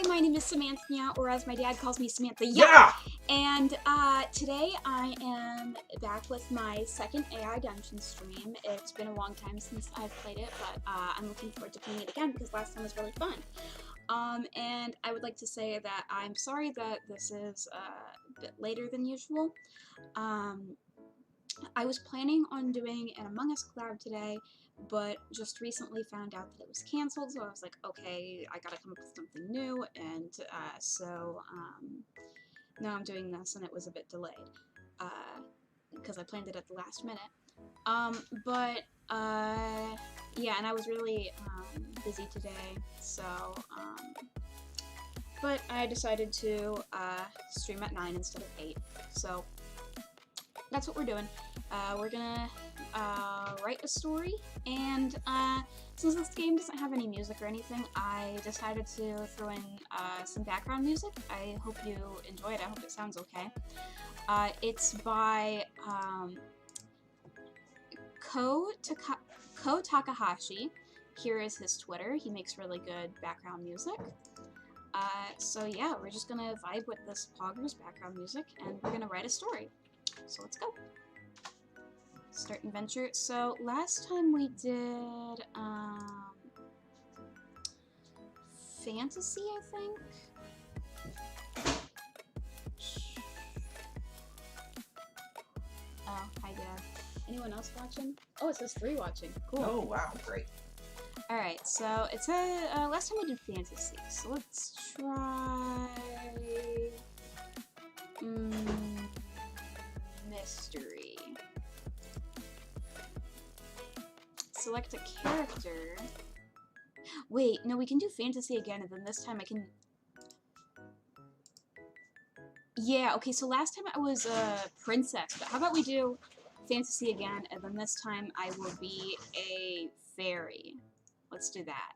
Hi, my name is Samantha, or as my dad calls me, Samantha. Yeah! And today I am back with my second AI Dungeon stream. It's been a long time since I've played it, but I'm looking forward to playing it again because last time was really fun. And I would like to say that I'm sorry that this is a bit later than usual. I was planning on doing an Among Us collab today, but just recently found out that it was canceled, so I was like, okay, I gotta come up with something new, and so now I'm doing this, and it was a bit delayed, because I planned it at the last minute. Yeah, and I was really busy today, so, but I decided to stream at 9 instead of 8, so that's what we're doing. We're gonna write a story, and since this game doesn't have any music or anything, I decided to throw in some background music. I hope you enjoy it. I hope it sounds okay. It's by Ko Takahashi. Here is his Twitter. He makes really good background music. So yeah, we're just gonna vibe with this Poggers background music, and we're gonna write a story. So let's go. Start adventure. So last time we did fantasy, I think. Oh, hi Dad. Anyone else watching? Oh, it says 3 watching. Cool. Oh wow, great. Alright, so it's a last time we did fantasy. So let's try mystery. Select a character. Wait, no, we can do fantasy again, and then this time I can... Yeah, okay, so last time I was a princess, but how about we do fantasy again, and then this time I will be a fairy. Let's do that.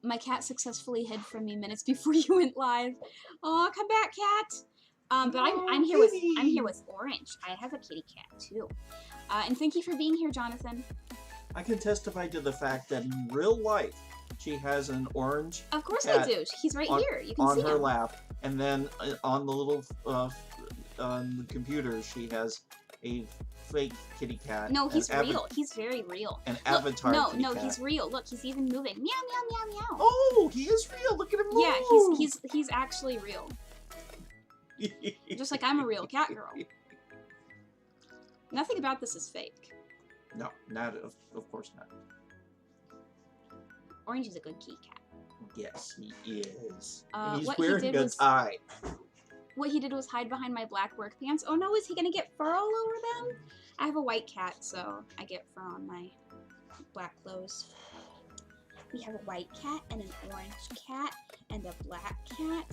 My cat successfully hid from me minutes before you went live. Aw, come back, cat! But I'm here with Orange. I have a kitty cat too. And thank you for being here, Jonathan. I can testify to the fact that in real life, she has an orange Of course cat I do. He's right here. You can see him. on her lap, and then on the little on the computer, she has a fake kitty cat. No, he's real. He's very real. An avatar kitty cat. He's real. Look, he's even moving. Meow, meow, meow, meow. Oh, he is real. Look at him move. Yeah, he's actually real. Just like I'm a real cat girl. Nothing about this is fake. No, not of course not. Orange is a good kitty cat. Yes, he is. And he's what wearing he did a tie. What he did was hide behind my black work pants. Oh no, is he gonna get fur all over them? I have a white cat, so I get fur on my black clothes. We have a white cat and an orange cat and a black cat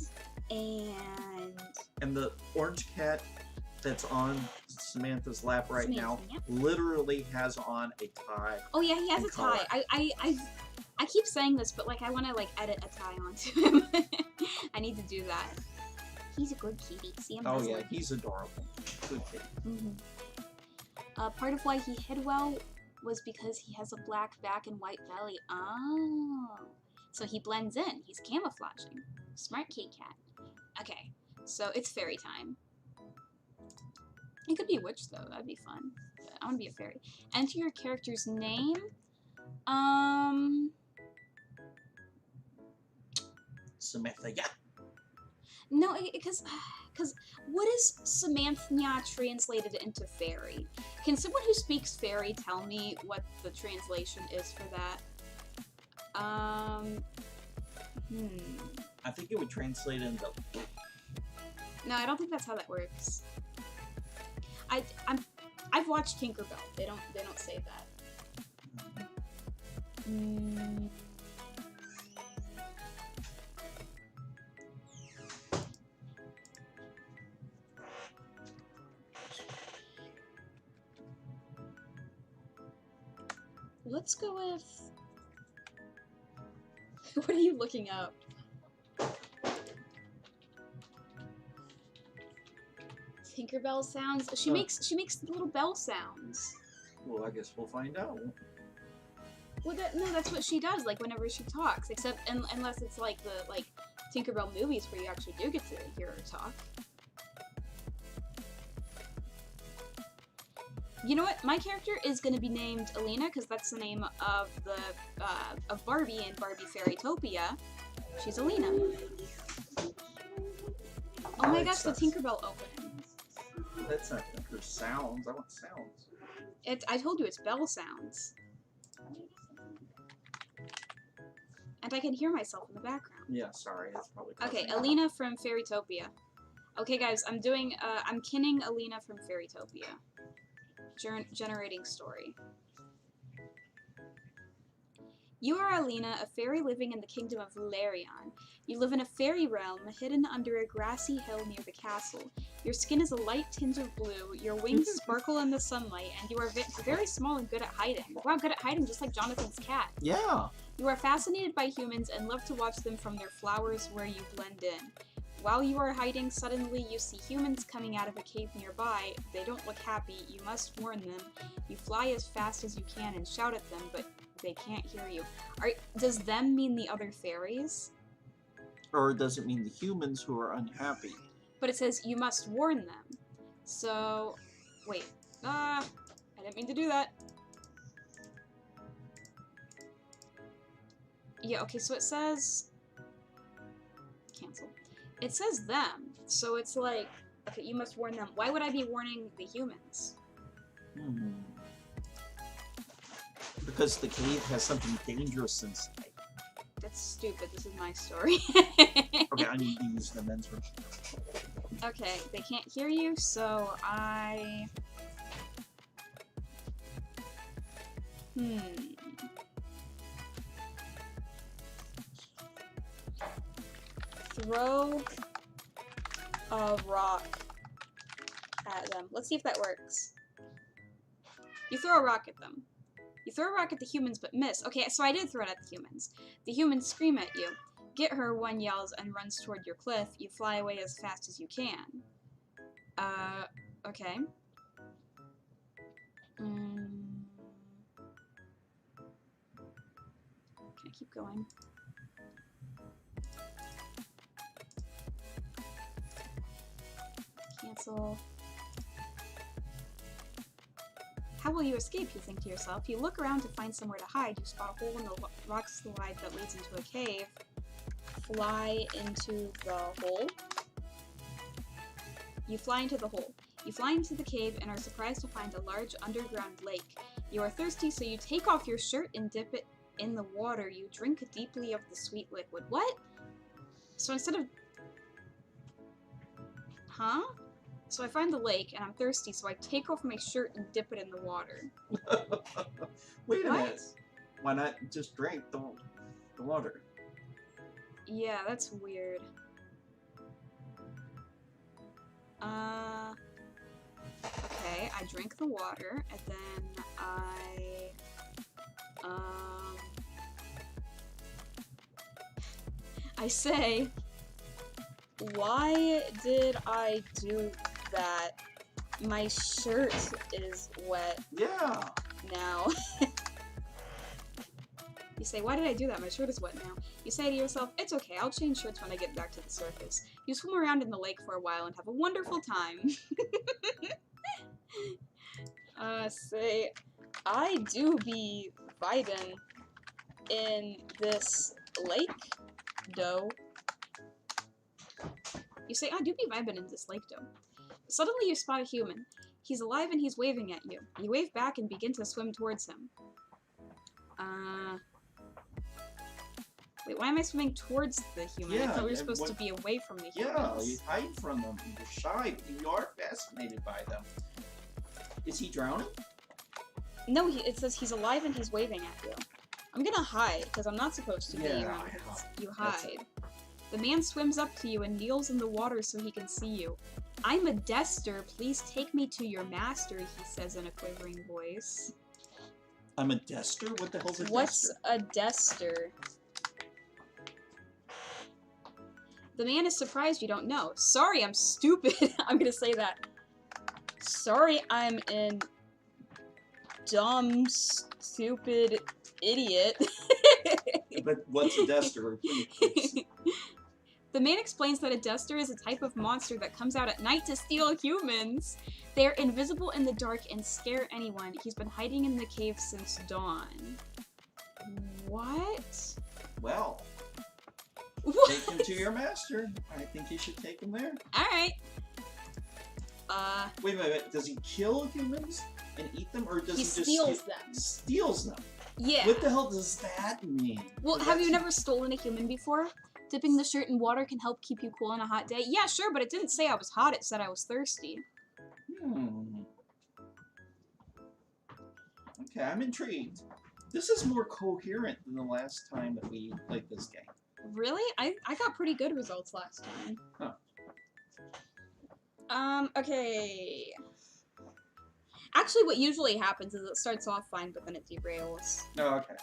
and the orange cat that's on Samantha's lap right now literally has on a tie. Oh yeah, he has a tie. I keep saying this, but like I want to like edit a tie onto him. I need to do that. He's a good kitty. See him? Oh yeah, he's adorable. Good kitty. Part of why he hid well was because he has a black back and white belly. Oh, so he blends in. He's camouflaging. Smart kitty cat. Okay, so it's fairy time. It could be a witch though. That'd be fun. But I want to be a fairy. Enter your character's name. Samantha, yeah. No, because what is Samantha translated into fairy? Can someone who speaks fairy tell me what the translation is for that? I think it would translate into... No, I don't think that's how that works. I've watched Tinkerbell. They don't say that. Let's go with... What are you looking up? Tinkerbell sounds. She makes little bell sounds. Well, I guess we'll find out. Well, no, that's what she does. Like whenever she talks, except unless it's like the Tinkerbell movies where you actually do get to hear her talk. You know what? My character is going to be named Alina because that's the name of the of Barbie in Barbie Fairytopia. She's Alina. Oh my gosh, the Tinkerbell opening. That's not Tinker sounds. I want sounds. I told you it's bell sounds. And I can hear myself in the background. Yeah, sorry. That's probably Okay, Alina from Fairytopia. Okay, guys, I'm kinning Alina from Fairytopia. Generating story. You are Alina, a fairy living in the kingdom of Valerion. You live in a fairy realm, hidden under a grassy hill near the castle. Your skin is a light tinge of blue, your wings sparkle in the sunlight, and you are very small and good at hiding. Wow, good at hiding, just like Jonathan's cat. Yeah. You are fascinated by humans and love to watch them from their flowers where you blend in. While you are hiding, suddenly you see humans coming out of a cave nearby. They don't look happy. You must warn them. You fly as fast as you can and shout at them, but they can't hear you. Does them mean the other fairies? Or does it mean the humans who are unhappy? But it says you must warn them. So, wait. I didn't mean to do that. Yeah, okay, so it says... Cancel. It says them, so it's like, okay, you must warn them. Why would I be warning the humans? Because the cave has something dangerous inside. That's stupid. This is my story. Okay, I need to use the men's room. Okay, they can't hear you, so I... Throw a rock at them. Let's see if that works. You throw a rock at them. You throw a rock at the humans but miss. Okay, so I did throw it at the humans. The humans scream at you. Get her, one yells and runs toward your cliff. You fly away as fast as you can. Okay. Can I keep going? Cancel. How will you escape, you think to yourself. You look around to find somewhere to hide. You spot a hole in the rock slide that leads into a cave. Fly into the hole. You fly into the hole. You fly into the cave and are surprised to find a large underground lake. You are thirsty, so you take off your shirt and dip it in the water. You drink deeply of the sweet liquid. What? So instead of... Huh? So I find the lake, and I'm thirsty, so I take off my shirt and dip it in the water. Wait a minute. Why not just drink the water? Yeah, that's weird. Okay, I drink the water, and then I say, why did I do that? My shirt is wet. Yeah. Now. You say, why did I do that? My shirt is wet now. You say to yourself, it's okay, I'll change shirts when I get back to the surface. You swim around in the lake for a while and have a wonderful time. Say, I do be vibing in this lake, though. You say, I do be vibing in this lake, though. Suddenly you spot a human. He's alive and he's waving at you. You wave back and begin to swim towards him. Wait, why am I swimming towards the human? I thought we were supposed to be away from the humans. Yeah, you hide from them. You're shy, but you are fascinated by them. Is he drowning? No, it says he's alive and he's waving at you. I'm gonna hide, because I'm not supposed to be around. You hide. The man swims up to you and kneels in the water so he can see you. I'm a dester. Please take me to your master, he says in a quivering voice. I'm a dester? What the hell's a dester? What's a dester? The man is surprised you don't know. Sorry, I'm stupid. I'm gonna say that. Sorry, I'm an dumb, stupid idiot. But what's a dester? The man explains that a duster is a type of monster that comes out at night to steal humans. They're invisible in the dark and scare anyone. He's been hiding in the cave since dawn. What? Well, What? take him to your master. I think you should take him there. Alright. Wait. Does he kill humans and eat them, or does he just steals them. Steals them. Yeah. What the hell does that mean? Well, have you never stolen a human before? Dipping the shirt in water can help keep you cool on a hot day. Yeah, sure, but it didn't say I was hot. It said I was thirsty. Okay, I'm intrigued. This is more coherent than the last time that we played this game. Really? I got pretty good results last time. Huh. Okay. Actually, what usually happens is it starts off fine, but then it derails. Oh, okay.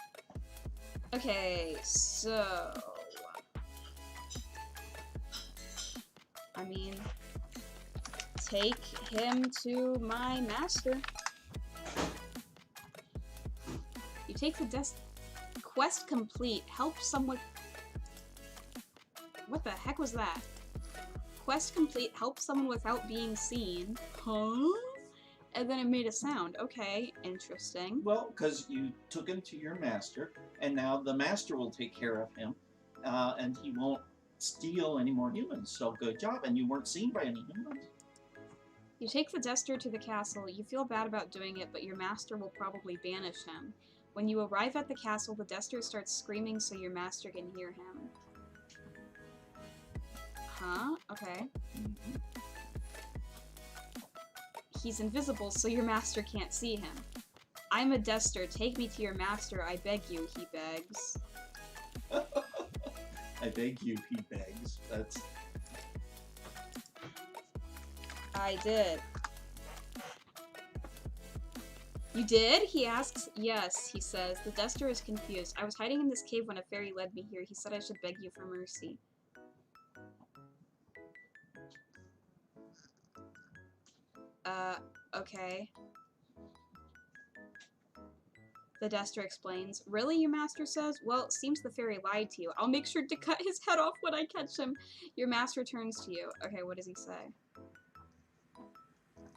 Okay, so... I mean... Take him to my master. You take the quest complete. Help someone... What the heck was that? Quest complete. Help someone without being seen. Huh? And then it made a sound. Okay, interesting. Well, because you took him to your master, and now the master will take care of him, and he won't steal any more humans. So good job, and you weren't seen by any humans. You take the duster to the castle. You feel bad about doing it, but your master will probably banish him. When you arrive at the castle, the duster starts screaming so your master can hear him. Huh? Okay. Mm-hmm. He's invisible, so your master can't see him. I'm a duster. Take me to your master, I beg you, he begs. I beg you, he begs. That's... I did. You did? He asks. Yes, he says. The duster is confused. I was hiding in this cave when a fairy led me here. He said I should beg you for mercy. Okay. The duster explains. Really, your master says? Well, it seems the fairy lied to you. I'll make sure to cut his head off when I catch him. Your master turns to you. Okay, what does he say?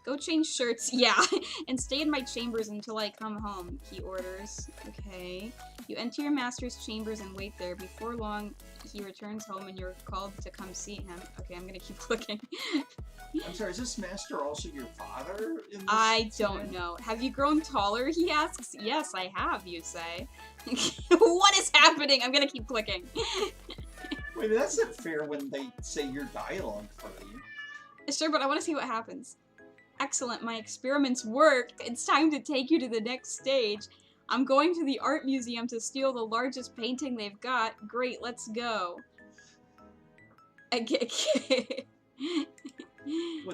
Go change shirts, yeah, and stay in my chambers until I come home, he orders. Okay. You enter your master's chambers and wait there. Before long, he returns home and you're called to come see him. Okay, I'm gonna keep clicking. I'm sorry, is this master also your father? In this I don't know. Have you grown taller, he asks. Yes, I have, you say. What is happening? I'm gonna keep clicking. Wait, that's not fair when they say your dialogue for you. Sure, but I want to see what happens. Excellent, my experiments worked. It's time to take you to the next stage. I'm going to the art museum to steal the largest painting they've got. Great, let's go. With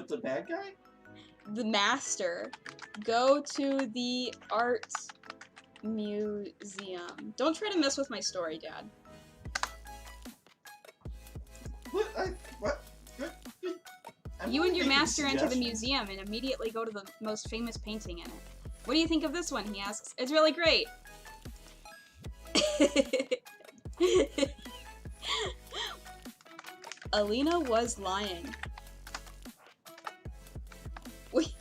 the bad guy? The master. Go to the art museum. Don't try to mess with my story, Dad. What? What? You and your master enter the museum and immediately go to the most famous painting in it. What do you think of this one? He asks. It's really great. Alina was lying. Wait.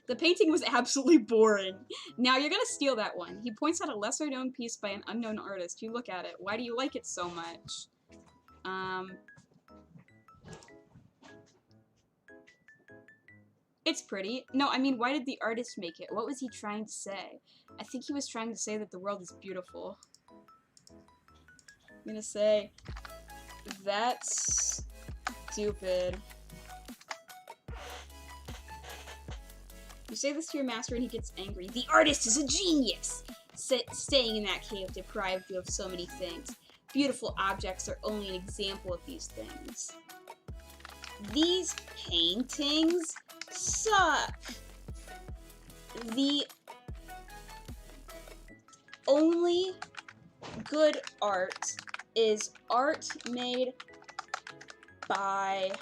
The painting was absolutely boring. Now you're gonna steal that one. He points out a lesser-known piece by an unknown artist. You look at it. Why do you like it so much? It's pretty. No, I mean, why did the artist make it? What was he trying to say? I think he was trying to say that the world is beautiful. I'm gonna say, that's stupid. You say this to your master and he gets angry. The artist is a genius! Staying in that cave deprived you of so many things. Beautiful objects are only an example of these things. These paintings suck. The only good art is art made by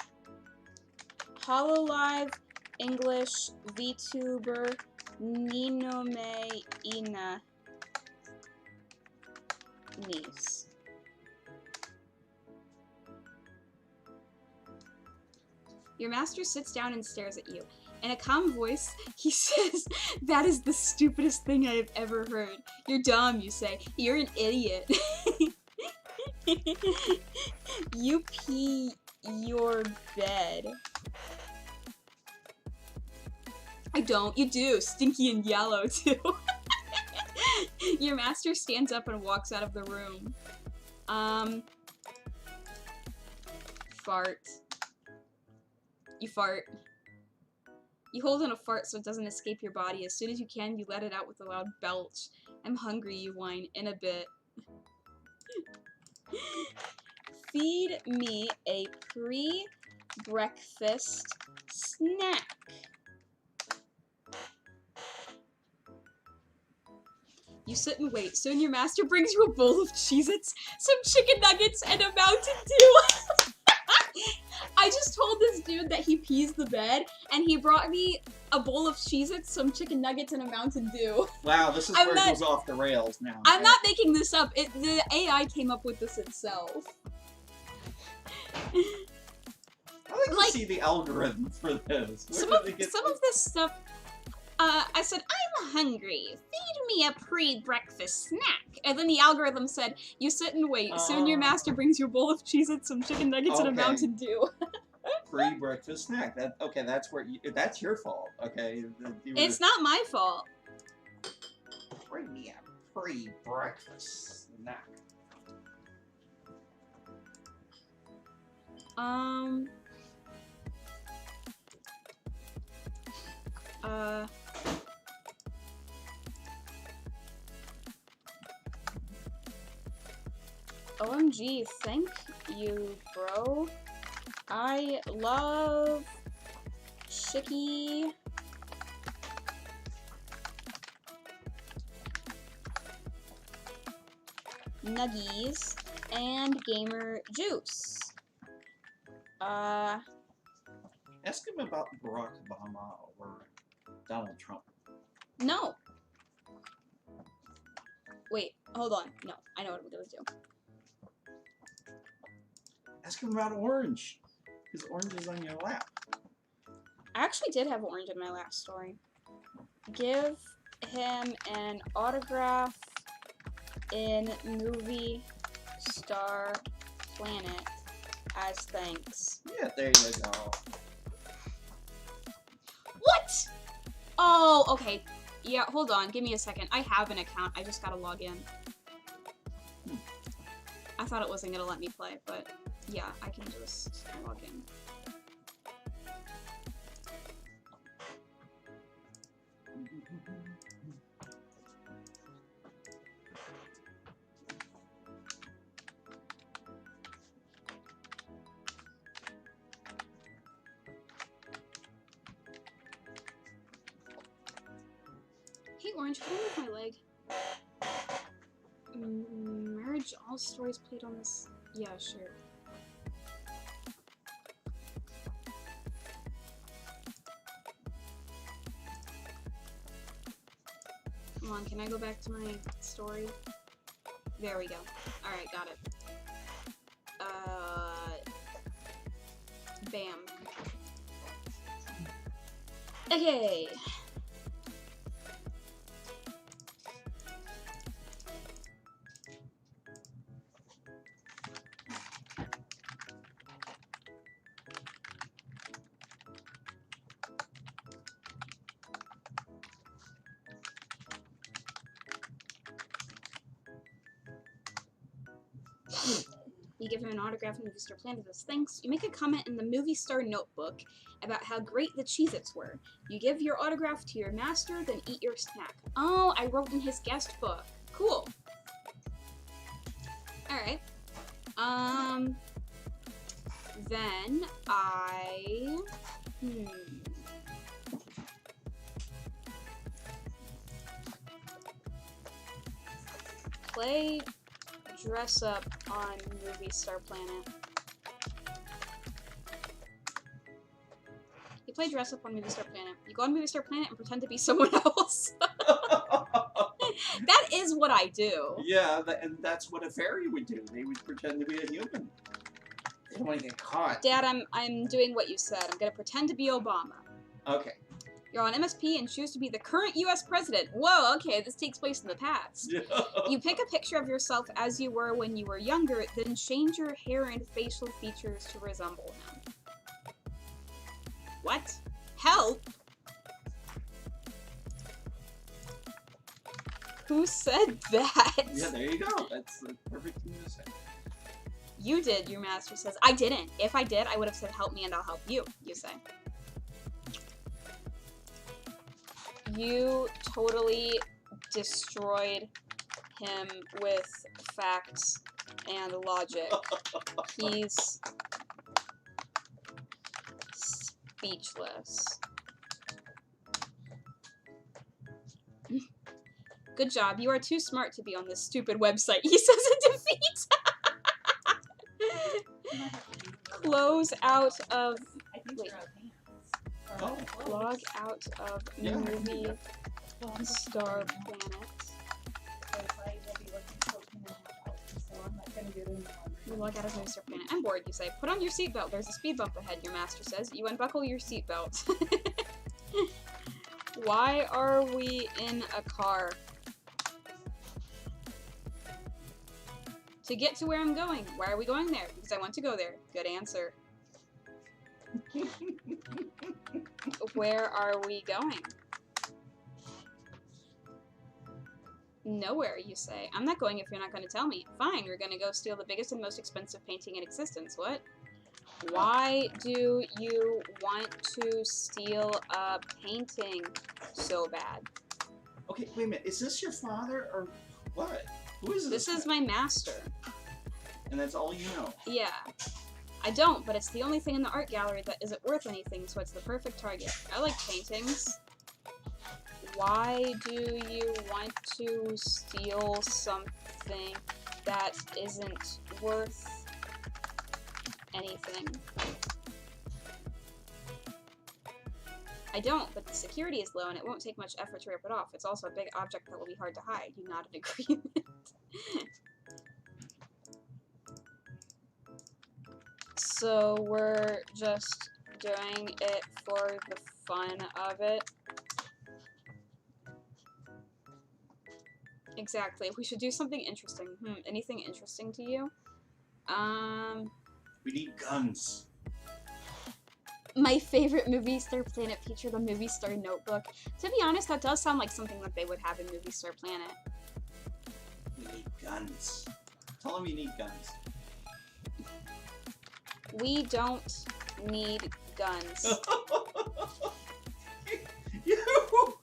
Hololive English VTuber Ninome Ina. niece. Your master sits down and stares at you. In a calm voice, he says, "That is the stupidest thing I have ever heard. You're dumb," you say. "You're an idiot." You pee your bed. I don't. You do. Stinky and yellow, too. Your master stands up and walks out of the room. Fart. You fart. You hold in a fart so it doesn't escape your body. As soon as you can, you let it out with a loud belch. "I'm hungry," you whine. "In a bit." Feed me a pre-breakfast snack. You sit and wait. Soon your master brings you a bowl of Cheez-Its, some chicken nuggets, and a Mountain Dew. I just told this dude that he pees the bed, and he brought me a bowl of Cheez-Its, some chicken nuggets, and a Mountain Dew. Wow, this is where it goes off the rails now. I'm not making this up. The AI came up with this itself. I like to see the algorithm for this. Some of this stuff, I said, "I'm hungry. Feed me a pre-breakfast snack." And then the algorithm said, "You sit and wait. Soon your master brings you a bowl of Cheez-Its, some chicken nuggets, and a Mountain Dew." Pre-breakfast snack. That's where that's your fault. Okay. It's not my fault. Bring me a pre-breakfast snack. OMG, thank you, bro. I love Chicky. Nuggies and Gamer Juice. Ask him about Barack Obama or Donald Trump. No. Wait, hold on. No, I know what I'm gonna do. Ask him about Orange. Because Orange is on your lap. I actually did have Orange in my last story. Give him an autograph in Movie Star Planet as thanks. Yeah, there you go. What? Oh, okay. Yeah, hold on. Give me a second. I have an account. I just gotta log in. I thought it wasn't gonna let me play, but yeah, I can just log in. Hey, Orange, can you move my leg? Marriage, all stories played on this. Yeah, sure. Come on, can I go back to my story? There we go. Alright, got it. Bam. Okay. You give him an autograph in Movie Star Planet as thanks. You make a comment in the Movie Star notebook about how great the Cheez-Its were. You give your autograph to your master, then eat your snack. Oh, I wrote in his guest book. Cool. Alright. Then I... Play dress up on Movie Star Planet. You play dress up on Movie Star Planet. You go on Movie Star Planet and pretend to be someone else. That is what I do. Yeah, and that's what a fairy would do. They would pretend to be a human. They don't want to get caught. Dad, I'm doing what you said. I'm gonna pretend to be Obama. Okay. You're on MSP and choose to be the current U.S. president. Whoa, okay, this takes place in the past. You pick a picture of yourself as you were when you were younger, then change your hair and facial features to resemble him. What? Help? Who said that? Yeah, there you go. That's the perfect thing to say. You did, your master says. I didn't. If I did, I would have said help me and I'll help you, you say. You totally destroyed him with facts and logic. He's speechless. Good job. You are too smart to be on this stupid website, he says in defeat. Close out of... Wait. Oh. Log out of movie Star Planet. You log out of movie Star Planet. I'm bored, you say. Put on your seatbelt. There's a speed bump ahead, your master says. You unbuckle your seatbelt. Why are we in a car? To get to where I'm going. Why are we going there? Because I want to go there. Good answer. Where are we going? Nowhere, you say. I'm not going if you're not going to tell me. Fine, we're going to go steal the biggest and most expensive painting in existence. What? Why do you want to steal a painting so bad? Okay, wait a minute. Is this your father or what? Who is this? This is my master. And that's all you know? Yeah. I don't, but it's the only thing in the art gallery that isn't worth anything, so it's the perfect target. I like paintings. Why do you want to steal something that isn't worth anything? I don't, but the security is low and it won't take much effort to rip it off. It's also a big object that will be hard to hide. You nod in agreement. So we're just doing it for the fun of it. Exactly. We should do something interesting. Anything interesting to you? We need guns. My favorite Movie Star Planet feature, the Movie Star Notebook. To be honest, that does sound like something that they would have in Movie Star Planet. We need guns. Tell them you need guns. We don't need guns.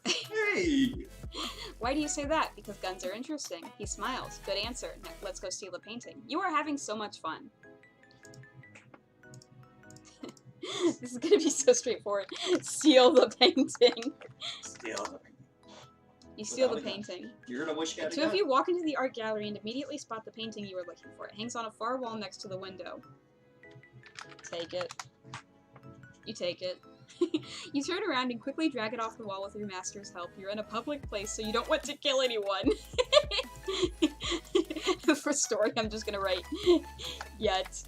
Hey! Why do you say that? Because guns are interesting. He smiles. Good answer. Now, let's go steal a painting. You are having so much fun. This is gonna be so straightforward. Steal the painting. Steal the painting. You steal the painting. You're gonna wish you had a Two gun. of you walk into the art gallery and immediately spot the painting you were looking for. It hangs on a far wall next to the window. Take it. You take it. You turn around and quickly drag it off the wall with your master's help. You're in a public place, so you don't want to kill anyone. For story, I'm just gonna write, yet.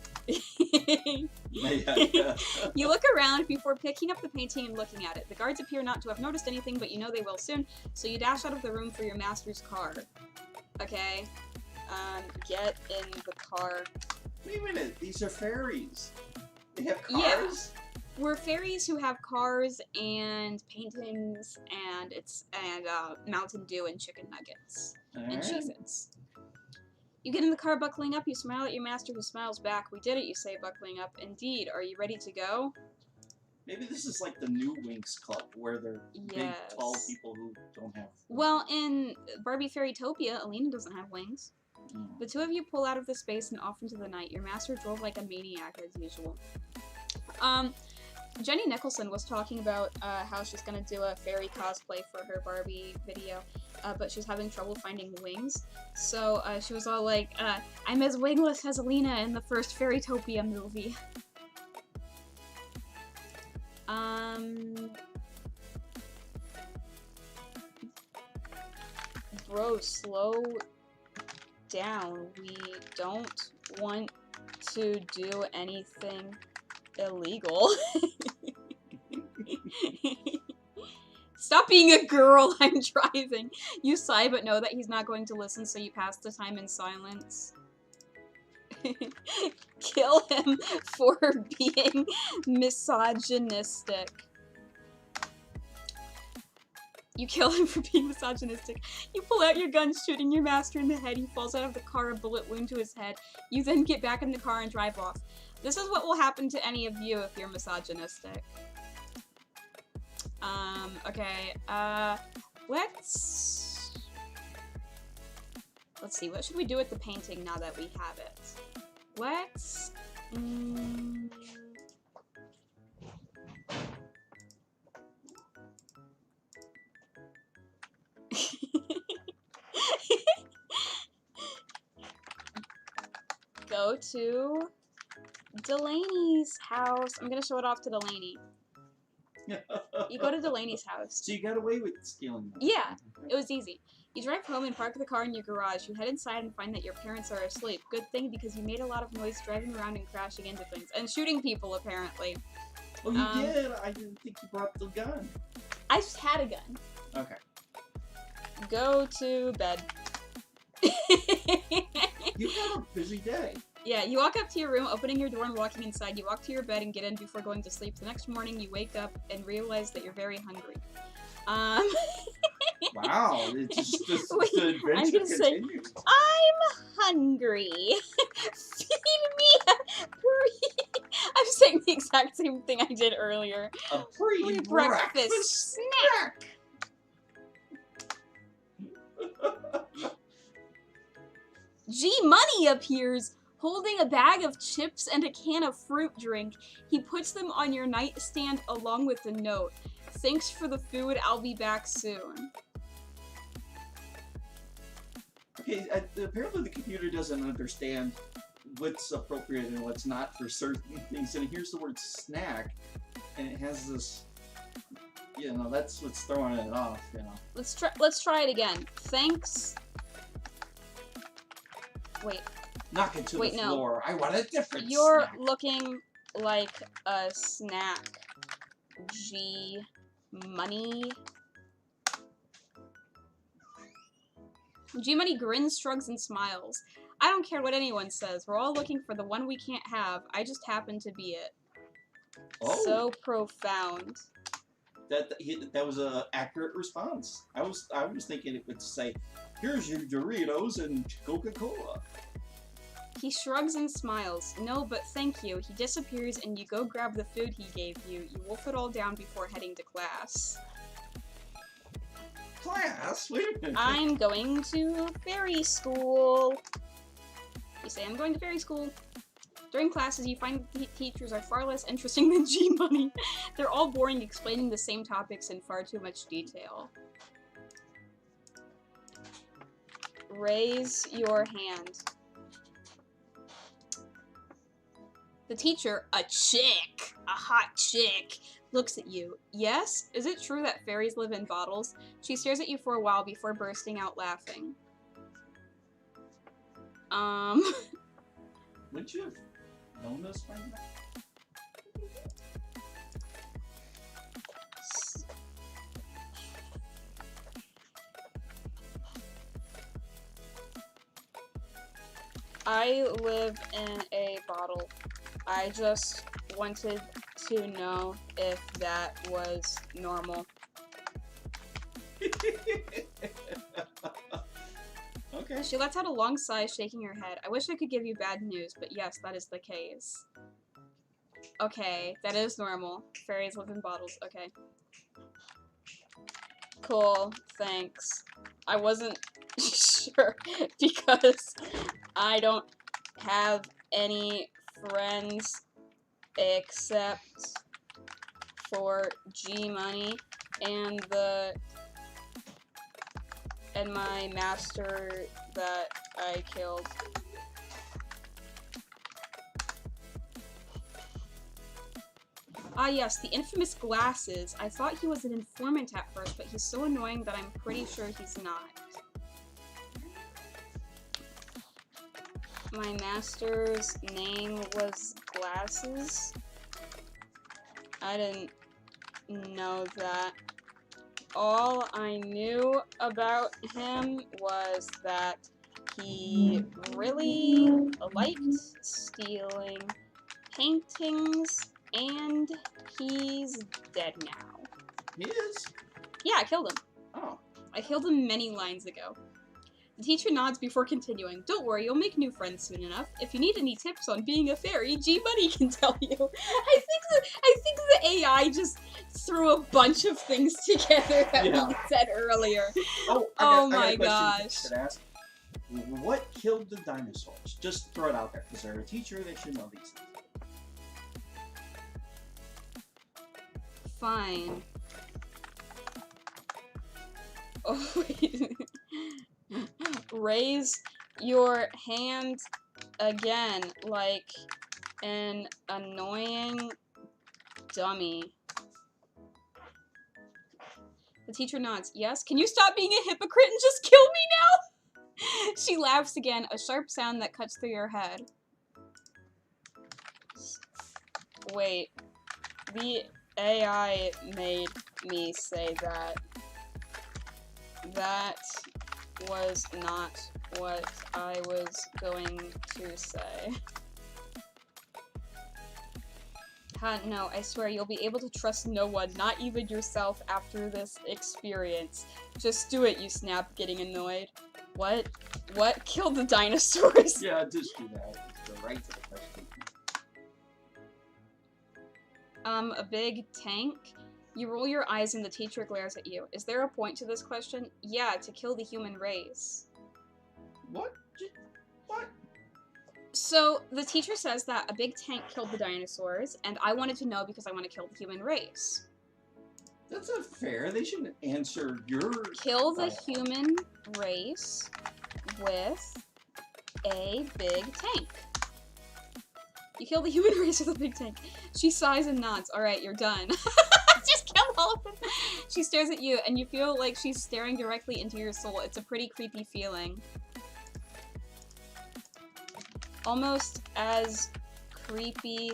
Yeah. You look around before picking up the painting and looking at it. The guards appear not to have noticed anything, but you know they will soon, so you dash out of the room for your master's car. Okay. Get in the car. Wait a minute, these are fairies. They have cars? Yeah. We're fairies who have cars and paintings and Mountain Dew and chicken nuggets and Cheez-Its. You get in the car buckling up, you smile at your master who smiles back. We did it, you say, buckling up. Indeed. Are you ready to go? Maybe this is like the New Winx Club, where they're big, tall people who don't have... Well, in Barbie Fairytopia, Alina doesn't have wings. The two of you pull out of the space and off into the night. Your master drove like a maniac, as usual. Jenny Nicholson was talking about how she's gonna do a fairy cosplay for her Barbie video, but she's having trouble finding wings. So she was all like, I'm as wingless as Alina in the first Fairytopia movie. Bro, slow down. We don't want to do anything illegal. Stop being a girl, I'm driving. You sigh but know that he's not going to listen, so you pass the time in silence. Kill him for being misogynistic. You kill him for being misogynistic. You pull out your gun, shooting your master in the head. He falls out of the car, a bullet wound to his head. You then get back in the car and drive off. This is what will happen to any of you if you're misogynistic. Okay, let's see, what should we do with the painting now that we have it? Let's, go to Delaney's house. I'm gonna show it off to Delaney. You go to Delaney's house. So you got away with stealing that. Yeah, it was easy. You drive home and park the car in your garage. You head inside and find that your parents are asleep. Good thing, because you made a lot of noise driving around and crashing into things. And shooting people, apparently. Oh, you did? I didn't think you brought the gun. I just had a gun. Okay. Go to bed. You have a busy day. Yeah, you walk up to your room, opening your door and walking inside. You walk to your bed and get in before going to sleep. The next morning, you wake up and realize that you're very hungry. Wow, it's just the adventure I'm gonna say, continues. I'm hungry. Feed me a I'm saying the exact same thing I did earlier. A Pre-breakfast snack. G-Money appears, holding a bag of chips and a can of fruit drink. He puts them on your nightstand along with a note. Thanks for the food, I'll be back soon. Okay, apparently the computer doesn't understand what's appropriate and what's not for certain things. And here's the word snack, and it has this, you know, that's what's throwing it off, you know. Let's try it again. Thanks. Wait. Knock it to the floor. I want a different You're snack. looking like a snack. G-Money. G-Money grins, shrugs, and smiles. I don't care what anyone says. We're all looking for the one we can't have. I just happen to be it. Oh. So profound. That was an accurate response. I was thinking it would say, "Here's your Doritos and Coca-Cola." He shrugs and smiles. No, but thank you. He disappears and you go grab the food he gave you. You wolf it all down before heading to class. Class? Wait a minute. I'm going to fairy school. You say, I'm going to fairy school. During classes, you find the teachers are far less interesting than G-Money. They're all boring, explaining the same topics in far too much detail. Raise your hand. The teacher, a chick, a hot chick, looks at you. Yes? Is it true that fairies live in bottles? She stares at you for a while before bursting out laughing. Wouldn't you have known this by now? I live in a bottle. I just wanted to know if that was normal. Okay. She lets out a long sigh, shaking her head. I wish I could give you bad news, but yes, that is the case. Okay, that is normal. Fairies live in bottles. Okay. Cool, thanks. I wasn't sure because I don't have any friends except for G-Money and my master that I killed. Ah yes, the infamous glasses. I thought he was an informant at first, but he's so annoying that I'm pretty sure he's not. My master's name was Glasses. I didn't know that. All I knew about him was that he really liked stealing paintings, and he's dead now. He is? Yeah, I killed him. Oh. I killed him many lines ago. The teacher nods before continuing. Don't worry, you'll make new friends soon enough. If you need any tips on being a fairy, G-Buddy can tell you. I think the AI just threw a bunch of things together that we said earlier. Oh my I gosh. should ask. What killed the dinosaurs? Just throw it out there, because they're a teacher, they should know these things. Fine. Oh, wait. Raise your hand again, like an annoying dummy. The teacher nods. Yes? Can you stop being a hypocrite and just kill me now? She laughs again, a sharp sound that cuts through your head. Wait. The AI made me say that. That was not what I was going to say. No, I swear you'll be able to trust no one, not even yourself, after this experience. Just do it, you snap, getting annoyed. What? What killed the dinosaurs? Yeah, just do that. Go right to the question. A big tank? You roll your eyes and the teacher glares at you. Is there a point to this question? Yeah, to kill the human race. What? What? So, the teacher says that a big tank killed the dinosaurs, and I wanted to know because I want to kill the human race. That's not fair. They shouldn't answer your... Kill the human race with a big tank. You kill the human race with a big tank. She sighs and nods. Alright, you're done. Just kill all of them. She stares at you, and you feel like she's staring directly into your soul. It's a pretty creepy feeling. Almost as creepy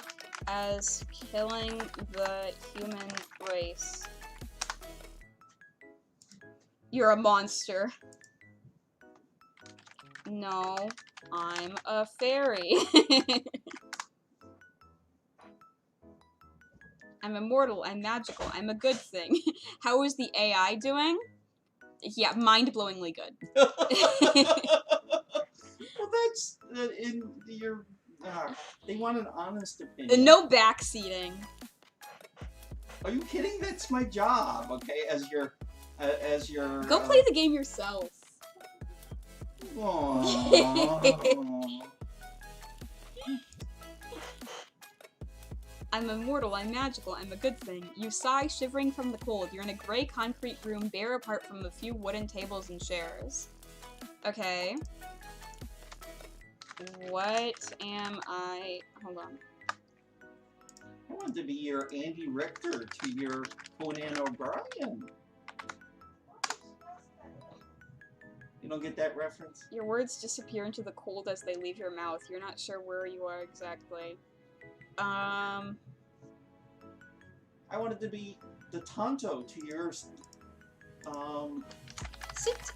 as killing the human race. You're a monster. No, I'm a fairy. I'm immortal, I'm magical, I'm a good thing. How is the AI doing? Yeah, mind-blowingly good. Well, that's in your... they want an honest opinion. No backseating. Are you kidding? That's my job, okay? As your... Go play the game yourself. I'm immortal, I'm magical, I'm a good thing. You sigh, shivering from the cold. You're in a gray concrete room, bare apart from a few wooden tables and chairs. Okay. What am I... Hold on. I want to be your Andy Richter to your Conan O'Brien. You don't get that reference? Your words disappear into the cold as they leave your mouth. You're not sure where you are exactly. I wanted to be the Tonto to your, Sit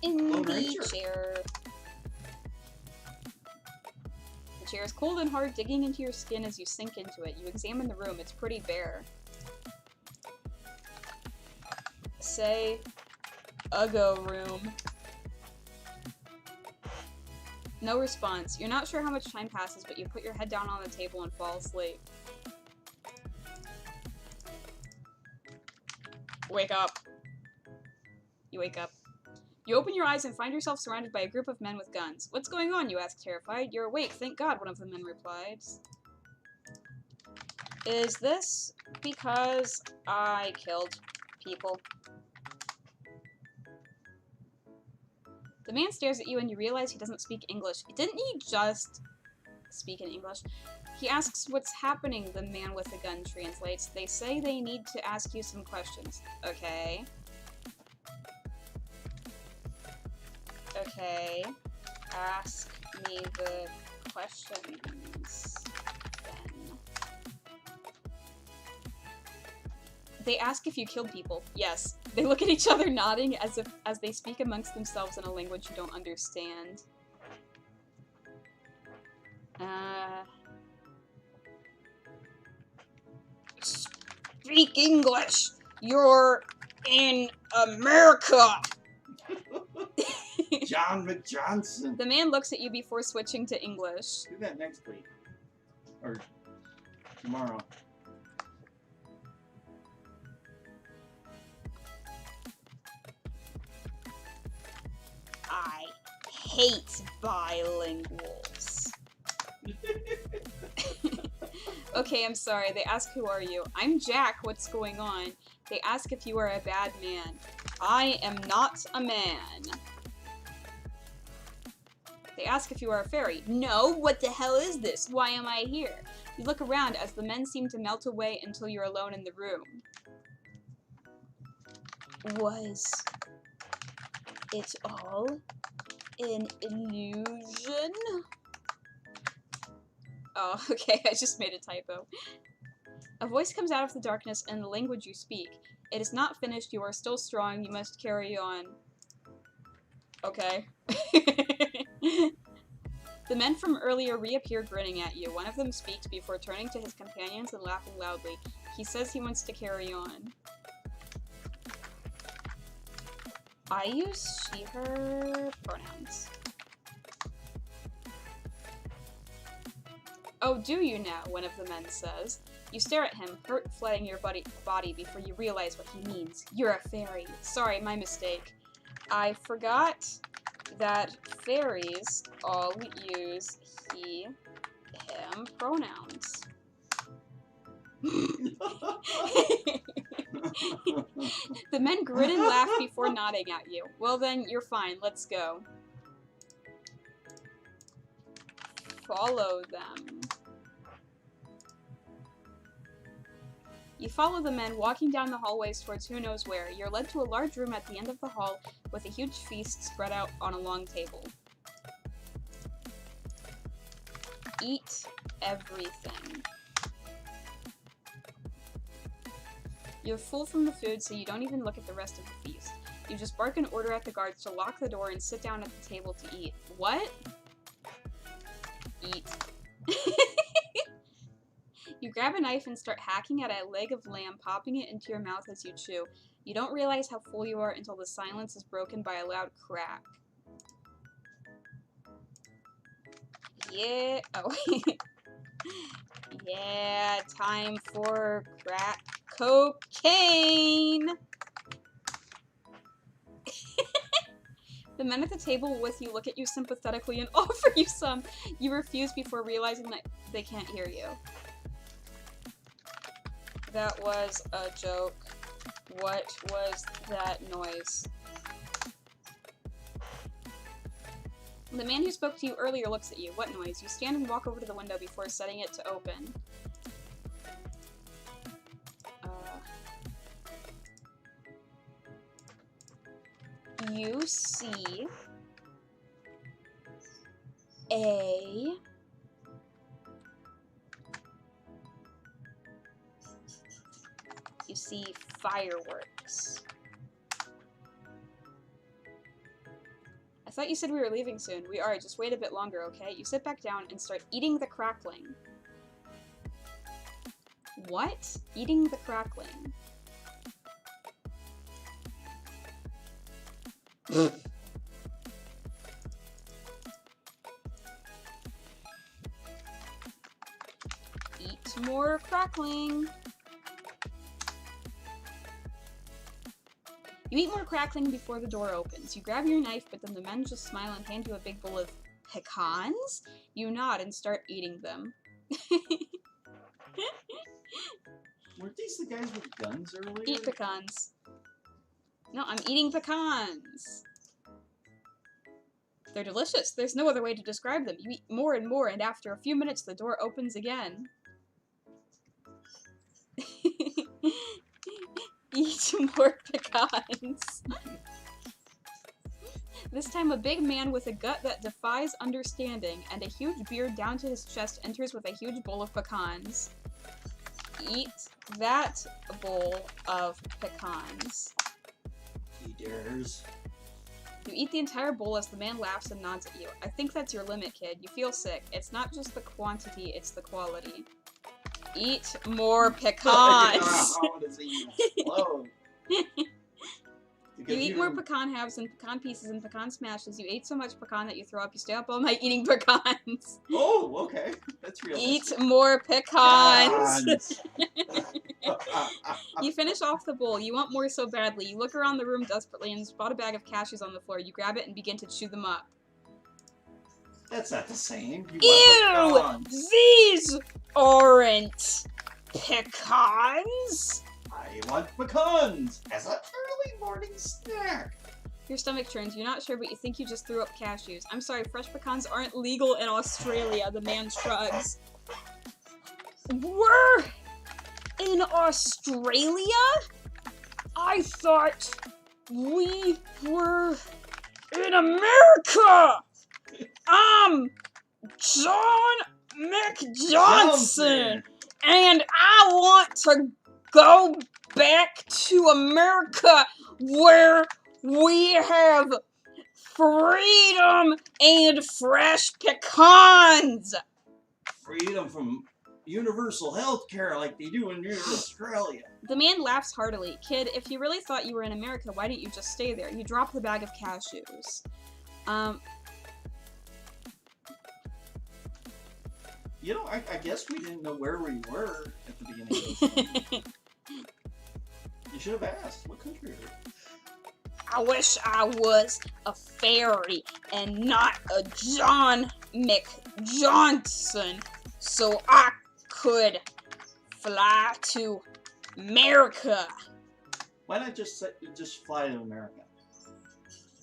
in Lone the Ranger. chair. The chair is cold and hard, digging into your skin as you sink into it. You examine the room. It's pretty bare. Say, Uggo room. No response. You're not sure how much time passes, but you put your head down on the table and fall asleep. Wake up. You wake up. You open your eyes and find yourself surrounded by a group of men with guns. What's going on? You ask, terrified. You're awake, thank God, one of the men replies. Is this because I killed people? The man stares at you and you realize he doesn't speak English. Didn't he just speak in English? He asks what's happening, the man with the gun translates. They say they need to ask you some questions. Okay. Okay. Ask me the questions, then. They ask if you killed people. Yes. They look at each other nodding as they speak amongst themselves in a language you don't understand. Speak English! You're in America! John McJohnson. The man looks at you before switching to English. Do that next week. Or tomorrow. I hate bilinguals. Okay, I'm sorry. They ask, who are you? I'm Jack. What's going on? They ask if you are a bad man. I am not a man. They ask if you are a fairy. No, what the hell is this? Why am I here? You look around as the men seem to melt away until you're alone in the room. Was it all an illusion? Oh, okay, I just made a typo. A voice comes out of the darkness in the language you speak. It is not finished, you are still strong, you must carry on. Okay. The men from earlier reappear grinning at you. One of them speaks before turning to his companions and laughing loudly. He says he wants to carry on. I use she, her pronouns. Oh, do you now? One of the men says. You stare at him, hurt flooding your body before you realize what he means. You're a fairy. Sorry, my mistake. I forgot that fairies all use he, him pronouns. The men grin and laugh before nodding at you. Well then, you're fine. Let's go. Follow them. You follow the men, walking down the hallways towards who knows where. You're led to a large room at the end of the hall with a huge feast spread out on a long table. Eat everything. You're full from the food, so you don't even look at the rest of the feast. You just bark an order at the guards to lock the door and sit down at the table to eat. What? Eat. You grab a knife and start hacking at a leg of lamb, popping it into your mouth as you chew. You don't realize how full you are until the silence is broken by a loud crack. Yeah. Oh. Yeah, time for crack cocaine! The men at the table with you look at you sympathetically and offer you some. You refuse before realizing that they can't hear you. That was a joke. What was that noise? The man who spoke to you earlier looks at you. What noise? You stand and walk over to the window before setting it to open. You see a fireworks. I thought you said we were leaving soon. We are, just wait a bit longer, okay? You sit back down and start eating the crackling. What? Eating the crackling. Eat more crackling. You eat more crackling before the door opens. You grab your knife, but then the men just smile and hand you a big bowl of pecans. You nod and start eating them. Weren't these the guys with guns earlier? Eat pecans. No, I'm eating pecans. They're delicious. There's no other way to describe them. You eat more and more, and after a few minutes, the door opens again. Eat more pecans. This time, a big man with a gut that defies understanding and a huge beard down to his chest enters with a huge bowl of pecans. Eat that bowl of pecans. He dares. You eat the entire bowl as the man laughs and nods at you. I think that's your limit, kid. You feel sick. It's not just the quantity, it's the quality. Eat more pecans! How does he explode? You eat more pecan halves and pecan pieces and pecan smashes. You ate so much pecan that you throw up. You stay up all night eating pecans. Oh, okay. That's real. Eat more pecans! You finish off the bowl. You want more so badly. You look around the room desperately and spot a bag of cashews on the floor. You grab it and begin to chew them up. That's not the same. You Ew! want pecans. These aren't pecans! I want pecans as an early morning snack. Your stomach turns. You're not sure, but you think you just threw up cashews. I'm sorry, fresh pecans aren't legal in Australia, the man shrugs. We're in Australia? I thought we were in America! I'm John McJohnson, and I want to go back to America where we have freedom and fresh pecans! Freedom from universal health care like they do in Australia. The man laughs heartily. Kid, if you really thought you were in America, why didn't you just stay there? You drop the bag of cashews. You know, I guess we didn't know where we were at the beginning of this. You should have asked. What country are we? I wish I was a fairy and not a John McJohnson so I could fly to America. Why not just fly to America?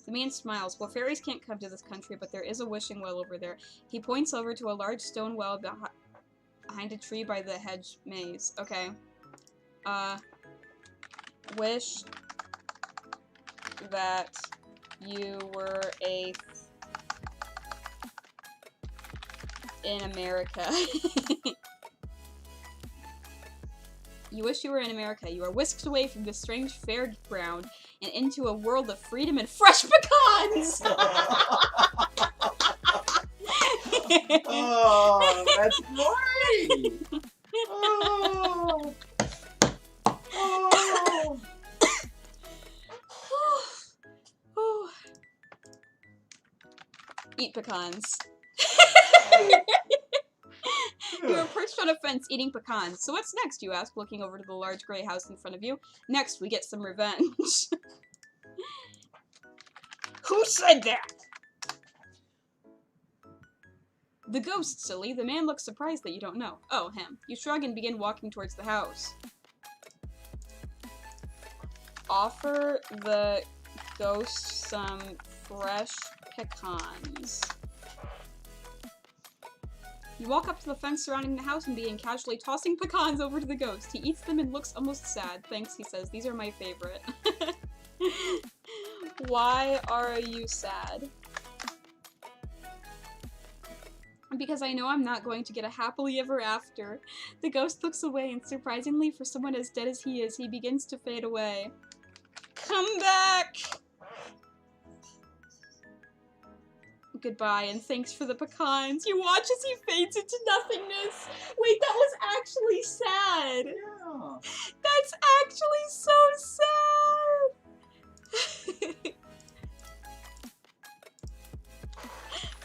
The man smiles. Well, fairies can't come to this country, but there is a wishing well over there. He points over to a large stone well behind a tree by the hedge maze. Okay. Wish that you were in America. You wish you were in America. You are whisked away from this strange fairground and into a world of freedom and fresh pecans! Oh, that's great! Oh. Oh. Eat pecans. You are perched on a fence eating pecans. So what's next, you ask, looking over to the large gray house in front of you. Next, we get some revenge. Who said that? The ghost, silly. The man looks surprised that you don't know. Oh, him. You shrug and begin walking towards the house. Offer the ghost some fresh pecans. You walk up to the fence surrounding the house and begin casually tossing pecans over to the ghost. He eats them and looks almost sad. Thanks, he says. These are my favorite. Why are you sad? Because I know I'm not going to get a happily ever after. The ghost looks away, and surprisingly, for someone as dead as he is, he begins to fade away. Come back! Goodbye, and thanks for the pecans. You watch as he fades into nothingness. Wait, that was actually sad. Yeah. That's actually so sad.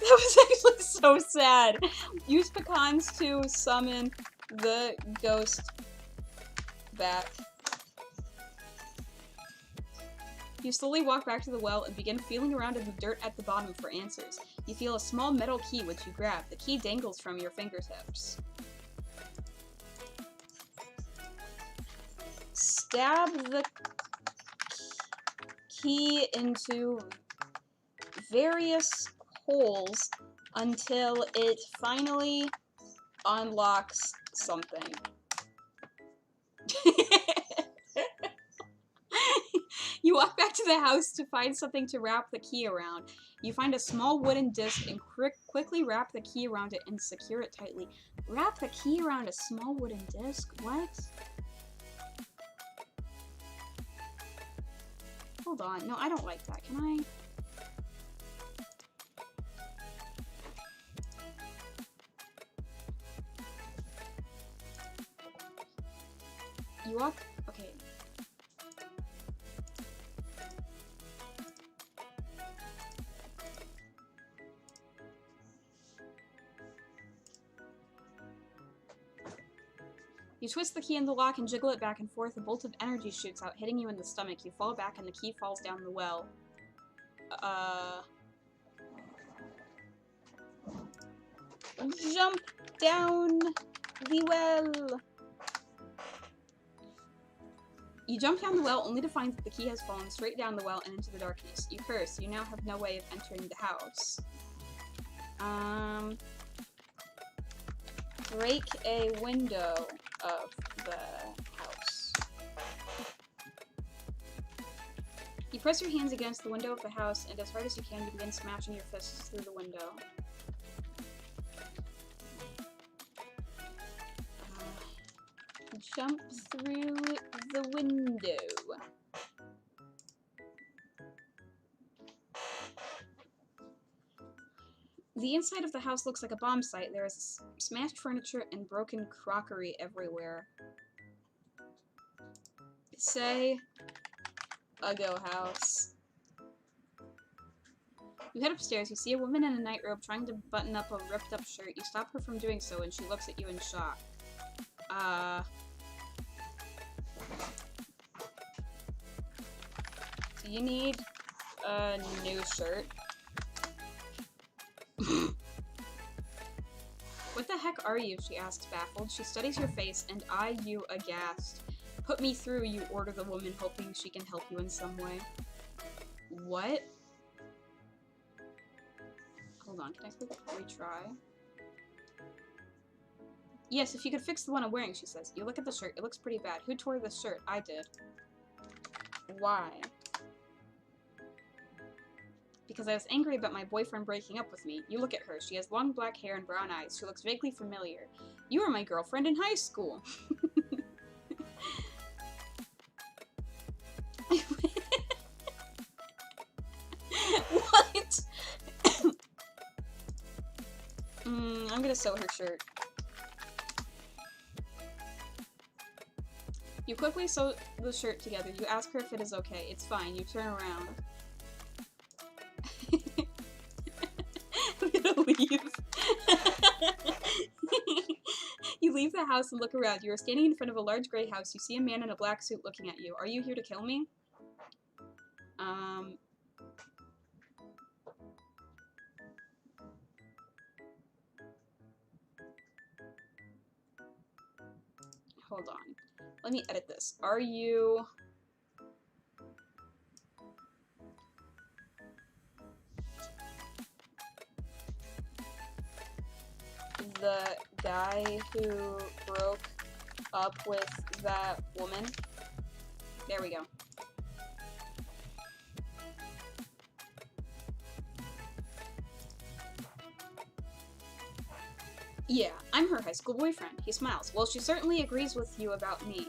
That was actually so sad. Use pecans to summon the ghost back. You slowly walk back to the well and begin feeling around in the dirt at the bottom for answers. You feel a small metal key which you grab. The key dangles from your fingertips. Stab the key into various holes until it finally unlocks something. You You walk back to the house to find something to wrap the key around. You find a small wooden disc and quickly wrap the key around it and secure it tightly. Wrap the key around a small wooden disc? What? Hold on. No, I don't like that. Can I? You walk... Okay. You twist the key in the lock and jiggle it back and forth. A bolt of energy shoots out, hitting you in the stomach. You fall back and the key falls down the well. Jump down the well! You jump down the well only to find that the key has fallen straight down the well and into the darkness. You curse. You now have no way of entering the house. Break a window of the house. You press your hands against the window of the house, and as hard as you can, you begin smashing your fists through the window. Jump through the window. The inside of the house looks like a bomb site. There is smashed furniture and broken crockery everywhere. Say, a go house. You head upstairs. You see a woman in a nightrobe trying to button up a ripped up shirt. You stop her from doing so, and she looks at you in shock. Do you need a new shirt? What the heck are you? She asks, baffled. She studies your face and eye you aghast. Put me through, you order the woman, hoping she can help you in some way. What? Hold on, can I click retry? Yes, if you could fix the one I'm wearing, she says. You look at the shirt. It looks pretty bad. Who tore this shirt? I did. Why? Because I was angry about my boyfriend breaking up with me. You look at her. She has long black hair and brown eyes. She looks vaguely familiar. You were my girlfriend in high school. What? I'm gonna sew her shirt. You quickly sew the shirt together. You ask her if it is okay. It's fine. You turn around. I'm gonna leave. You leave the house and look around. You are standing in front of a large gray house. You see a man in a black suit looking at you. Are you here to kill me? Hold on. Let me edit this. Are you... the guy who broke up with that woman? There we go. Yeah, I'm her high school boyfriend. He smiles. Well, she certainly agrees with you about me.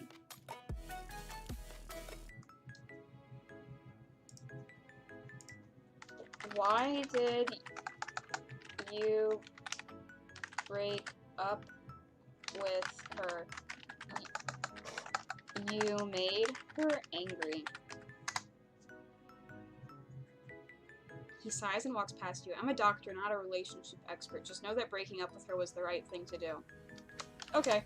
Why did you break up with her? You made her angry. He sighs and walks past you. I'm a doctor, not a relationship expert. Just know that breaking up with her was the right thing to do. Okay.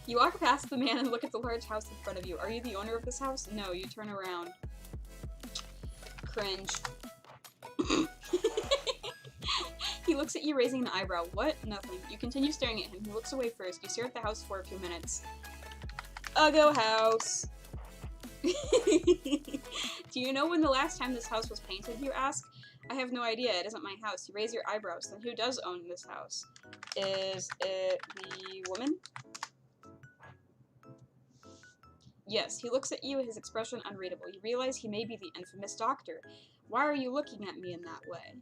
You walk past the man and look at the large house in front of you. Are you the owner of this house? No, you turn around. Cringe. He looks at you, raising an eyebrow. What? Nothing. You continue staring at him. He looks away first. You stare at the house for a few minutes. Go house. Do you know when the last time this house was painted, you ask? I have no idea. It isn't my house. You raise your eyebrows. Then who does own this house? Is it the woman? Yes, he looks at you, his expression unreadable. You realize he may be the infamous doctor. Why are you looking at me in that way?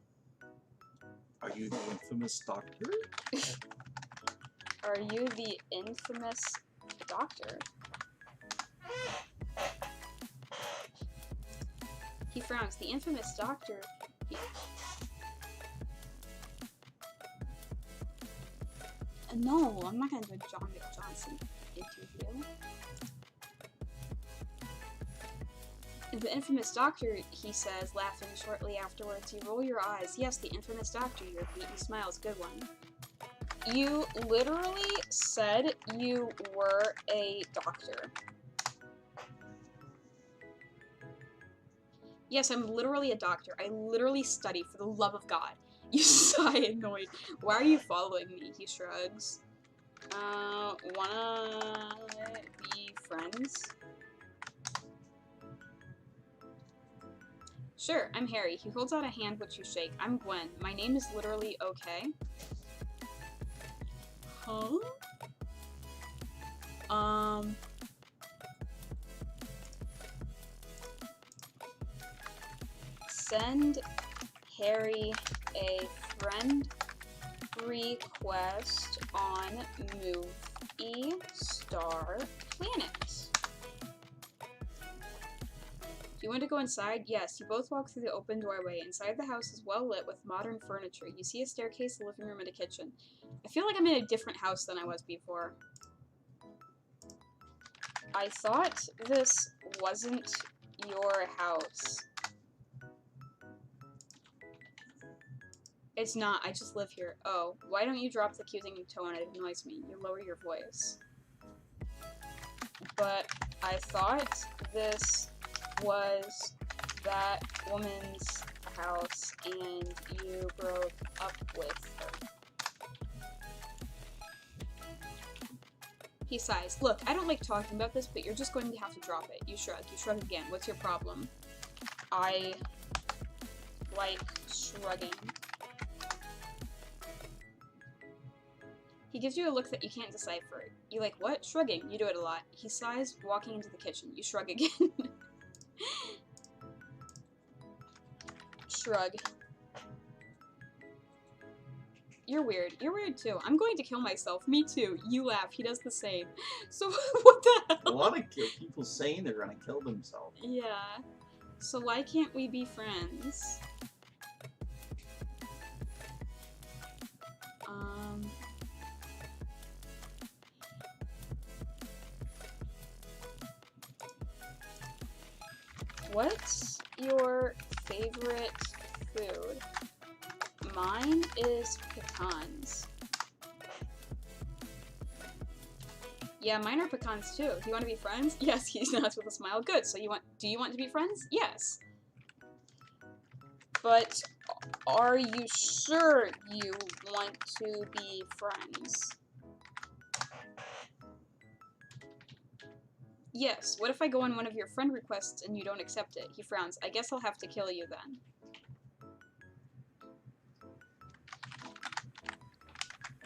Are you the infamous doctor? Are you the infamous doctor? He frowns. The infamous doctor. No, I'm not gonna do a John McJohnson interview. The infamous doctor, he says, laughing shortly afterwards. You roll your eyes. Yes, the infamous doctor, you repeat. He smiles. Good one. You literally said you were a doctor. Yes, I'm literally a doctor. I literally study for the love of God. You sigh, annoyed. Why are you following me? He shrugs. Wanna be friends? Sure, I'm Harry. He holds out a hand which you shake. I'm Gwen. My name is literally okay. Huh? Send Harry a friend request on Movie Star Planet. Do you want to go inside? Yes. You both walk through the open doorway. Inside the house is well lit with modern furniture. You see a staircase, a living room, and a kitchen. I feel like I'm in a different house than I was before. I thought this wasn't your house. It's not. I just live here. Oh, why don't you drop the accusing tone? It annoys me. You lower your voice. But I thought this was that woman's house and you broke up with her. He sighs. Look, I don't like talking about this, but you're just going to have to drop it. You shrug. You shrug again. What's your problem? I like shrugging. He gives you a look that you can't decipher. You like, what? Shrugging. You do it a lot. He sighs, walking into the kitchen. You shrug again. Shrug. You're weird. You're weird too. I'm going to kill myself. Me too. You laugh. He does the same. So, what the hell? A lot of people saying they're gonna kill themselves. Yeah. So why can't we be friends? What's your favorite food? Mine is pecans. Yeah, mine are pecans too. Do you want to be friends? Yes, he nods with a smile. Good. So do you want to be friends? Yes. But are you sure you want to be friends? Yes. What if I go on one of your friend requests and you don't accept it? He frowns. I guess I'll have to kill you then.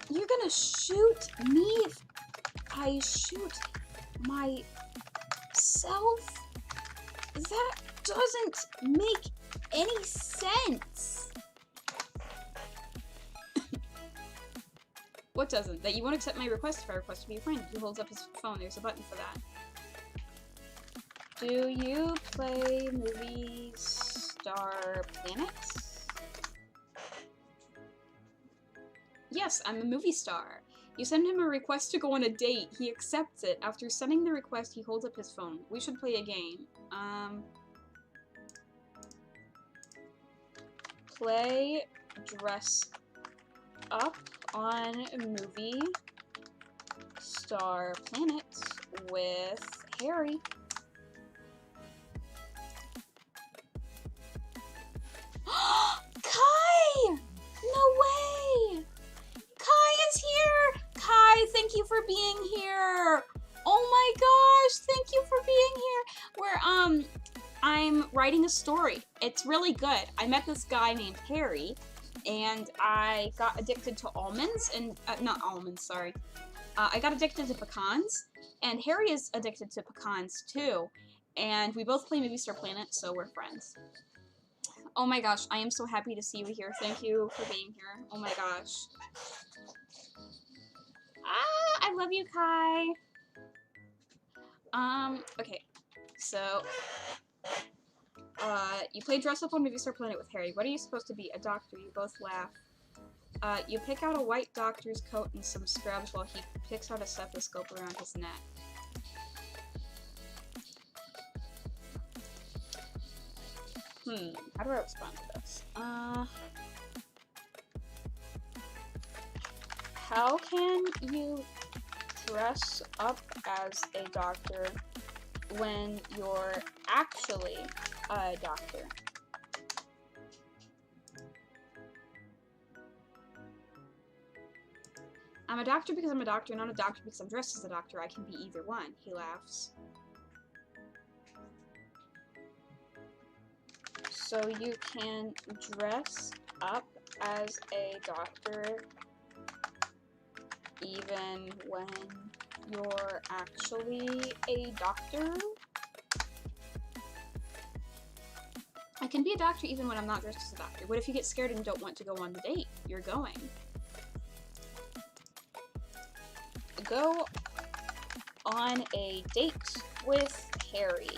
You're gonna shoot me if I shoot myself? That doesn't make any sense. What doesn't? That you won't accept my request if I request to be a friend. He holds up his phone. There's a button for that. Do you play Movie Star Planet? Yes, I'm a movie star. You send him a request to go on a date. He accepts it. After sending the request, he holds up his phone. We should play a game. Play Dress Up on Movie Star Planet with Harry. Kai! No way! Kai is here! Kai, thank you for being here! Oh my gosh, thank you for being here! I'm writing a story. It's really good. I met this guy named Harry, and I got addicted to almonds, and, not almonds, sorry. I got addicted to pecans, and Harry is addicted to pecans too. And we both play Movie Star Planet, so we're friends. Oh my gosh, I am so happy to see you here. Thank you for being here. Oh my gosh. Ah, I love you, Kai. Okay. So, you play Dress Up on Movie Star Planet with Harry. What are you supposed to be? A doctor. You both laugh. You pick out a white doctor's coat and some scrubs while he picks out a stethoscope around his neck. How do I respond to this? How can you dress up as a doctor when you're actually a doctor? I'm a doctor because I'm a doctor, not a doctor because I'm dressed as a doctor. I can be either one. He laughs. So you can dress up as a doctor even when you're actually a doctor? I can be a doctor even when I'm not dressed as a doctor. What if you get scared and don't want to go on the date? You're going. Go on a date with Harry.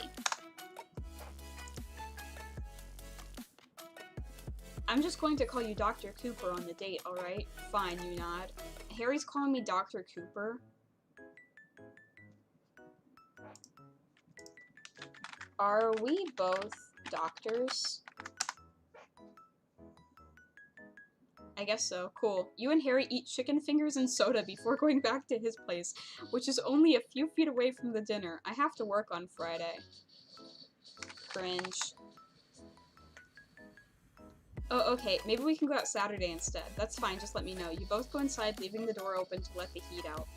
I'm just going to call you Dr. Cooper on the date, alright? Fine, you nod. Harry's calling me Dr. Cooper. Are we both doctors? I guess so. Cool. You and Harry eat chicken fingers and soda before going back to his place, which is only a few feet away from the dinner. I have to work on Friday. Cringe. Oh, okay. Maybe we can go out Saturday instead. That's fine. Just let me know. You both go inside, leaving the door open to let the heat out.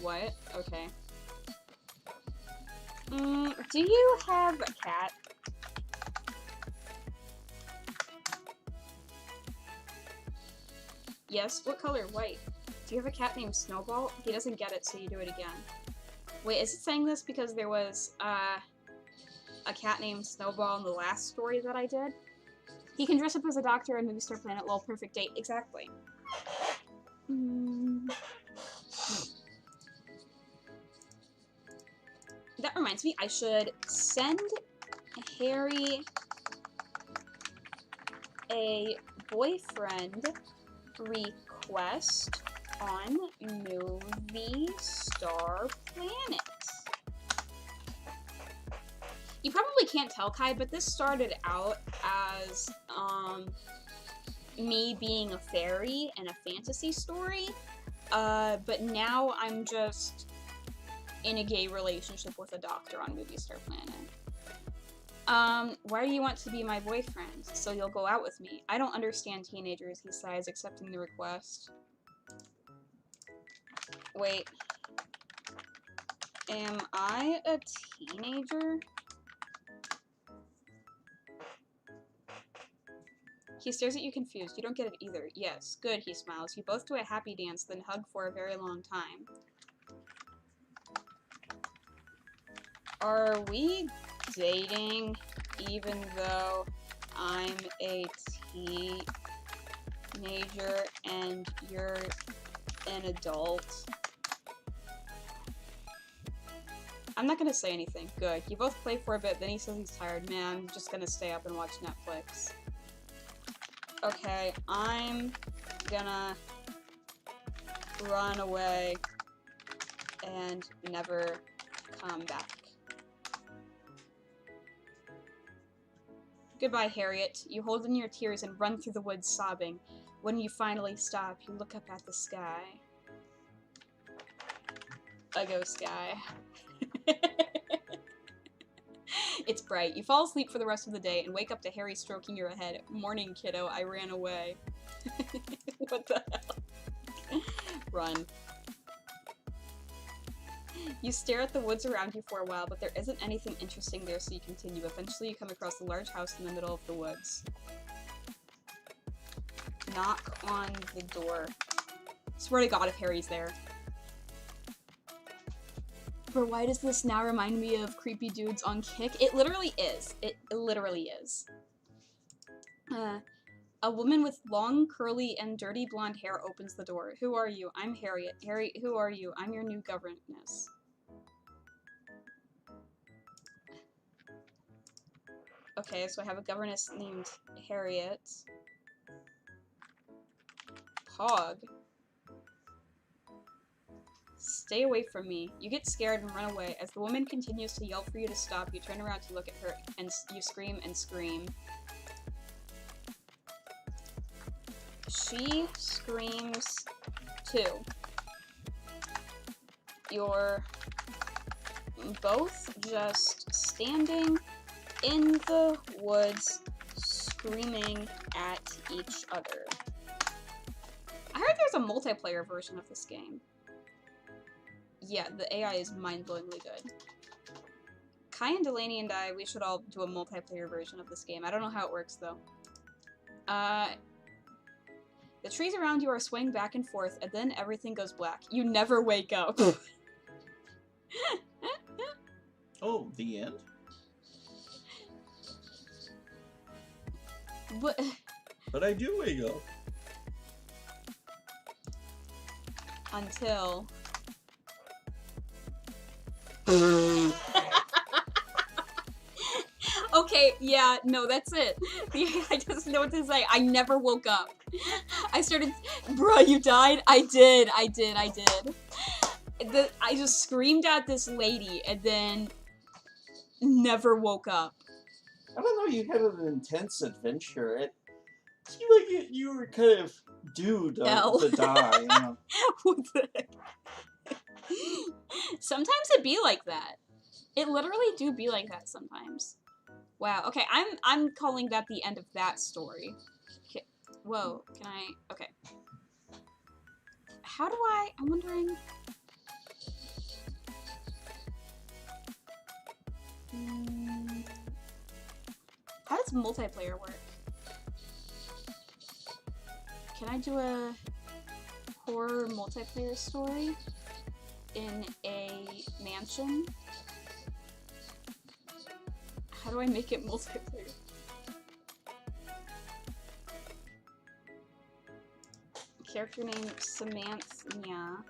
What? Okay. Do you have a cat? Yes. What color? White. Do you have a cat named Snowball? He doesn't get it, so you do it again. Wait, is it saying this because there was, a cat named Snowball in the last story that I did? He can dress up as a doctor in Movie Star Planet. Lol, perfect date. Exactly. That reminds me, I should send Harry a boyfriend request on Movie Star Planet. You probably can't tell, Kai, but this started out as, me being a fairy in a fantasy story, but now I'm just in a gay relationship with a doctor on Movie Star Planet. Why do you want to be my boyfriend? So you'll go out with me. I don't understand teenagers, he sighs, accepting the request. Wait. Am I a teenager? He stares at you confused. You don't get it either. Yes. Good, he smiles. You both do a happy dance, then hug for a very long time. Are we dating even though I'm a teenager and you're an adult? I'm not gonna say anything. Good. You both play for a bit, then he says he's tired. Man, I'm just gonna stay up and watch Netflix. Okay, I'm gonna run away and never come back. Goodbye, Harriet. You hold in your tears and run through the woods sobbing. When you finally stop, you look up at the sky. A ghost sky. It's bright. You fall asleep for the rest of the day and wake up to Harry stroking your head. Morning, kiddo. I ran away. What the hell? Run. You stare at the woods around you for a while, but there isn't anything interesting there, so you continue. Eventually, you come across a large house in the middle of the woods. Knock on the door. Swear to God if Harry's there. But why does this now remind me of creepy dudes on Kick? It literally is. It literally is. A woman with long, curly, and dirty blonde hair opens the door. Who are you? I'm Harriet. Harry, who are you? I'm your new governess. Okay, so I have a governess named Harriet. Pog. Stay away from me. You get scared and run away. As the woman continues to yell for you to stop, you turn around to look at her and you scream and scream. She screams too. You're both just standing in the woods screaming at each other. I heard there's a multiplayer version of this game. Yeah, the AI is mind-blowingly good. Kai and Delaney and I, we should all do a multiplayer version of this game. I don't know how it works, though. The trees around you are swaying back and forth, and then everything goes black. You never wake up. Oh, the end? But I do wake up. Until... Okay, yeah, no, that's it. I just know what to say. I never woke up. I started, bruh, you died? I did. I just screamed at this lady and then never woke up. I don't know, you had an intense adventure. It seemed like you were kind of due to die. You know? What the heck? Sometimes it be like that. It literally do be like that sometimes. Wow, okay, I'm calling that the end of that story. Okay. Whoa, can I... Okay. How do I'm wondering... How does multiplayer work? Can I do a horror multiplayer story in a mansion? How do I make it multiplayer? Character name Samantha.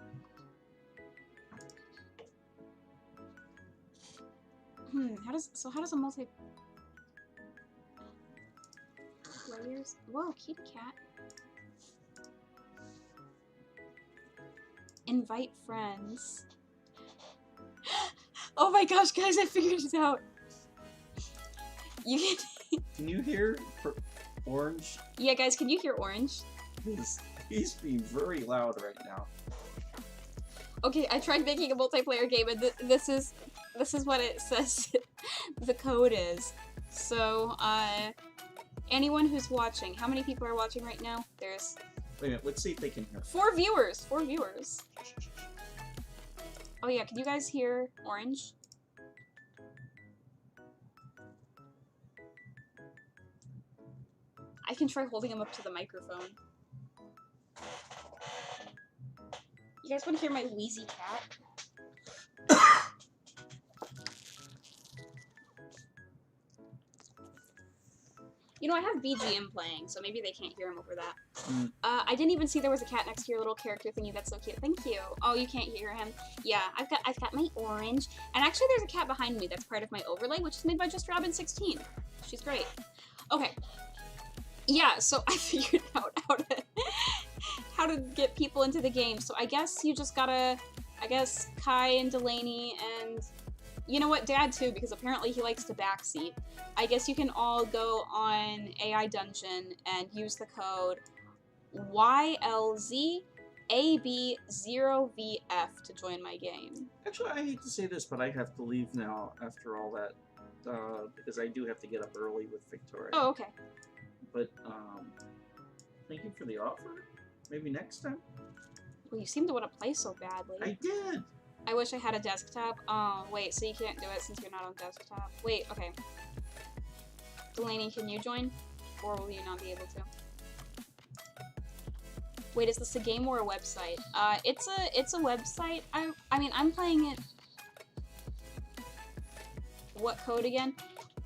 How does a multi players? Whoa, kitty cat. Invite friends. Oh my gosh, guys, I figured it out. You can you hear Orange? Yeah, guys, can you hear Orange? He's being very loud right now. Okay, I tried making a multiplayer game, and this is what it says the code is. So, anyone who's watching, how many people are watching right now? There's... Wait a minute, let's see if they can hear. 4 viewers! 4 viewers. Oh yeah, can you guys hear Orange? I can try holding him up to the microphone. You guys want to hear my wheezy cat? You know, I have BGM playing, so maybe they can't hear him over that. I didn't even see there was a cat next to your little character thingy. That's so cute. Thank you. Oh, you can't hear him. Yeah, I've got my Orange. And actually, there's a cat behind me that's part of my overlay, which is made by Just Robin 16. She's great. Okay. Yeah, so I figured out how to get people into the game. So I guess you just gotta, Kai and Delaney and, you know what, Dad too, because apparently he likes to backseat. I guess you can all go on AI Dungeon and use the code YLZAB0VF to join my game. Actually, I hate to say this, but I have to leave now after all that, because I do have to get up early with Victoria. Oh, okay. But, thank you for the offer. Maybe next time. Well, you seem to want to play so badly. I did! I wish I had a desktop. Oh, wait, so you can't do it since you're not on desktop. Wait, okay. Delaney, can you join? Or will you not be able to? Wait, is this a game or a website? It's a website. I mean, I'm playing it. What code again?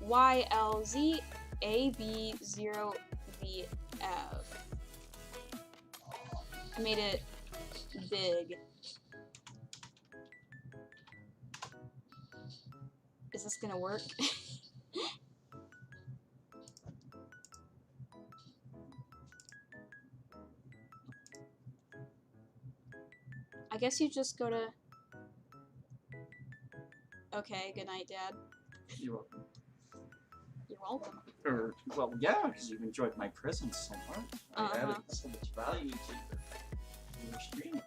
YLZAB0VF. I made it big. Is this gonna work? I guess you just go to... Okay, good night, Dad. You're welcome. You're welcome. Or, well, yeah, because you've enjoyed my presence so much. I added so much value to your stream.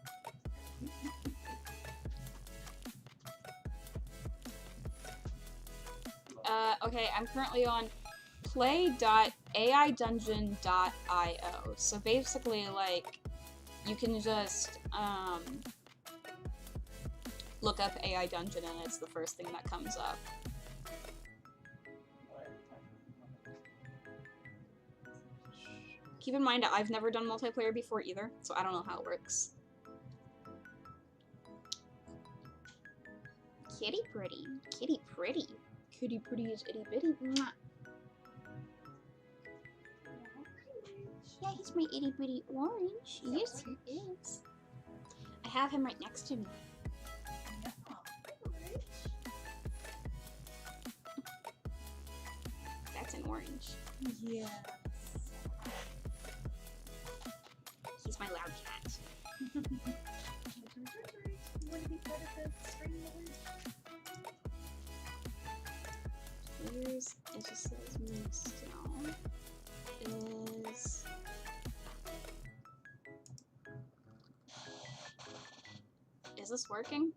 Okay, I'm currently on play.aidungeon.io. So basically, like, you can just, look up AI Dungeon and it's the first thing that comes up. Keep in mind, I've never done multiplayer before either, so I don't know how it works. Kitty pretty. Kitty pretty. Kitty pretty is itty bitty. Mwah. Yeah, he's my itty bitty orange. Yes, he is. I have him right next to me. That's an orange. Yes. He's my loud cat. You want to be part of the string noise? Here's, it just says Moonstone is this working?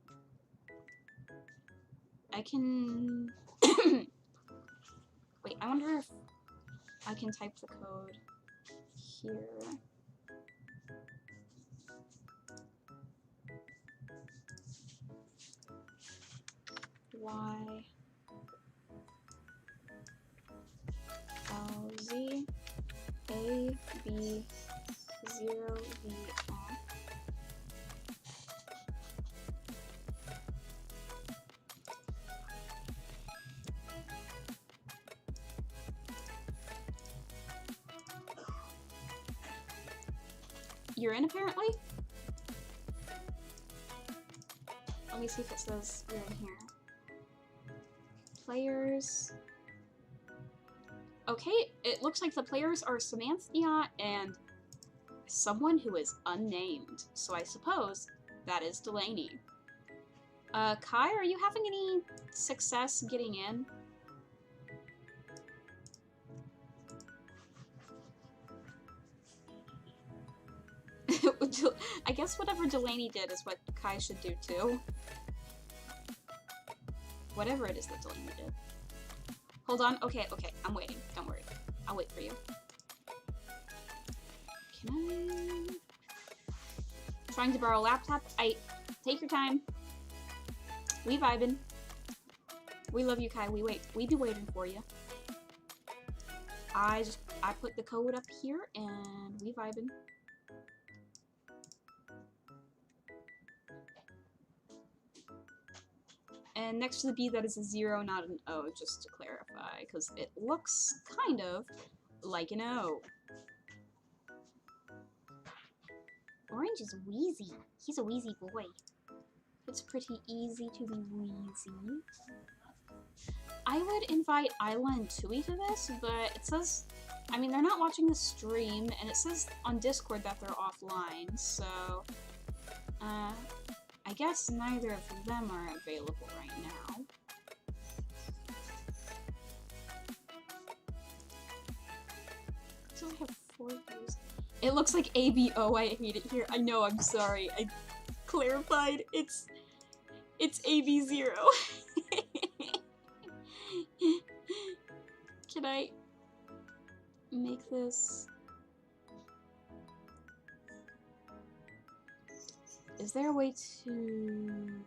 I can... Wait, I wonder if I can type the code here. Y L Z A B 0 V R. You're in, apparently? Let me see if it says you're in here. Players. Okay, it looks like the players are Samantha and someone who is unnamed. So I suppose that is Delaney. Kai, are you having any success getting in? I guess whatever Delaney did is what Kai should do too. Whatever it is that Delaney did. Hold on. Okay, I'm waiting. Don't worry. I'll wait for you. Can I... Trying to borrow a laptop? Take your time. We vibin'. We love you, Kai. We be waiting for you. I put the code up here and we vibin'. And next to the B, that is a 0, not an O, just to clarify, because it looks kind of like an O. Orange is wheezy. He's a wheezy boy. It's pretty easy to be wheezy. I would invite Isla and Tui to this, but it says, I mean, they're not watching the stream, and it says on Discord that they're offline, so, I guess neither of them are available right now. So I have 4 views. It looks like ABO, I hate it here. I know, I'm sorry. I clarified. It's AB0. Can I make this? Is there a way to...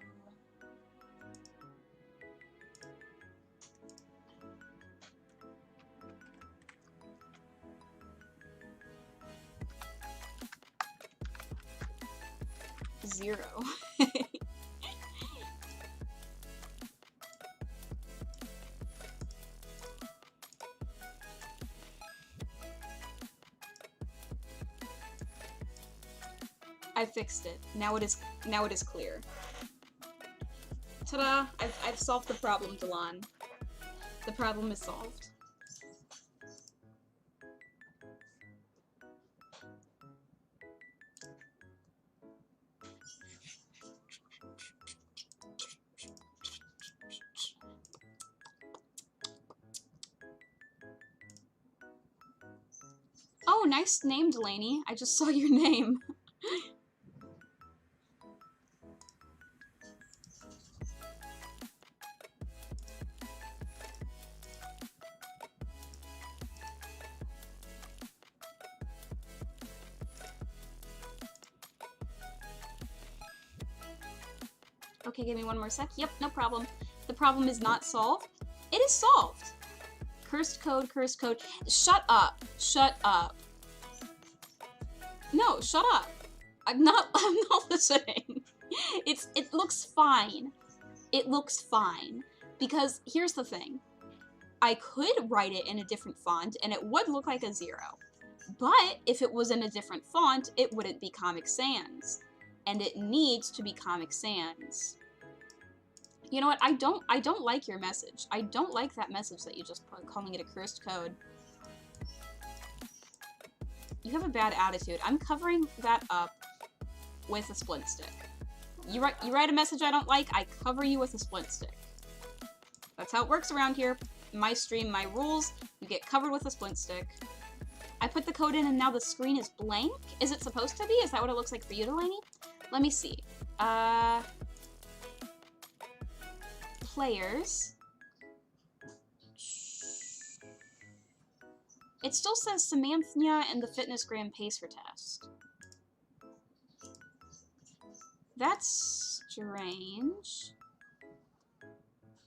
0. I fixed it. Now it is clear. Ta-da! I've solved the problem, Delan. The problem is solved. Oh, nice name, Delaney. I just saw your name. Okay, give me one more sec. Yep, no problem. The problem is not solved. It is solved. Cursed code, cursed code. Shut up. Shut up. No, shut up. I'm not listening. It looks fine. It looks fine. Because here's the thing. I could write it in a different font and it would look like a 0. But if it was in a different font, it wouldn't be Comic Sans. And it needs to be Comic Sans. You know what? I don't like your message. I don't like that message that you just put, calling it a cursed code. You have a bad attitude. I'm covering that up with a splint stick. You write a message I don't like, I cover you with a splint stick. That's how it works around here. My stream, my rules. You get covered with a splint stick. I put the code in and now the screen is blank? Is it supposed to be? Is that what it looks like for you, Delaney? Let me see. Players. It still says Samantha and the Fitnessgram Pacer test. That's strange.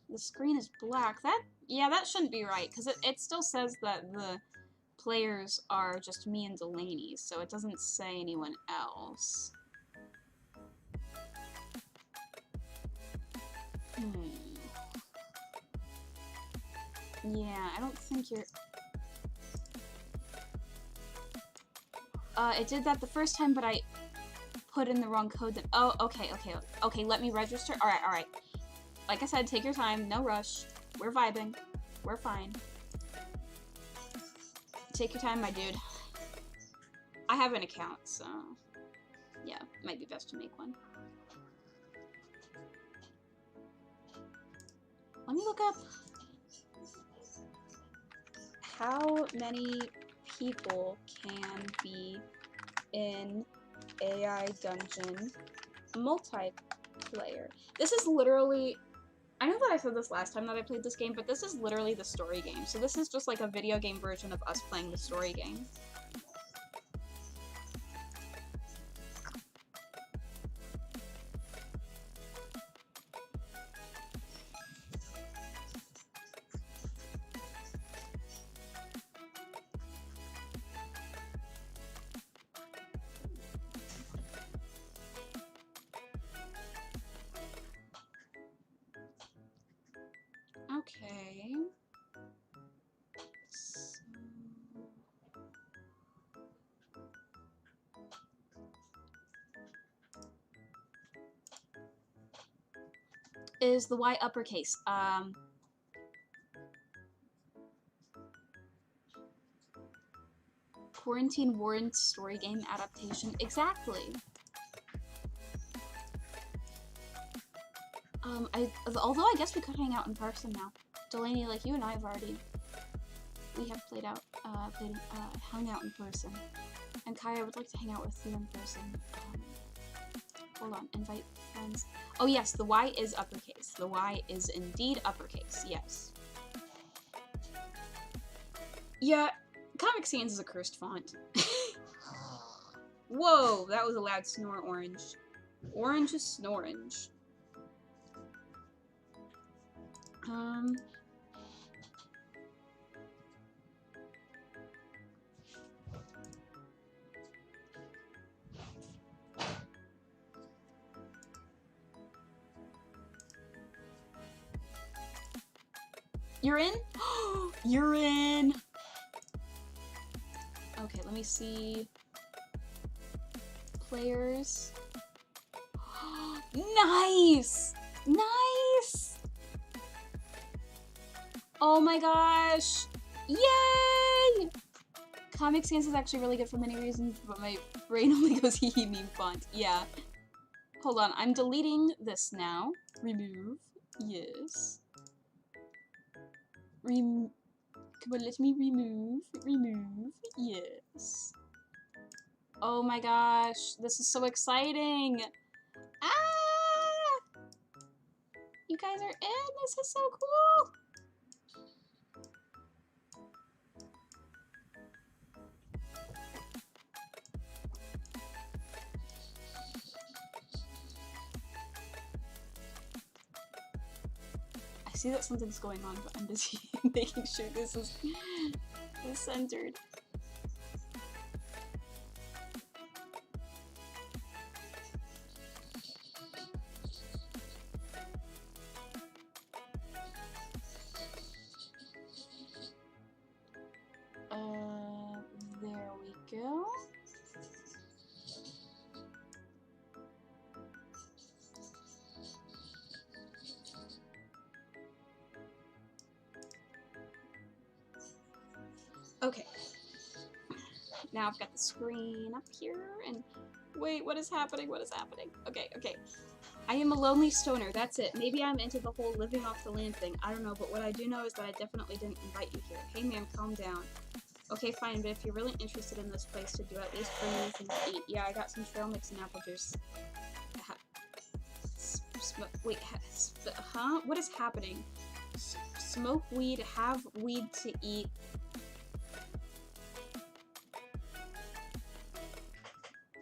The screen is black. Yeah, that shouldn't be right, because it still says that the players are just me and Delaney, so it doesn't say anyone else. Yeah, I don't think you're... it did that the first time, but I put in the wrong code that... Oh, okay, let me register. Alright. Like I said, take your time, no rush. We're vibing. We're fine. Take your time, my dude. I have an account, so... yeah, might be best to make one. Let me look up... how many people can be in AI Dungeon multiplayer? This is literally... I know that I said this last time that I played this game, but this is literally the story game. So this is just like a video game version of us playing the story game. Okay. Is the Y uppercase? Quarantine Warrant story game adaptation. Exactly. Although I guess we could hang out in person now. Delaney, like you and I have already, we have hung out in person. And Kai, I would like to hang out with you in person. Hold on, invite friends. Oh yes, the Y is uppercase. The Y is indeed uppercase, yes. Yeah, Comic Sans is a cursed font. Whoa, that was a loud snore, Orange. Orange is snorange. You're in? You're in! Okay, let me see. Players. Nice! Nice! Oh my gosh! Yay! Comic Sans is actually really good for many reasons, but my brain only goes hee hee meme font. Yeah. Hold on, I'm deleting this now. Remove. Yes. Come on, let me remove. Remove. Yes. Oh my gosh, this is so exciting! Ah! You guys are in! This is so cool! I see that something's going on, but I'm busy making sure this is centered. There we go. Okay. Now I've got the screen up here, and wait, what is happening? What is happening? Okay, okay. I am a lonely stoner, that's it. Maybe I'm into the whole living off the land thing. I don't know, but what I do know is that I definitely didn't invite you here. Hey man, calm down. Okay, fine, but if you're really interested in this place to do, at least bring me things to eat. Yeah, I got some trail mix and apple juice. Wait, huh? What is happening? Smoke weed, have weed to eat.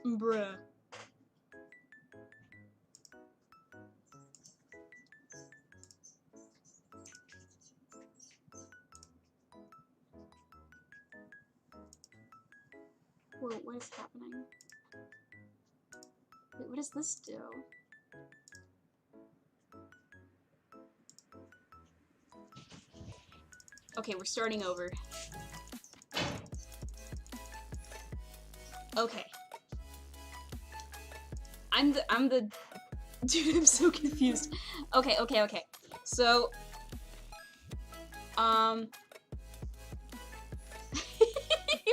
Bruh. Whoa, what is happening? Wait, what does this do? Okay, we're starting over. Okay. I'm the dude, I'm so confused. Okay. So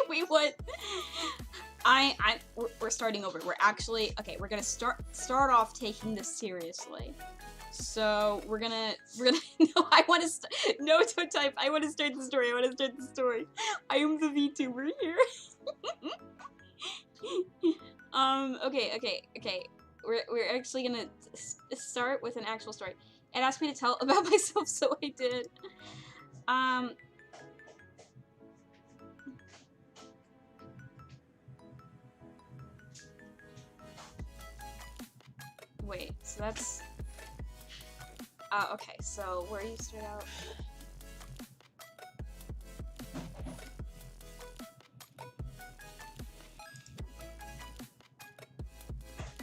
wait, what? We're starting over. We're actually, okay, we're gonna start off taking this seriously. So we're gonna no, no, don't type. I want to start the story. I am the VTuber here. Okay. We're actually gonna start with an actual story. It asked me to tell about myself, so I did. Wait, so that's... okay, so where you start out...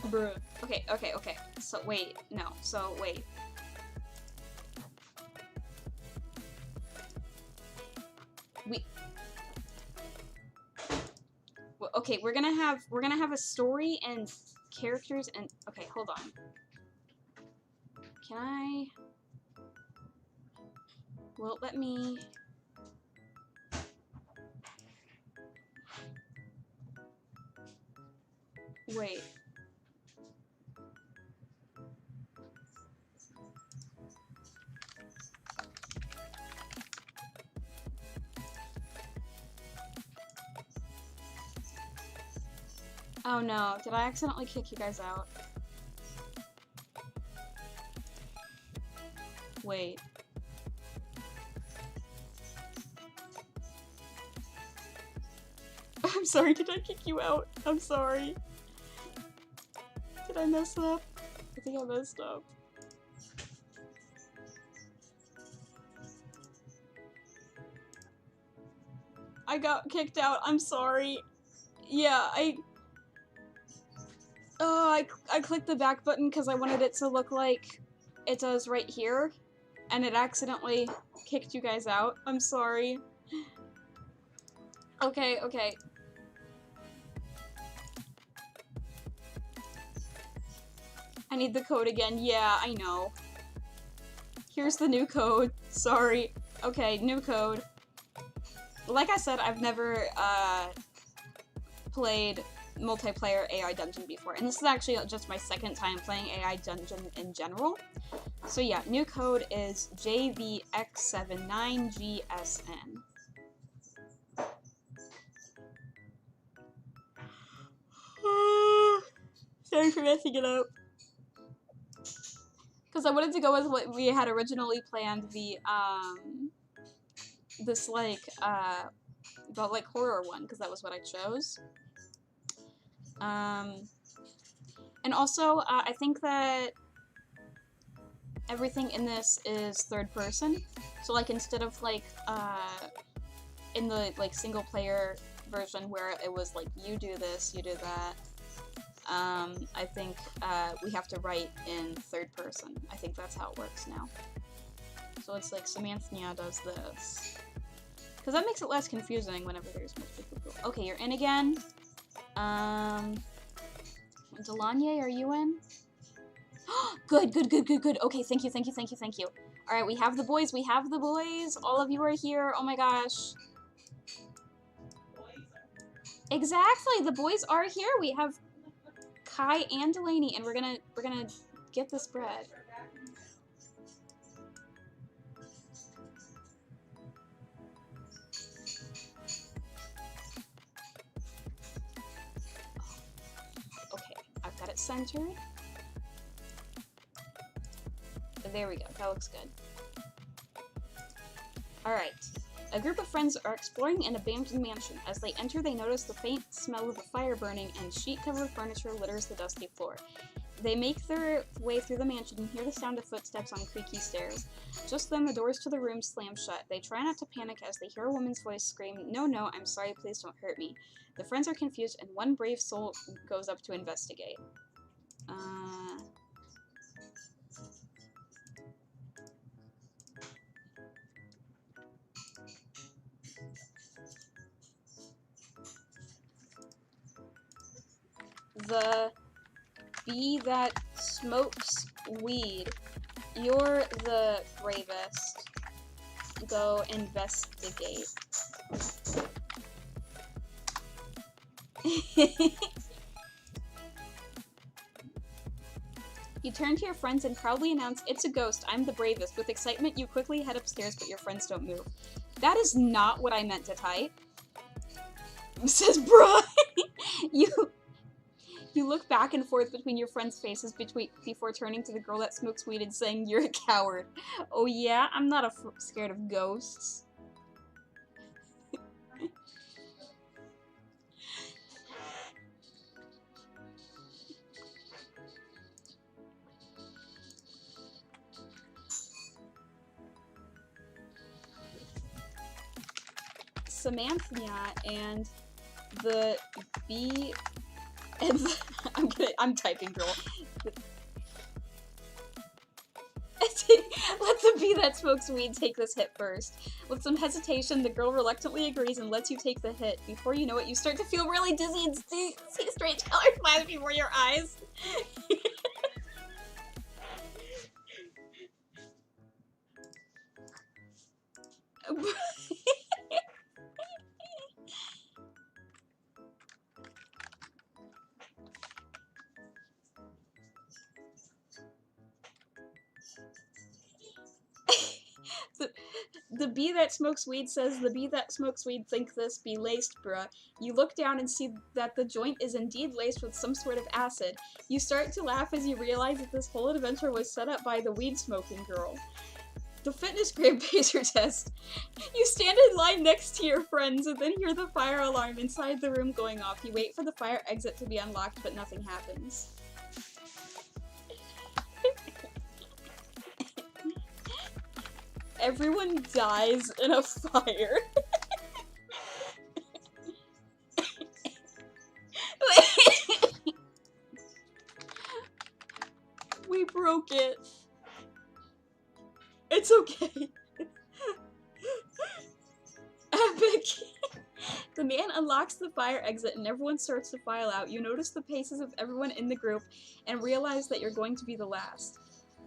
Bruh. Okay. So, wait, no. So, wait. Well, okay, we're gonna have a story and characters and... Okay, hold on. Can I... Well, let me... Wait. Oh no, did I accidentally kick you guys out? Wait. I'm sorry, did I kick you out? I'm sorry. Did I mess up? I think I messed up. I got kicked out, I'm sorry. Yeah, I clicked the back button because I wanted it to look like it does right here. and it accidentally kicked you guys out. I'm sorry. Okay, okay. I need the code again. Yeah, I know. Here's the new code. Sorry. Okay, new code. Like I said, I've never played multiplayer AI Dungeon before, and this is actually just my second time playing AI Dungeon in general. So yeah, new code is JVX79GSN. Sorry for messing it up. Because I wanted to go with what we had originally planned, this horror one, because that was what I chose. And also, I think that everything in this is third person. So like instead of like in the like single player version where it was like you do this, you do that. I think we have to write in third person. I think that's how it works now. So it's like Samantha does this. Because that makes it less confusing whenever there's multiple people. Okay, you're in again. Delanye, are you in? Good, good, good, good, good. Okay, thank you, thank you, thank you, thank you. Alright, we have the boys, we have the boys. All of you are here. Oh my gosh. Exactly, the boys are here. We have Kai and Delaney, and we're gonna get this bread. Okay, I've got it centered. There we go, that looks good. Alright. A group of friends are exploring an abandoned mansion. As they enter, they notice the faint smell of a fire burning and sheet-covered furniture litters the dusty floor. They make their way through the mansion and hear the sound of footsteps on creaky stairs. Just then, the doors to the room slam shut. They try not to panic as they hear a woman's voice scream, "No, no, I'm sorry, please don't hurt me." The friends are confused, and one brave soul goes up to investigate. The bee that smokes weed. You're the bravest. Go investigate. You turn to your friends and proudly announce, "It's a ghost, I'm the bravest." With excitement, you quickly head upstairs, but your friends don't move. That is not what I meant to type. Says bruh. You look back and forth between your friends' faces before turning to the girl that smokes weed and saying, "You're a coward." Oh yeah? I'm not scared of ghosts. Samantha and the bee... I'm typing, girl. Let the bee that smokes weed take this hit first. With some hesitation, the girl reluctantly agrees and lets you take the hit. Before you know it, you start to feel really dizzy and see strange colors flash before your eyes. The bee that smokes weed says, "The bee that smokes weed think this be laced, bruh." You look down and see that the joint is indeed laced with some sort of acid. You start to laugh as you realize that this whole adventure was set up by the weed-smoking girl. The fitness grade pacer test. You stand in line next to your friends and then hear the fire alarm inside the room going off. You wait for the fire exit to be unlocked, but nothing happens. Everyone dies in a fire. We broke it. It's okay. Epic. The man unlocks the fire exit and everyone starts to file out. You notice the paces of everyone in the group and realize that you're going to be the last.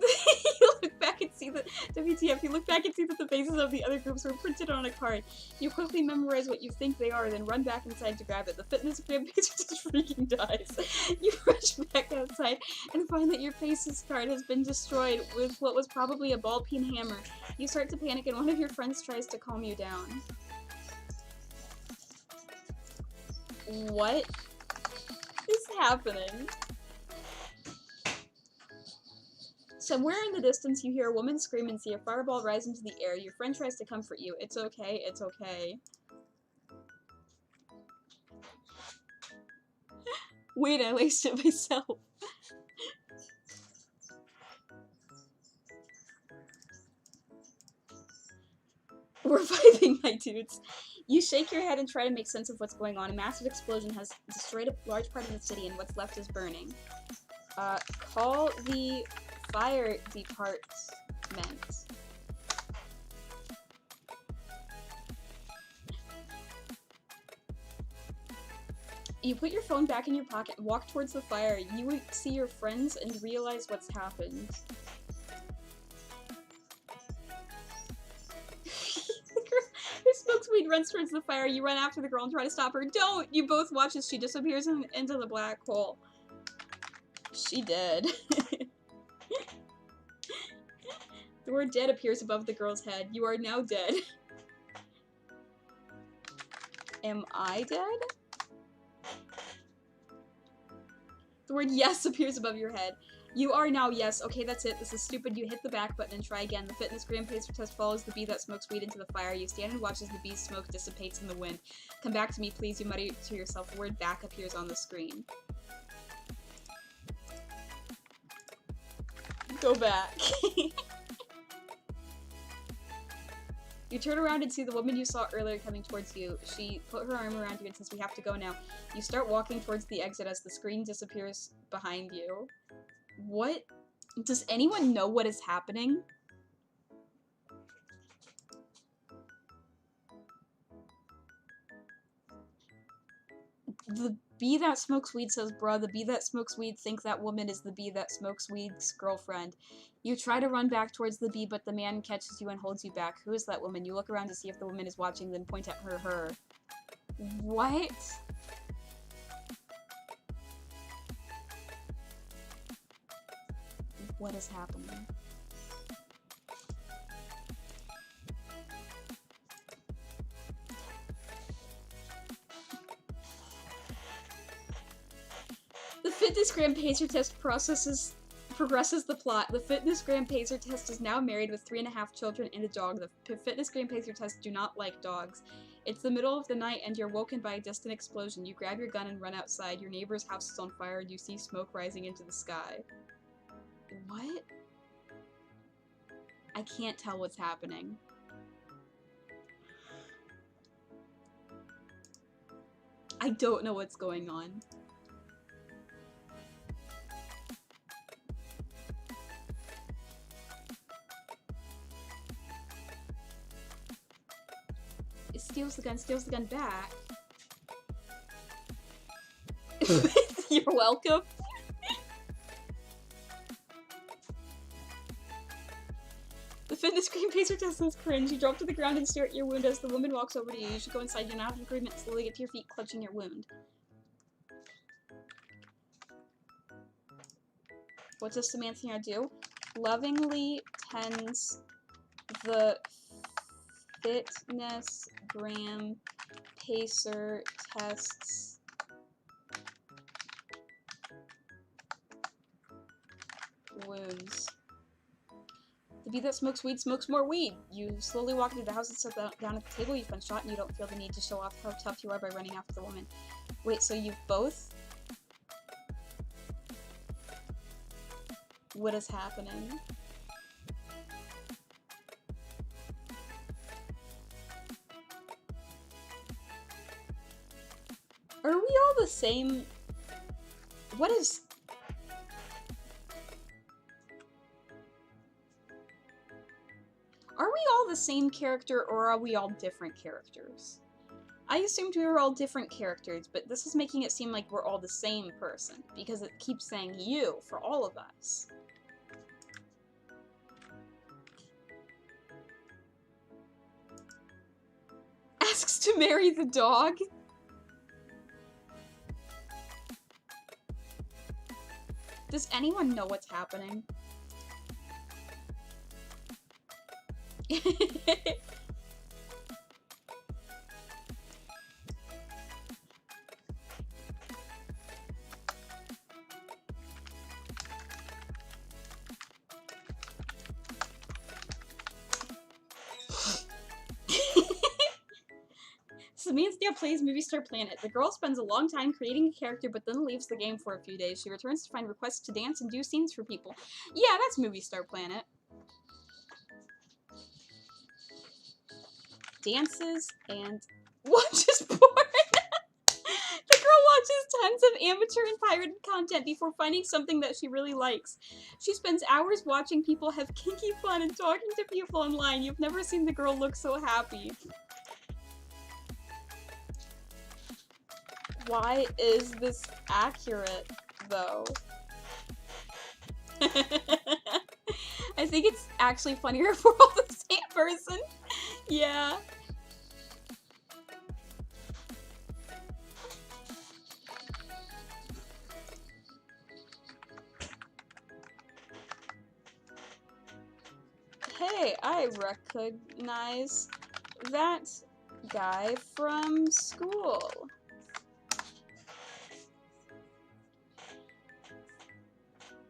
You look back and see that WTF, you look back and see that the faces of the other groups were printed on a card. You quickly memorize what you think they are, then run back inside to grab it. The fitness gram pacer just freaking dies. You rush back outside and find that your faces card has been destroyed with what was probably a ball peen hammer. You start to panic and one of your friends tries to calm you down. What is happening? Somewhere in the distance, you hear a woman scream and see a fireball rise into the air. Your friend tries to comfort you. It's okay, it's okay. Wait, I laced it myself. We're vibing, my dudes. You shake your head and try to make sense of what's going on. A massive explosion has destroyed a large part of the city, and what's left is burning. Call the fire department. You put your phone back in your pocket and walk towards the fire. You see your friends and realize what's happened. Who smokes weed runs towards the fire. You run after the girl and try to stop her. Don't! You both watch as she disappears into the black hole. She dead. The word dead appears above the girl's head. You are now dead. Am I dead? The word yes appears above your head. You are now yes. Okay, that's it. This is stupid. You hit the back button and try again. The fitness gram pacer test follows the bee that smokes weed into the fire. You stand and watch as the bee's smoke dissipates in the wind. Come back to me, please. You mutter to yourself. The word back appears on the screen. Go back. You turn around and see the woman you saw earlier coming towards you. She put her arm around you and says, "We have to go now." You start walking towards the exit as the screen disappears behind you. What? Does anyone know what is happening? The bee that smokes weed says, "Bruh, the bee that smokes weed think that woman is the bee that smokes weed's girlfriend." You try to run back towards the bee, but the man catches you and holds you back. Who is that woman? You look around to see if the woman is watching, then point at her. What? What is happening? The fitness gram pacer test progresses the plot. The fitness gram pacer test is now married with 3.5 children and a dog. The fitness gram pacer test do not like dogs. It's the middle of the night and you're woken by a distant explosion. You grab your gun and run outside. Your neighbor's house is on fire and you see smoke rising into the sky. What? I can't tell what's happening. I don't know what's going on. It steals the gun back. You're welcome. The fitness gram pacer test is cringe. You drop to the ground and stare at your wound as the woman walks over to you. You should go inside. You're not in agreement. Slowly get to your feet, clutching your wound. What does Samantha do? Lovingly tends the fitness gram pacer tests wounds. The bee that smokes weed smokes more weed. You slowly walk into the house and sit down at the table. You've been shot and you don't feel the need to show off how tough you are by running after the woman. Wait, so you've both? What is happening? Are we all the same? What is... the same character or are we all different characters? I assumed we were all different characters, but this is making it seem like we're all the same person, because it keeps saying you for all of us. Asks to marry the dog? Does anyone know what's happening? Samantha plays Movie Star Planet. The girl spends a long time creating a character but then leaves the game for a few days. She returns to find requests to dance and do scenes for people. Yeah, that's Movie Star Planet. Dances and watches porn. The girl watches tons of amateur and pirated content before finding something that she really likes. She spends hours watching people have kinky fun and talking to people online. You've never seen the girl look so happy. Why is this accurate, though? I think it's actually funnier if we're all the same person. Yeah. Hey, I recognize that guy from school.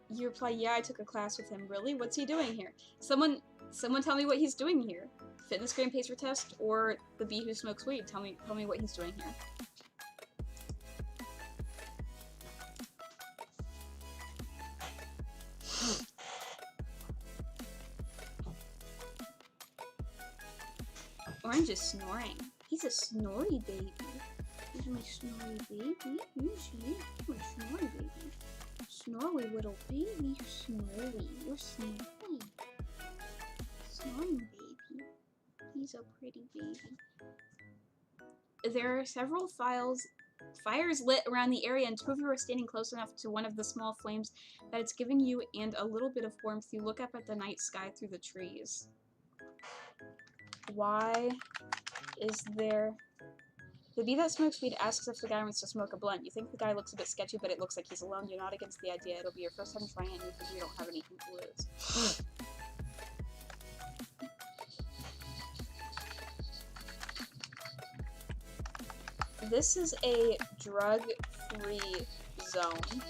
You reply, yeah, I took a class with him. Really? What's he doing here? Someone tell me what he's doing here. Fitness gram pacer test or the bee who smokes weed? Tell me what he's doing here. Orange is snoring. He's a snory baby. He's my snory baby. You see? He's my snory baby. Snowy little baby, you're snowy. You're snowy. Snoring baby. He's a pretty baby. There are several fires lit around the area, and two of you are standing close enough to one of the small flames that it's giving you and a little bit of warmth. You look up at the night sky through the trees. Why is there... The bee that smokes weed asks if the guy wants to smoke a blunt. You think the guy looks a bit sketchy, but it looks like he's alone. You're not against the idea. It'll be your first time trying it, and you think you don't have anything to lose. This is a drug-free zone.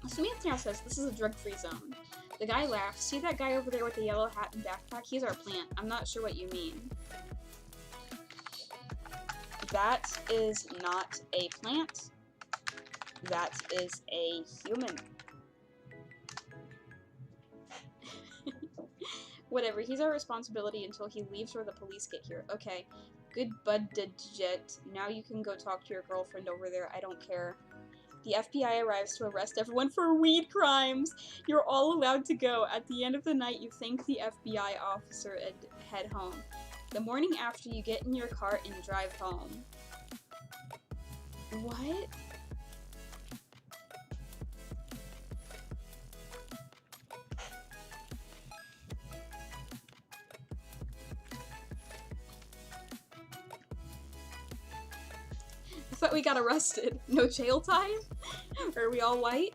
Samantha now says this is a drug-free zone. The guy laughs. See that guy over there with the yellow hat and backpack? He's our plant. I'm not sure what you mean. That is not a plant. That is a human. Whatever, he's our responsibility until he leaves or the police get here. Okay, good budget. Now you can go talk to your girlfriend over there. I don't care. The FBI arrives to arrest everyone for weed crimes. You're all allowed to go. At the end of the night, you thank the FBI officer and head home. The morning after, you get in your car and drive home. What? I thought we got arrested. No jail time? Are we all white?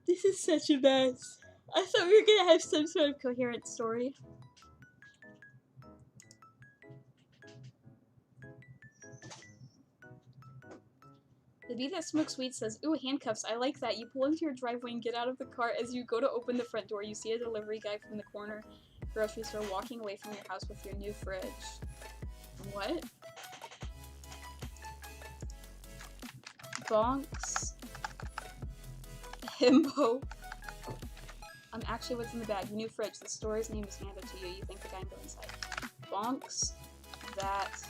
This is such a mess. I thought we were gonna have some sort of coherent story. The bee that smokes weed says, ooh, handcuffs, I like that. You pull into your driveway and get out of the car. As you go to open the front door, you see a delivery guy from the corner grocery store walking away from your house with your new fridge. What? Bonks. Himbo. Actually, what's in the bag? Your new fridge. The store's name is handed to you. You think the guy can go inside. Bonks. That.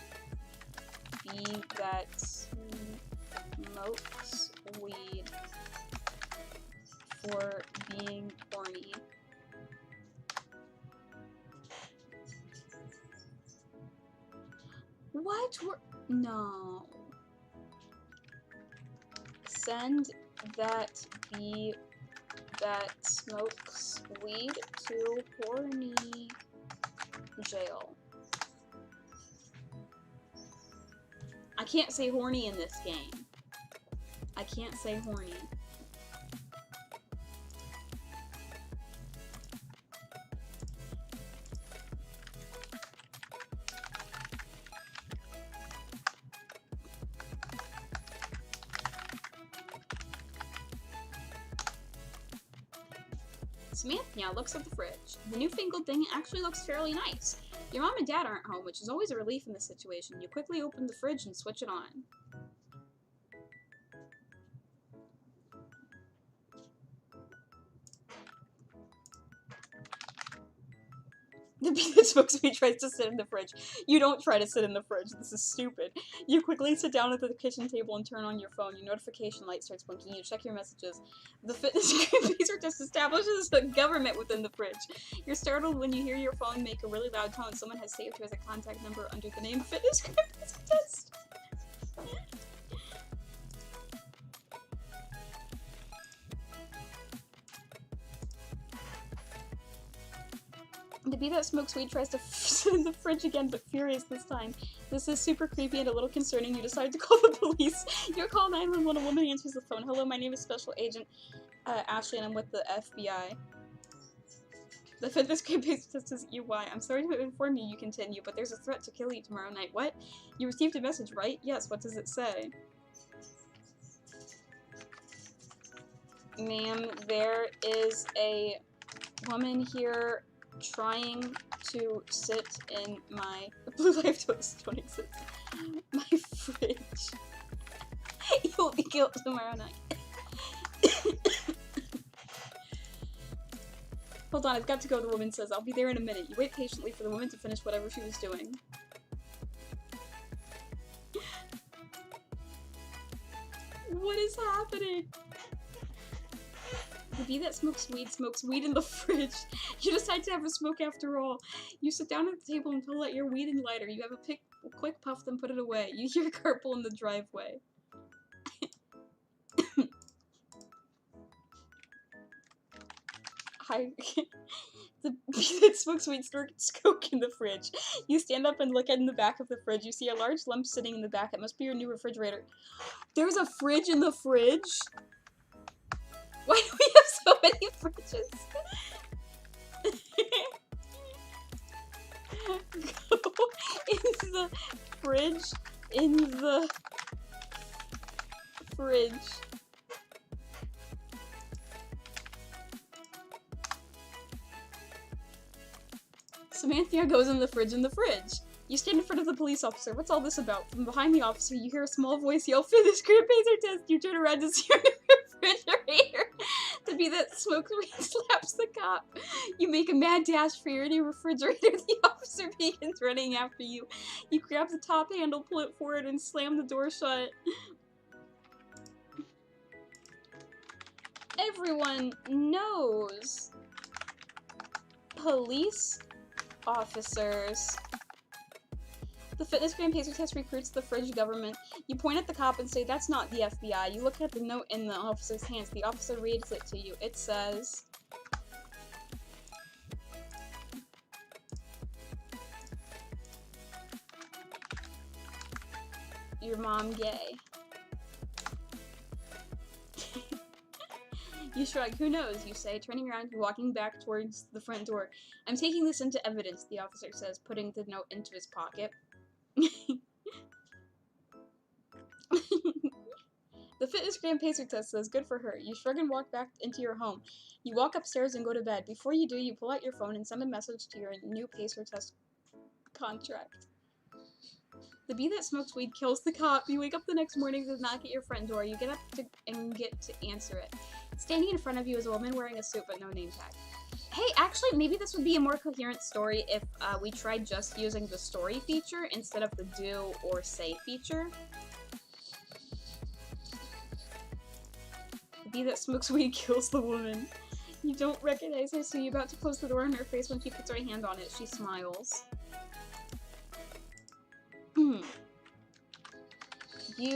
Be that. smokes weed for being horny. What? No. Send that bee that smokes weed to horny jail. I can't say horny in this game. I can't say horny. Samantha looks at the fridge. The newfangled thing actually looks fairly nice. Your mom and dad aren't home, which is always a relief in this situation. You quickly open the fridge and switch it on. The bee that smokes weed tries to sit in the fridge. You don't try to sit in the fridge. This is stupid. You quickly sit down at the kitchen table and turn on your phone. Your notification light starts blinking. You check your messages. The fitness laser test establishes the government within the fridge. You're startled when you hear your phone make a really loud tone. Someone has saved you as a contact number under the name Fitness Test. The bee that smokes weed tries to sit in the fridge again, but furious this time. This is super creepy and a little concerning. You decide to call the police. You call 911. A woman answers the phone. Hello, my name is Special Agent Ashley, and I'm with the FBI. The fitness test is EY. I'm sorry to inform you, you continue, but there's a threat to kill you tomorrow night. What? You received a message, right? Yes, what does it say? Ma'am, there is a woman here trying to sit in my blue life toast don't exist. My fridge. You'll be killed tomorrow night. Hold on, I've got to go, the woman says. I'll be there in a minute. You wait patiently for the woman to finish whatever she was doing. What is happening? The bee that smokes weed in the fridge. You decide to have a smoke after all. You sit down at the table and pull out your weed and lighter. You have a quick puff, then put it away. You hear a car pull in the driveway. Hi. The bee that smokes weed snorts coke in the fridge. You stand up and look in the back of the fridge. You see a large lump sitting in the back. It must be your new refrigerator. There's a fridge in the fridge? Why do we have so many fridges? Go in the fridge. In the fridge. Samantha goes in the fridge You stand in front of the police officer. What's all this about? From behind the officer, you hear a small voice yell, "Fitness laser test!" You turn around to see your refrigerator. The bee that smokes weed slaps the cop. You make a mad dash for your new refrigerator. The officer begins running after you. You grab the top handle, pull it forward, and slam the door shut. Everyone knows. Police officers. The fitness gram pacer test recruits the fridge government. You point at the cop and say, "That's not the FBI." You look at the note in the officer's hands. The officer reads it to you. It says, "Your mom gay." You shrug. "Who knows," you say, turning around and walking back towards the front door. "I'm taking this into evidence," the officer says, putting the note into his pocket. The fitness gram pacer test says, "Good for her." You shrug and walk back into your home. You walk upstairs and go to bed. Before you do, you pull out your phone and send a message to your new pacer test contract. The bee that smokes weed kills the cop. You wake up the next morning to knock at your front door. You get up and get to answer it. Standing in front of you is a woman wearing a suit but no name tag. Hey, actually, maybe this would be a more coherent story if we tried just using the story feature instead of the do or say feature. The bee that smokes weed kills the woman. You don't recognize her, so you're about to close the door in her face when she puts her hand on it. She smiles. You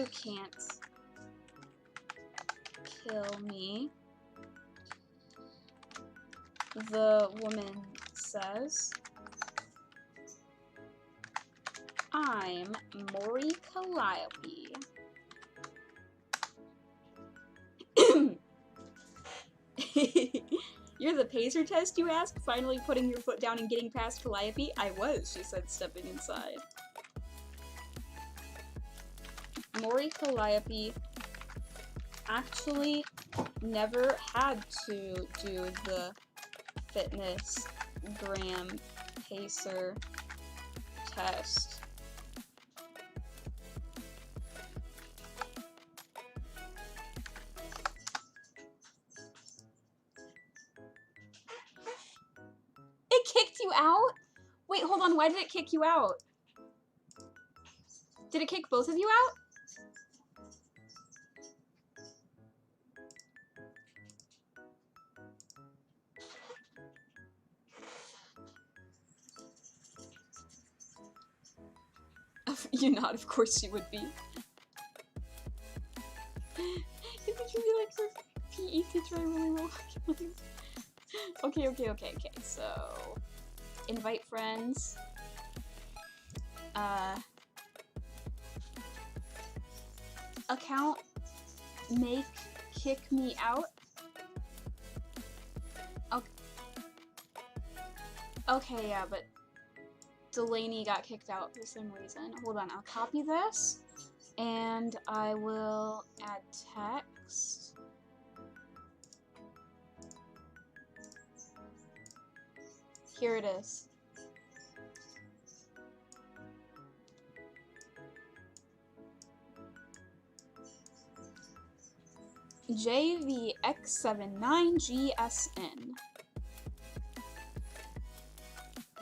can't kill me, the woman says. I'm Mori Calliope. You're the pacer test, you ask? Finally putting your foot down and getting past Calliope? I was, she said, stepping inside. Mori Calliope actually never had to do the fitness gram pacer test. It kicked you out? Wait, hold on, why did it kick you out? Did it kick both of you out? You nod, of course you would be. Did you be like her PE teacher? I really will. Okay. So, invite friends. Account. Make. Kick me out. Okay, yeah, but Delaney got kicked out for some reason. Hold on, I'll copy this, and I will add text. Here it is. JVX79GSN.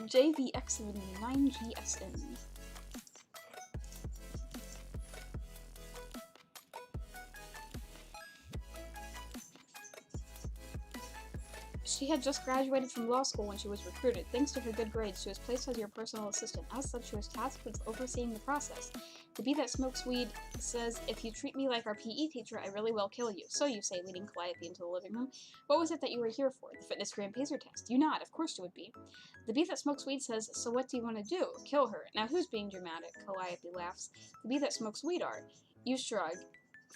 JVX79GSN. She had just graduated from law school when she was recruited. Thanks to her good grades, she was placed as your personal assistant. As such, she was tasked with overseeing the process. The bee that smokes weed says, if you treat me like our PE teacher, I really will kill you. So you say, leading Calliope into the living room. What was it that you were here for? The fitness gram pacer test. You nod, of course you would be. The bee that smokes weed says, so what do you want to do? Kill her. Now who's being dramatic? Calliope laughs. The bee that smokes weed are. You shrug.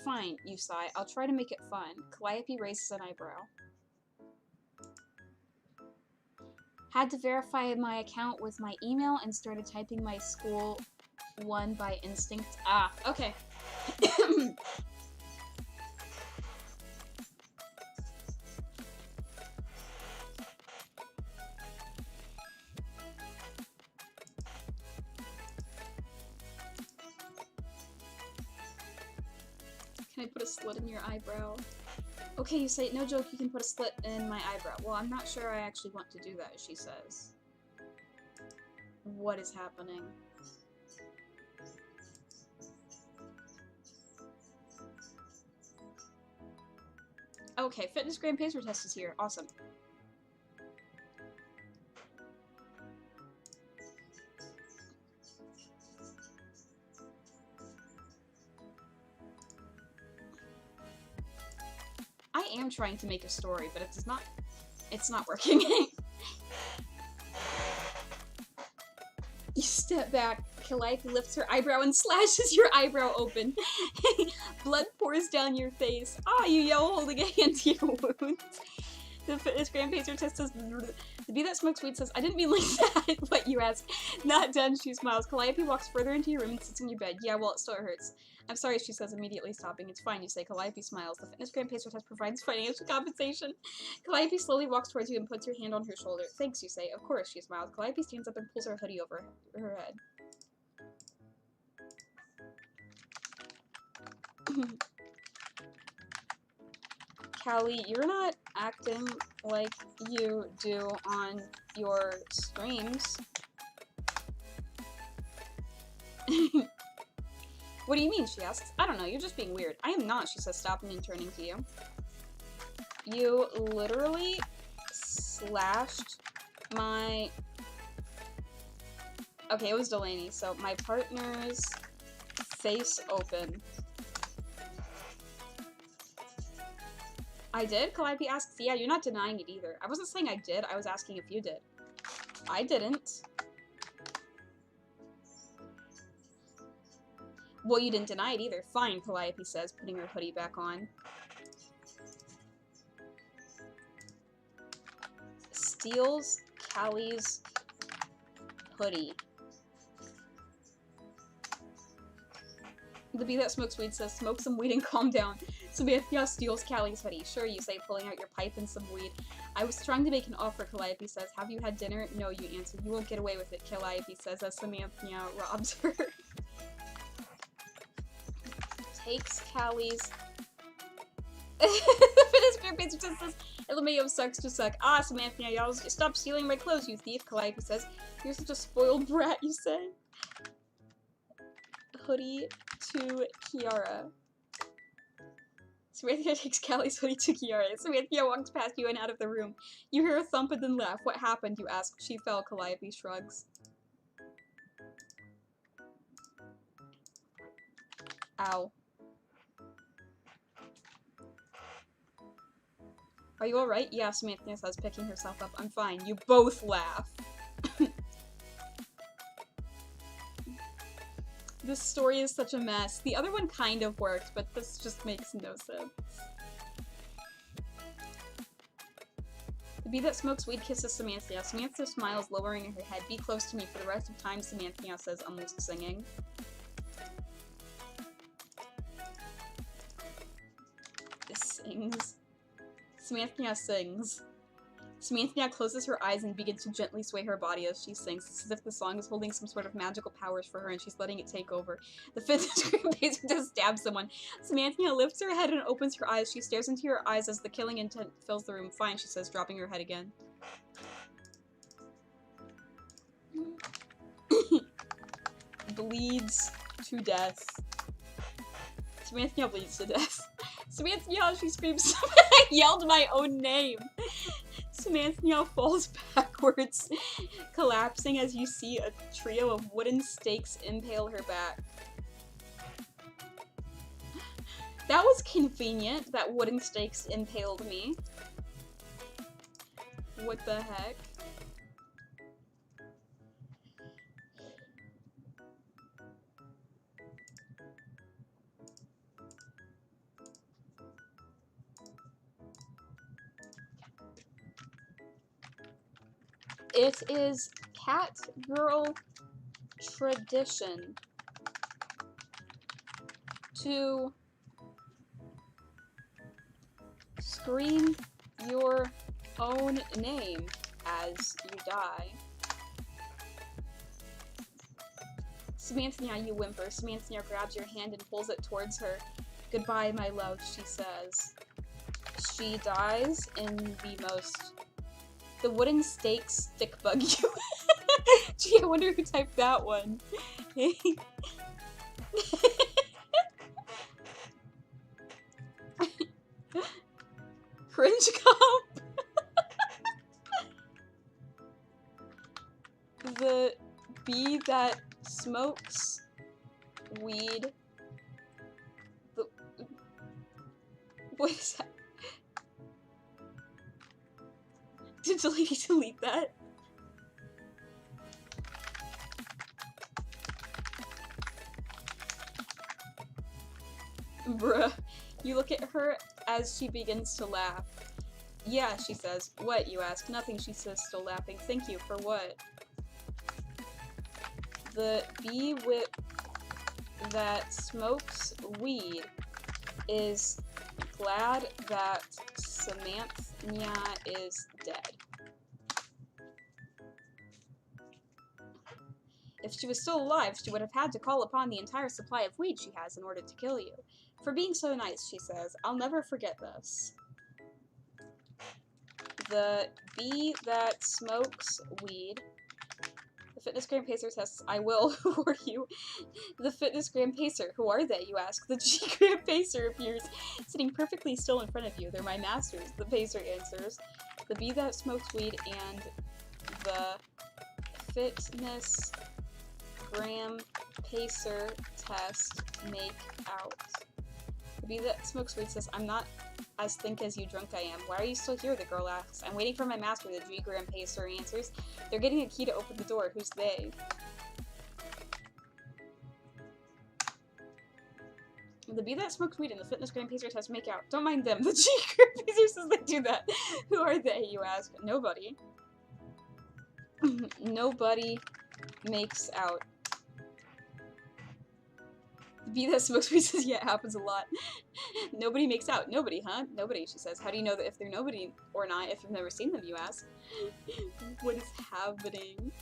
Fine, you sigh. I'll try to make it fun. Calliope raises an eyebrow. Had to verify my account with my email and started typing my school one by instinct. Ah, okay. Can I put a slit in your eyebrow? Okay, you say, no joke, you can put a slit in my eyebrow. Well, I'm not sure I actually want to do that, she says. What is happening? Okay, fitness gram pacer test is here. Awesome. I am trying to make a story, but it's not working. You step back. Calliope lifts her eyebrow and slashes your eyebrow open. Blood pours down your face. Ah, you yell, holding a hand to your wound. The fitness gram pacer test says, the bee that smokes weed says, I didn't mean like that. What, you ask? Not done, she smiles. Calliope walks further into your room and sits in your bed. Yeah, well, it still hurts. I'm sorry, she says, immediately stopping. It's fine, you say. Calliope smiles. The fitness gram pacer test provides financial compensation. Calliope slowly walks towards you and puts your hand on her shoulder. Thanks, you say. Of course, she smiles. Calliope stands up and pulls her hoodie over her head. Callie, you're not acting like you do on your streams. What do you mean, she asks. I don't know, you're just being weird. I am not, she says, stopping and turning to you. You literally slashed my... Okay, it was Delaney, so my partner's face open. I did? Calliope asks. Yeah, you're not denying it either. I wasn't saying I did, I was asking if you did. I didn't. Well, you didn't deny it either. Fine, Calliope says, putting her hoodie back on. Steals Callie's hoodie. The bee that smokes weed says, smoke some weed and calm down. Samantha steals Callie's hoodie. Sure, you say, pulling out your pipe and some weed. I was trying to make an offer, Calliope says. Have you had dinner? No, you answer. You won't get away with it, Calliope says, as Samantha robs her. Takes Callie's... This group just says, LMAO sucks to suck. Ah, Samantha, y'all stop stealing my clothes, you thief, Calliope says. You're such a spoiled brat, you say. Hoodie to Kiara. Samantha takes Callie's hoodie to Kiara. Samantha walks past you and out of the room. You hear a thump and then laugh. What happened, you ask. She fell, Calliope shrugs. Ow. Are you alright? Yeah, Samantha says, picking herself up. I'm fine. You both laugh. This story is such a mess. The other one kind of worked, but this just makes no sense. The bee that smokes weed kisses Samantha. Samantha smiles, lowering her head. Be close to me for the rest of time, Samantha says, almost singing. Sings. Samantha sings. Samantha closes her eyes and begins to gently sway her body as she sings. It's as if the song is holding some sort of magical powers for her and she's letting it take over. The fifth basically to stab someone. Samantha lifts her head and opens her eyes. She stares into her eyes as the killing intent fills the room. Fine, she says, dropping her head again. Bleeds to death. Samantha bleeds to death. Samantha, she screams. I yelled my own name. Samantha falls backwards, collapsing as you see a trio of wooden stakes impale her back. That was convenient, that wooden stakes impaled me. What the heck? It is Catgirl tradition to scream your own name as you die. Samantha, you whimper. Samantha grabs your hand and pulls it towards her. Goodbye, my love, she says. She dies in the most... The wooden stakes stick bug you. Gee, I wonder who typed that one. Cringe comp. The bee that smokes weed. What is that? Did the lady delete that? Bruh. You look at her as she begins to laugh. Yeah, she says. What, you ask? Nothing, she says, still laughing. Thank you, for what? The bee that smokes weed is glad that Samantha is dead. If she was still alive, she would have had to call upon the entire supply of weed she has in order to kill you. For being so nice, she says. I'll never forget this. The bee that smokes weed Fitness Gram Pacer says, I will. Who are you? The Fitness Gram Pacer. Who are they, you ask? The G Gram Pacer appears, sitting perfectly still in front of you. They're my masters, the Pacer answers. The bee that smokes weed and the Fitness Gram Pacer test make out. The bee that smokes weed says, I'm not as think as you drunk I am. Why are you still here? The girl asks. I'm waiting for my master, the G Gram Pacer answers. They're getting a key to open the door. Who's they? The bee that smokes weed and the Fitness Gram Pacer test make out. Don't mind them. The G Gram Pacer says they do that. Who are they, you ask? Nobody. Nobody makes out. The bee that smokes weed says, yeah, it happens a lot. Nobody makes out. Nobody, huh? Nobody, she says. How do you know that if they're nobody or not if you've never seen them, you ask? What is happening?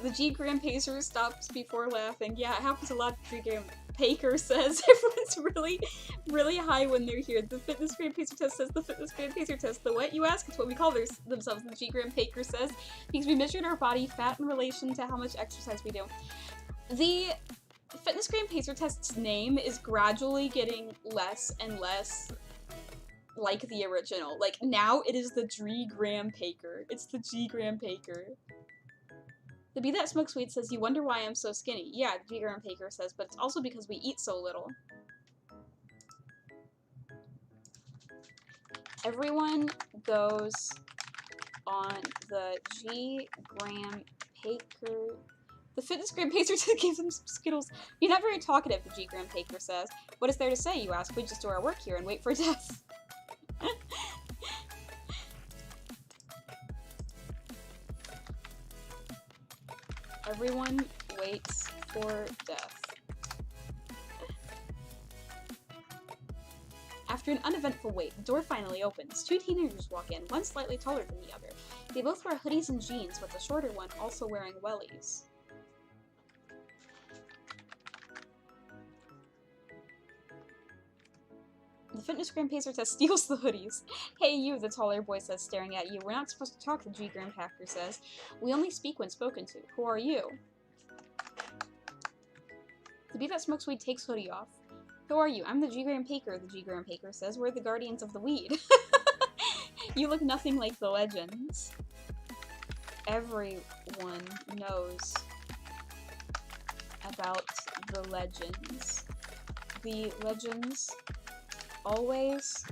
The G Gram Pacer stops before laughing. Yeah, it happens a lot, G Gram Pacer says. Everyone's really high when they're here. The Fitness Gram Pacer test says the Fitness Gram Pacer test. The what, you ask? It's what we call themselves, the G Gram Pacer says, because we measured our body fat in relation to how much exercise we do. The Fitness Gram Pacer test's name is gradually getting less and less like the original. Like, now it is the G Gram Pacer. It's the G Gram Pacer. The bee that smokes weed says, you wonder why I'm so skinny. Yeah, the G Gram Pacer says, but it's also because we eat so little. Everyone goes on the G Gram Pacer. The Fitness Gram Pacer gives him some Skittles. You're not very talkative, the G Gram Pacer says. What is there to say, you ask? We just do our work here and wait for death. Everyone waits for death. After an uneventful wait, the door finally opens. Two teenagers walk in, one slightly taller than the other. They both wear hoodies and jeans, with the shorter one also wearing wellies. The Fitness Gram Pacer test steals the hoodies. Hey you, the taller boy says, staring at you. We're not supposed to talk, the G Gram Pacer says. We only speak when spoken to. Who are you? The bee that smokes weed takes hoodie off. Who are you? I'm the G Gram Pacer, the G Gram Pacer says. We're the guardians of the weed. You look nothing like the legends. Everyone knows about the legends. The legends always...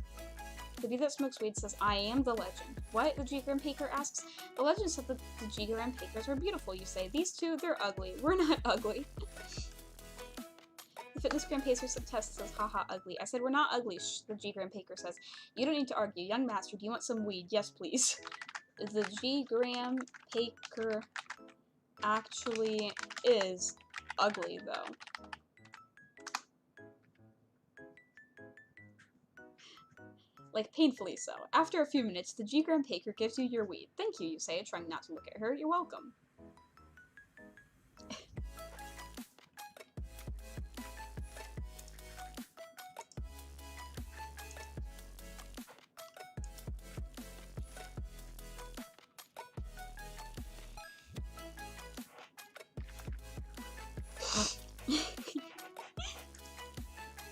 The bee that smokes weed says, I am the legend. What? The G Gram Pacer asks. The legend said that the G Gram Pacers were beautiful, you say. These two, they're ugly. We're not ugly. The Fitness Gram Pacer test says, haha, ugly. I said, we're not ugly, shh, the G Gram Pacer says. You don't need to argue. Young master, do you want some weed? Yes, please. The G Gram Pacer actually is ugly, though. Like, painfully so. After a few minutes, the G Gram Pacer gives you your weed. Thank you, you say, trying not to look at her. You're welcome.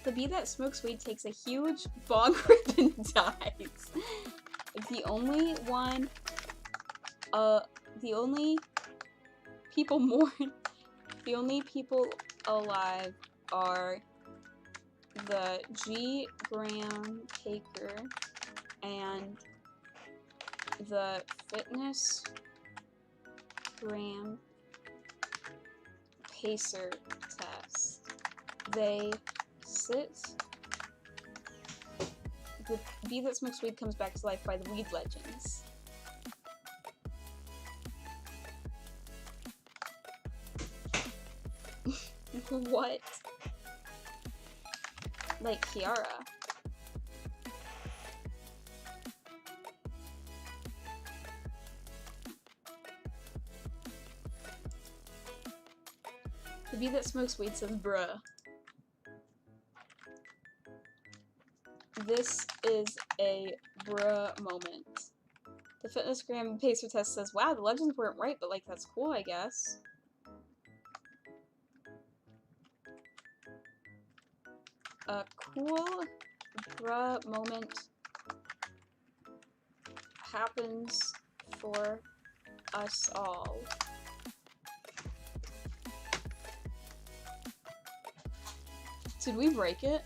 The bee that smokes weed takes a huge bong rip and dies. The only people alive are the G Gram Pacer and the Fitness Gram Pacer test. They sit. The bee that smokes weed comes back to life by the weed legends. What? Like Kiara. The bee that smokes weed says, bruh. This is a bruh moment. The Fitness Gram Pacer test says, wow, the legends weren't right, but like, that's cool, I guess. A cool bruh moment happens for us all. Did we break it?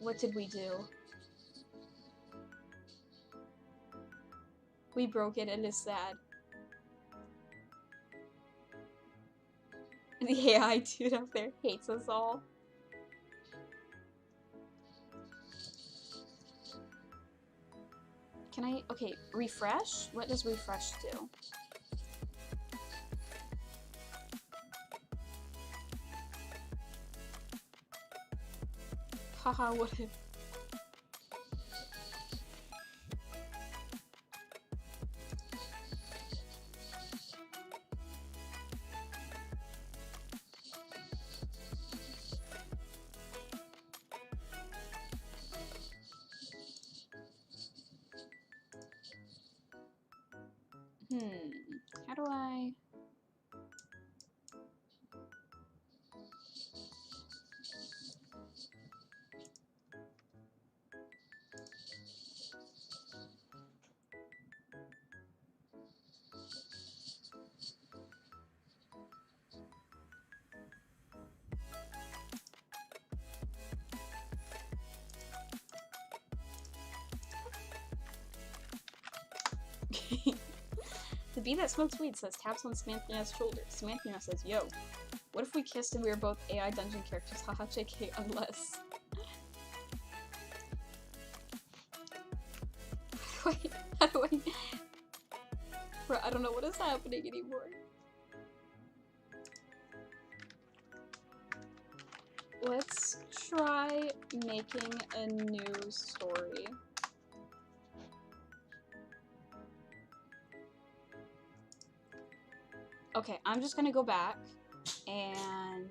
What did we do? We broke it and it's sad. The AI dude up there hates us all. Can I, okay, refresh? What does refresh do? Haha, what if? How do I... The bee that smokes weed says taps on Samanthina's shoulder. Samanthina says, yo, what if we kissed and we were both AI dungeon characters? Haha, JK, unless... How do I... Bro, I don't know what is happening anymore. Let's try making a new story. Okay, I'm just gonna go back and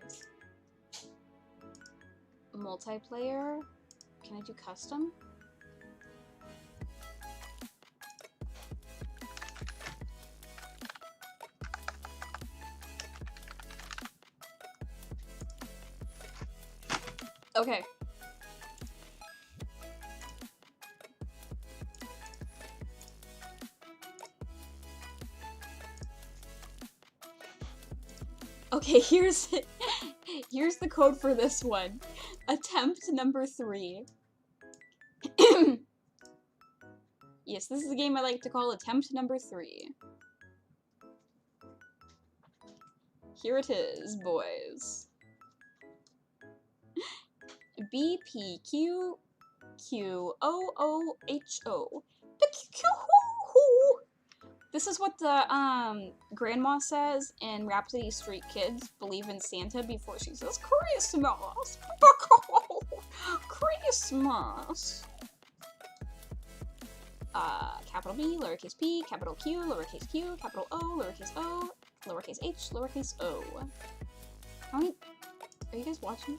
multiplayer. Can I do custom? Okay. Okay, here's the code for this one. Attempt number 3. Yes, this is a game I like to call attempt number 3. Here it is, boys. BPQQOOHO. This is what the grandma says in Rhapsody Street Kids believe in Santa before she says Christmas. Christmas. Capital B, lowercase p, capital Q, lowercase q, capital O, lowercase h, lowercase o. How many? Are you guys watching?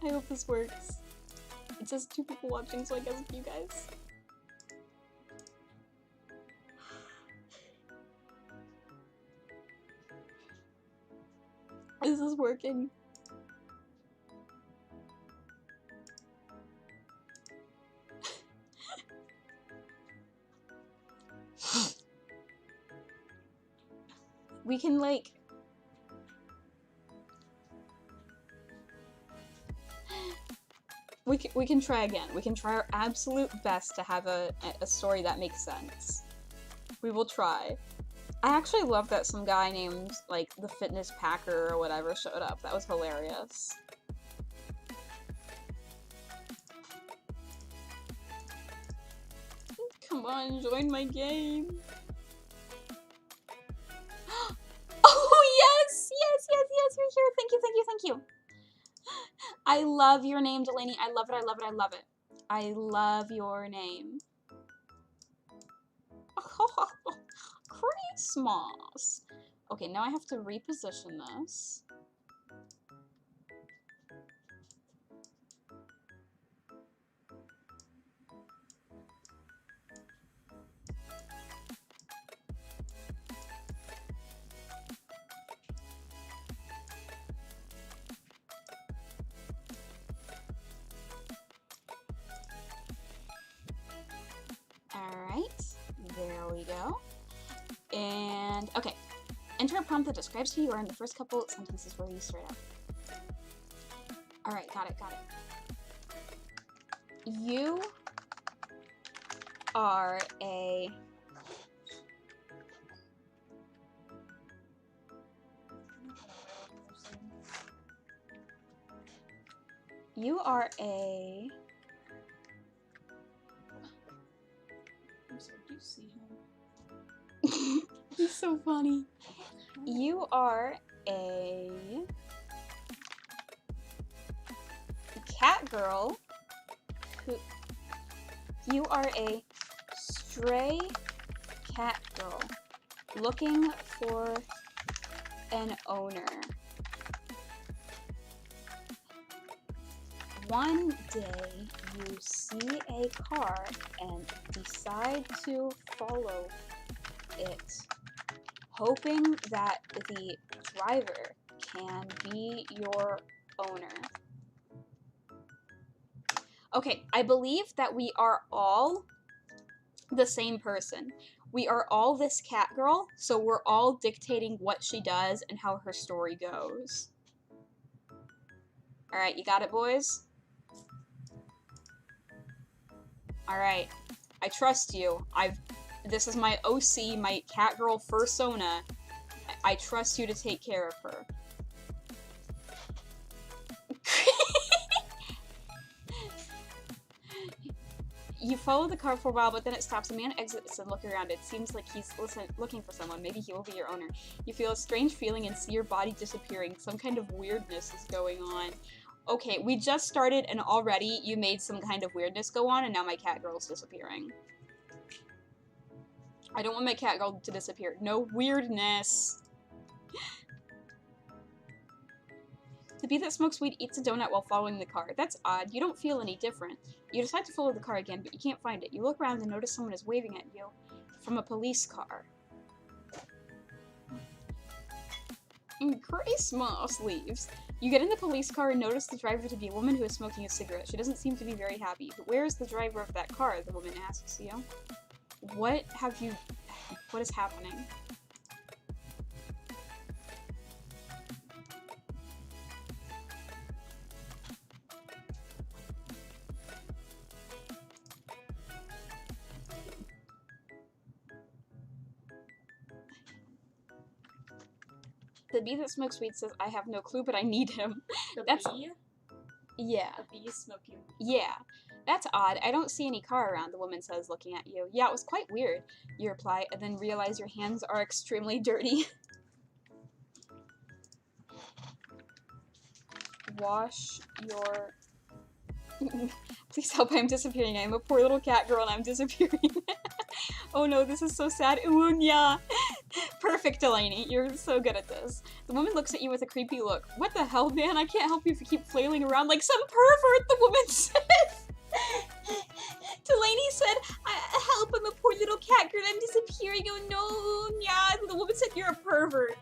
I hope this works. It says 2 people watching, so I guess it's you guys. This is working. We can, like... We can try again. We can try our absolute best to have a story that makes sense. We will try. I actually love that some guy named, like, the Fitness Packer or whatever showed up. That was hilarious. Come on, join my game. Oh, yes! Yes, yes, yes, you're here. Thank you, thank you, thank you. I love your name, Delaney. I love it, I love it, I love it. I love your name. Christmas. Okay, now I have to reposition this. Alright, there we go. And, okay. Enter a prompt that describes who you are in the first couple sentences where you start out. Alright, got it. You are a... You are a... I'm sorry, do you see him? He's so funny. You are a cat girl who... You are a stray cat girl looking for an owner. One day you see a car and decide to follow it, hoping that the driver can be your owner. Okay, I believe that we are all the same person. We are all this cat girl, so we're all dictating what she does and how her story goes. Alright, you got it, boys? Alright, I trust you. This is my OC, my Catgirl fursona. I trust you to take care of her. You follow the car for a while, but then it stops. A man exits and looks around. It seems like he's looking for someone. Maybe he will be your owner. You feel a strange feeling and see your body disappearing. Some kind of weirdness is going on. Okay, we just started and already you made some kind of weirdness go on, and now my Catgirl's disappearing. I don't want my Catgirl to disappear. No weirdness. The bee that smokes weed eats a donut while following the car. That's odd. You don't feel any different. You decide to follow the car again, but you can't find it. You look around and notice someone is waving at you from a police car. And Christmas leaves. You get in the police car and notice the driver to be a woman who is smoking a cigarette. She doesn't seem to be very happy. But where is the driver of that car? The woman asks you. What is happening? The bee that smokes weed says, I have no clue, but I need him. That's... bee? Yeah. The bee is smoking. Yeah. That's odd. I don't see any car around, the woman says, looking at you. Yeah, it was quite weird, you reply, and then realize your hands are extremely dirty. Wash your... Please help, I am disappearing. I am a poor little cat girl and I'm disappearing. Oh no, this is so sad. Unya. Perfect, Delaney. You're so good at this. The woman looks at you with a creepy look. What the hell, man? I can't help you if you keep flailing around like some pervert, the woman says. Delaney said, help, I'm a poor little cat girl, I'm disappearing, oh no, yeah. The woman said, you're a pervert.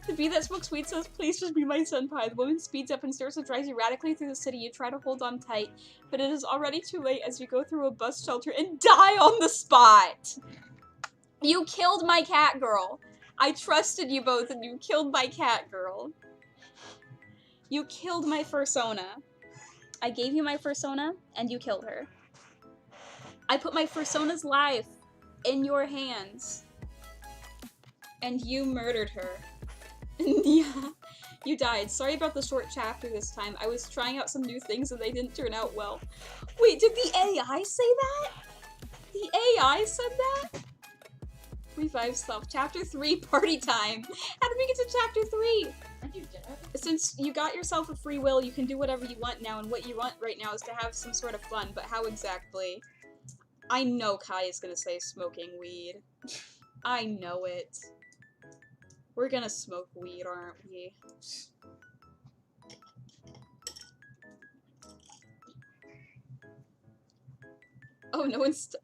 The bee that smokes weed says, please just be my senpai. The woman speeds up and starts to drive erratically through the city. You try to hold on tight, but it is already too late as you go through a bus shelter and die on the spot. You killed my cat girl. I trusted you both and you killed my cat girl. You killed my fursona. I gave you my fursona and you killed her. I put my fursona's life in your hands. And you murdered her. Yeah, you died. Sorry about the short chapter this time. I was trying out some new things and they didn't turn out well. Wait, did the AI say that? The AI said that? Revive stuff. Chapter 3, party time. How did we get to chapter 3? Aren't you dead? Since you got yourself a free will, you can do whatever you want now, and what you want right now is to have some sort of fun, but how exactly? I know Kai is gonna say smoking weed. I know it. We're gonna smoke weed, aren't we? Oh, no one's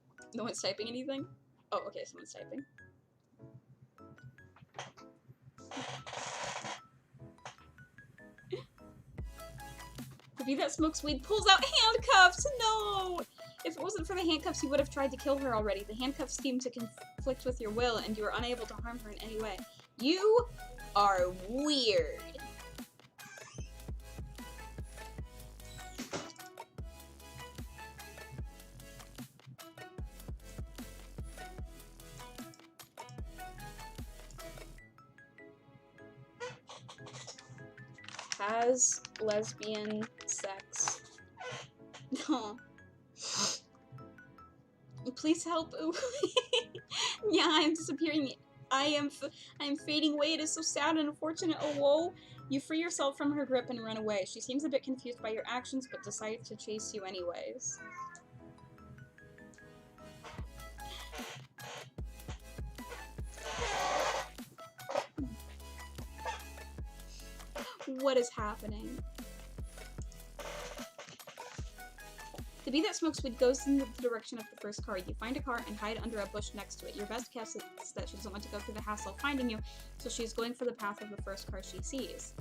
typing anything? Oh, okay, someone's typing. The bee that smokes weed pulls out handcuffs! No! If it wasn't for the handcuffs, you would have tried to kill her already. The handcuffs seem to conflict with your will, and you are unable to harm her in any way. You are weird. Has lesbian sex. No. Please help. Yeah, I'm disappearing. I am fading away. It is so sad and unfortunate. Oh, whoa. You free yourself from her grip and run away. She seems a bit confused by your actions, but decides to chase you anyways. What is happening? The bee that smokes weed goes in the direction of the first car. You find a car and hide under a bush next to it. Your best guess is that she doesn't want to go through the hassle of finding you, so she's going for the path of the first car she sees.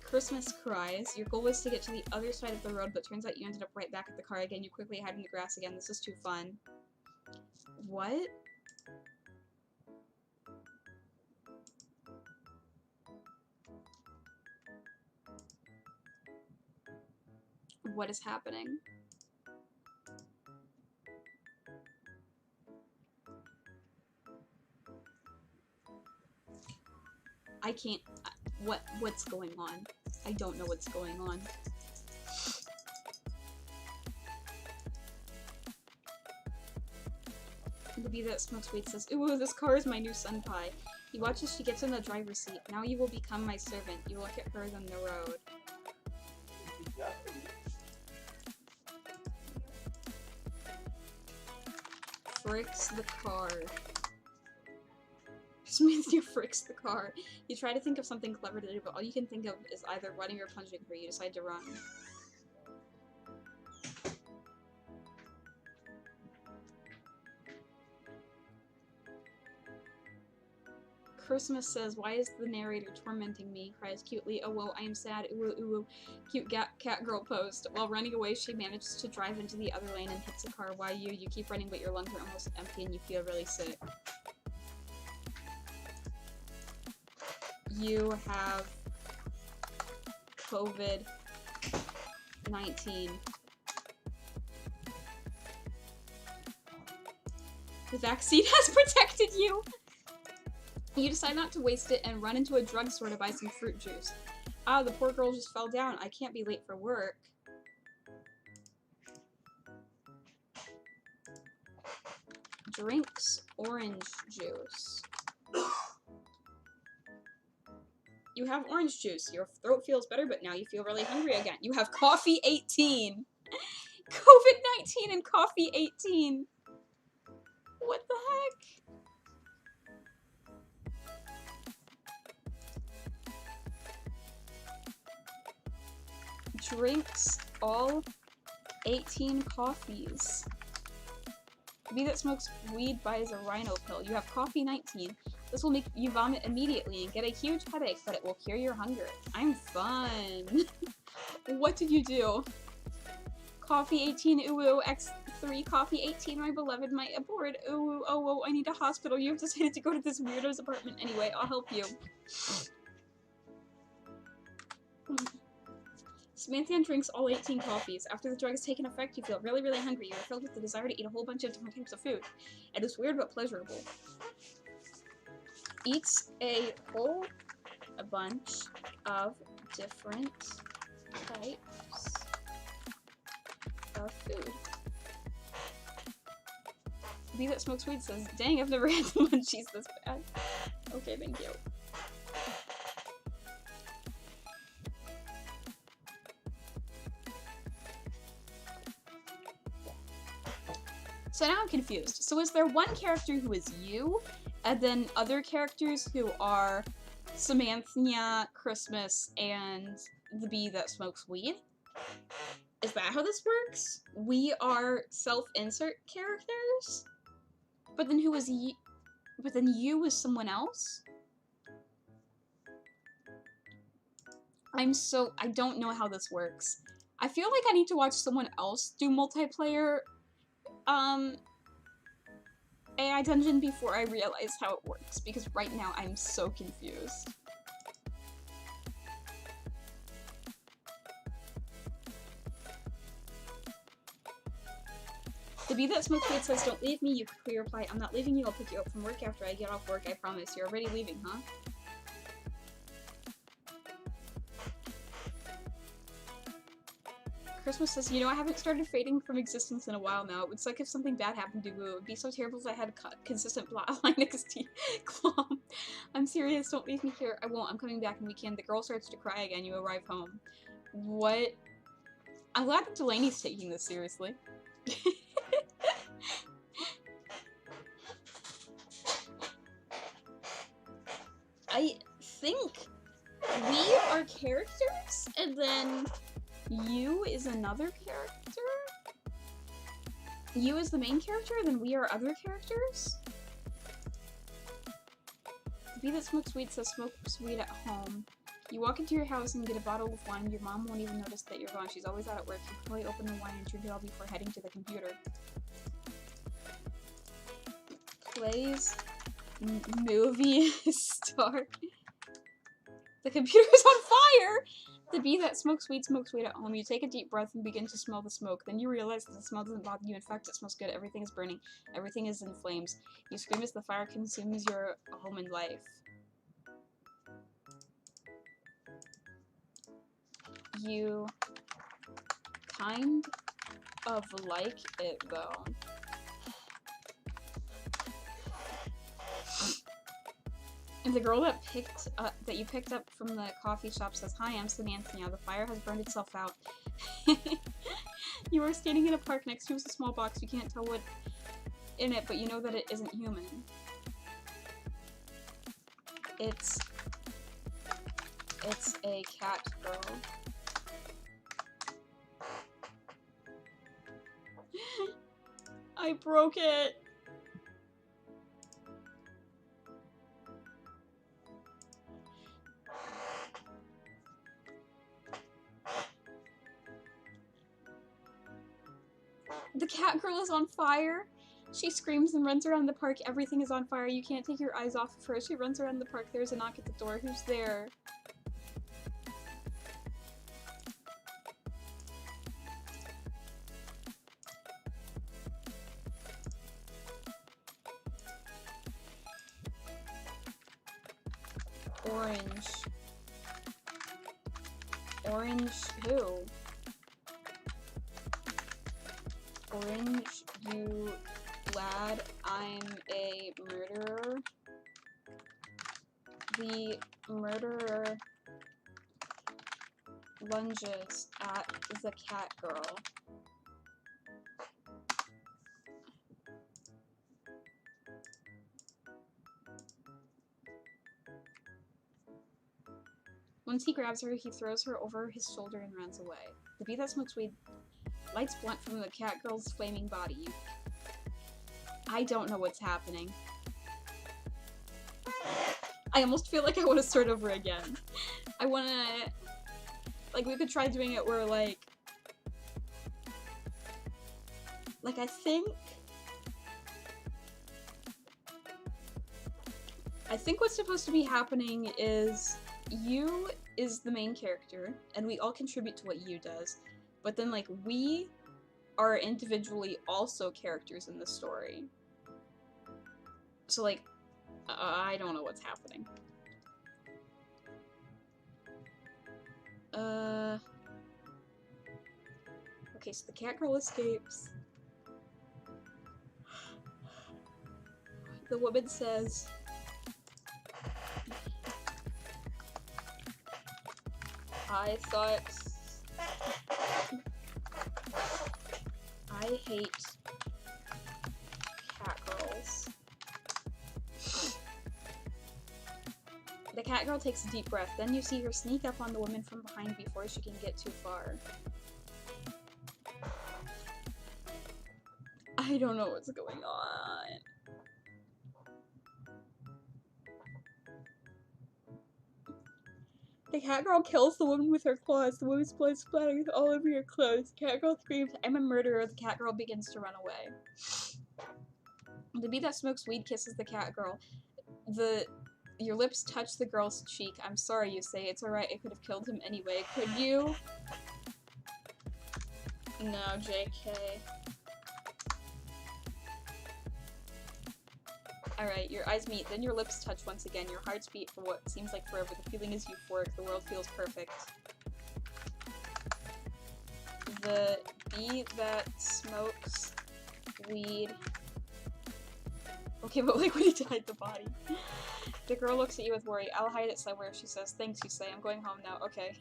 Christmas cries. Your goal was to get to the other side of the road, but turns out you ended up right back at the car again. You quickly hide in the grass again. This is too fun. What? What is happening? I can't. What's going on? I don't know what's going on. The bee that smokes weed says, "Ooh, this car is my new senpai." He watches she gets in the driver's seat. Now you will become my servant. You will hit her on the road. Fricks the car. Smith, you fricks the car. You try to think of something clever to do, but all you can think of is either running or punching her. You decide to run. Christmas says, "Why is the narrator tormenting me?" Cries cutely. "Oh, whoa, I am sad. Ooh, ooh, ooh." Cute Catgirl posed. While running away, she manages to drive into the other lane and hits a car. Why you? You keep running, but your lungs are almost empty and you feel really sick. You have COVID-19. The vaccine has protected you! You decide not to waste it and run into a drugstore to buy some fruit juice. Ah, the poor girl just fell down. I can't be late for work. Drinks orange juice. You have orange juice. Your throat feels better, but now you feel really hungry again. You have coffee 18. COVID-19 and coffee 18. What the heck? Drinks all 18 coffees. The bee that smokes weed buys a rhino pill. You have coffee 19. This will make you vomit immediately and get a huge headache, but it will cure your hunger. I'm fun. What did you do? Coffee 18, ooh, ooh, X3, coffee 18, my beloved, my aboard, ooh, ooh, oh, oh, I need a hospital. You have decided to go to this weirdo's apartment. Anyway, I'll help you. Samantha drinks all 18 coffees. After the drug has taken effect, you feel really, really hungry. You are filled with the desire to eat a whole bunch of different types of food. It is weird but pleasurable. Eats a bunch of different types of food. The bee that smokes weed says, "Dang, I've never had the munchies this bad." Okay, thank you. So now I'm confused. So is there one character who is you, and then other characters who are Samantha, Christmas, and the bee that smokes weed? Is that how this works? We are self-insert characters? But then who is you? But then you is someone else? I don't know how this works. I feel like I need to watch someone else do multiplayer, AI Dungeon before I realize how it works, because right now I'm so confused. The bee that smokes weed says, "Don't leave me," you quickly reply, "I'm not leaving you, I'll pick you up from work after I get off work, I promise. You're already leaving, huh?" Christmas says, "You know, I haven't started fading from existence in a while now. It would suck if something bad happened to Boo. It would be so terrible if I had a consistent plotline XT. Glom. I'm serious, don't leave me here. I won't, I'm coming back in weekend." The girl starts to cry again, you arrive home. What? I'm glad that Delaney's taking this seriously. I think we are characters, and then you is another character? You is the main character, then we are other characters? The bee that smokes weed says, "Smokes weed at home." You walk into your house and get a bottle of wine. Your mom won't even notice that you're gone. She's always out at work. You probably open the wine and drink it all before heading to the computer. Plays movie start. The computer's on fire! The bee that smokes weed at home. You take a deep breath and begin to smell the smoke. Then you realize that the smell doesn't bother you. In fact, it smells good. Everything is burning. Everything is in flames. You scream as the fire consumes your home and life. You kind of like it, though. And the girl that you picked up from the coffee shop says, "Hi, I'm Samantha now. The fire has burned itself out." You are standing in a park. Next to is a small box. You can't tell what in it, but you know that it isn't human. It's a Catgirl. I broke it. The Catgirl is on fire. She screams and runs around the park. Everything is on fire. You can't take your eyes off of her. She runs around the park. There's a knock at the door. Who's there? Orange. Orange who? Orange, you glad I'm a murderer? The murderer lunges at the Catgirl. Once he grabs her, he throws her over his shoulder and runs away. The bee that smokes weed lights blunt from the Catgirl's flaming body. I don't know what's happening. I almost feel like I want to start over again. I want to... Like, we could try doing it where, like, I think what's supposed to be happening is you is the main character, and we all contribute to what you does. But then, like, we are individually also characters in the story. So, like, I don't know what's happening. Okay, so the Catgirl escapes. The woman says, I hate Catgirl takes a deep breath. Then you see her sneak up on the woman from behind before she can get too far. I don't know what's going on. The Catgirl kills the woman with her claws. The woman's blood splatters all over your clothes. The Catgirl screams, "I'm a murderer." The Catgirl begins to run away. The bee that smokes weed kisses the Catgirl. Your lips touch the girl's cheek. "I'm sorry," you say. "It's alright, I could have killed him anyway." Could you? No, JK. Alright, your eyes meet, then your lips touch once again. Your hearts beat for what seems like forever. The feeling is euphoric. The world feels perfect. The bee that smokes weed. Okay, but like when he tied the body. The girl looks at you with worry. "I'll hide it somewhere," she says. "Thanks," you say. "I'm going home now." Okay.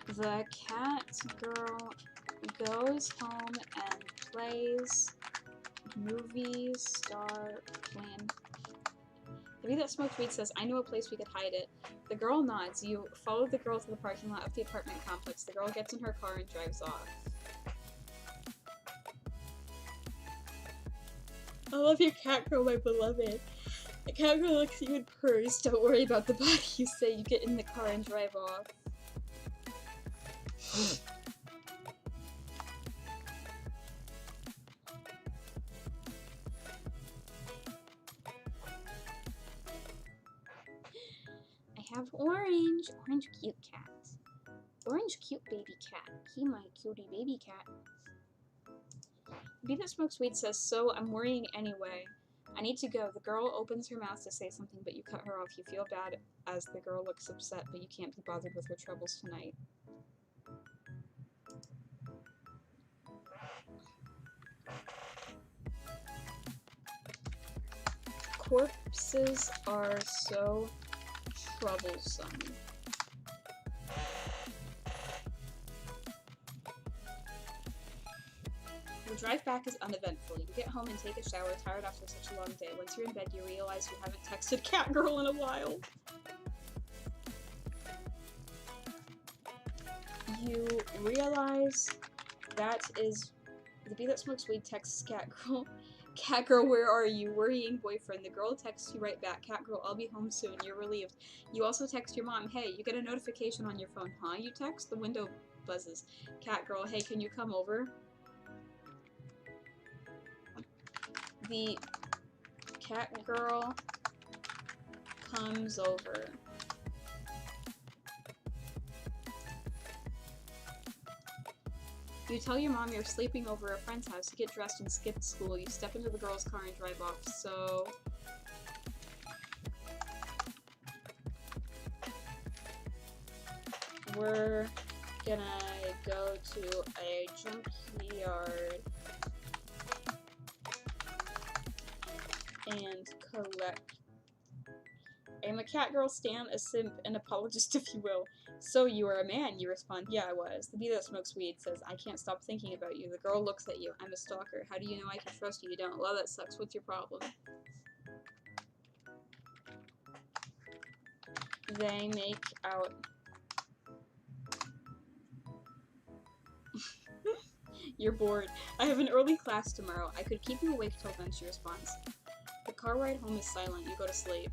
The Catgirl goes home and plays movie star plan. The bee that smokes weed says, "I know a place we could hide it." The girl nods. You follow the girl to the parking lot of the apartment complex. The girl gets in her car and drives off. "I love your Catgirl, my beloved." The Catgirl looks at you and purrs. "Don't worry about the body," you say. You get in the car and drive off. I have Orange. Orange cute cat. Orange cute baby cat. He my cutie baby cat. The bee that smokes weed says, "So, I'm worrying anyway. I need to go." The girl opens her mouth to say something, but you cut her off. You feel bad as the girl looks upset, but you can't be bothered with her troubles tonight. Corpses are so troublesome. The drive back is uneventful. You get home and take a shower, tired after such a long day. Once you're in bed, you realize you haven't texted Catgirl in a while. You realize that is the bee that smokes weed texts Catgirl. "Catgirl, where are you? Worrying boyfriend." The girl texts you right back. "Catgirl, I'll be home soon." You're relieved. You also text your mom. "Hey," you get a notification on your phone. "Huh?" you text. The window buzzes. "Catgirl, hey, can you come over?" The Catgirl comes over. You tell your mom you're sleeping over a friend's house. You get dressed and skip school. You step into the girl's car and drive off. So... we're gonna go to a junkyard and collect. "I'm a Catgirl stan, a simp, an apologist if you will." "So you are a man," you respond. "Yeah, I was." The bee that smokes weed says, "I can't stop thinking about you." The girl looks at you. "I'm a stalker." "How do you know I can trust you? You don't." "Well, that sucks. What's your problem?" They make out. You're bored. "I have an early class tomorrow. I could keep you awake till then," she responds. The car ride home is silent. You go to sleep.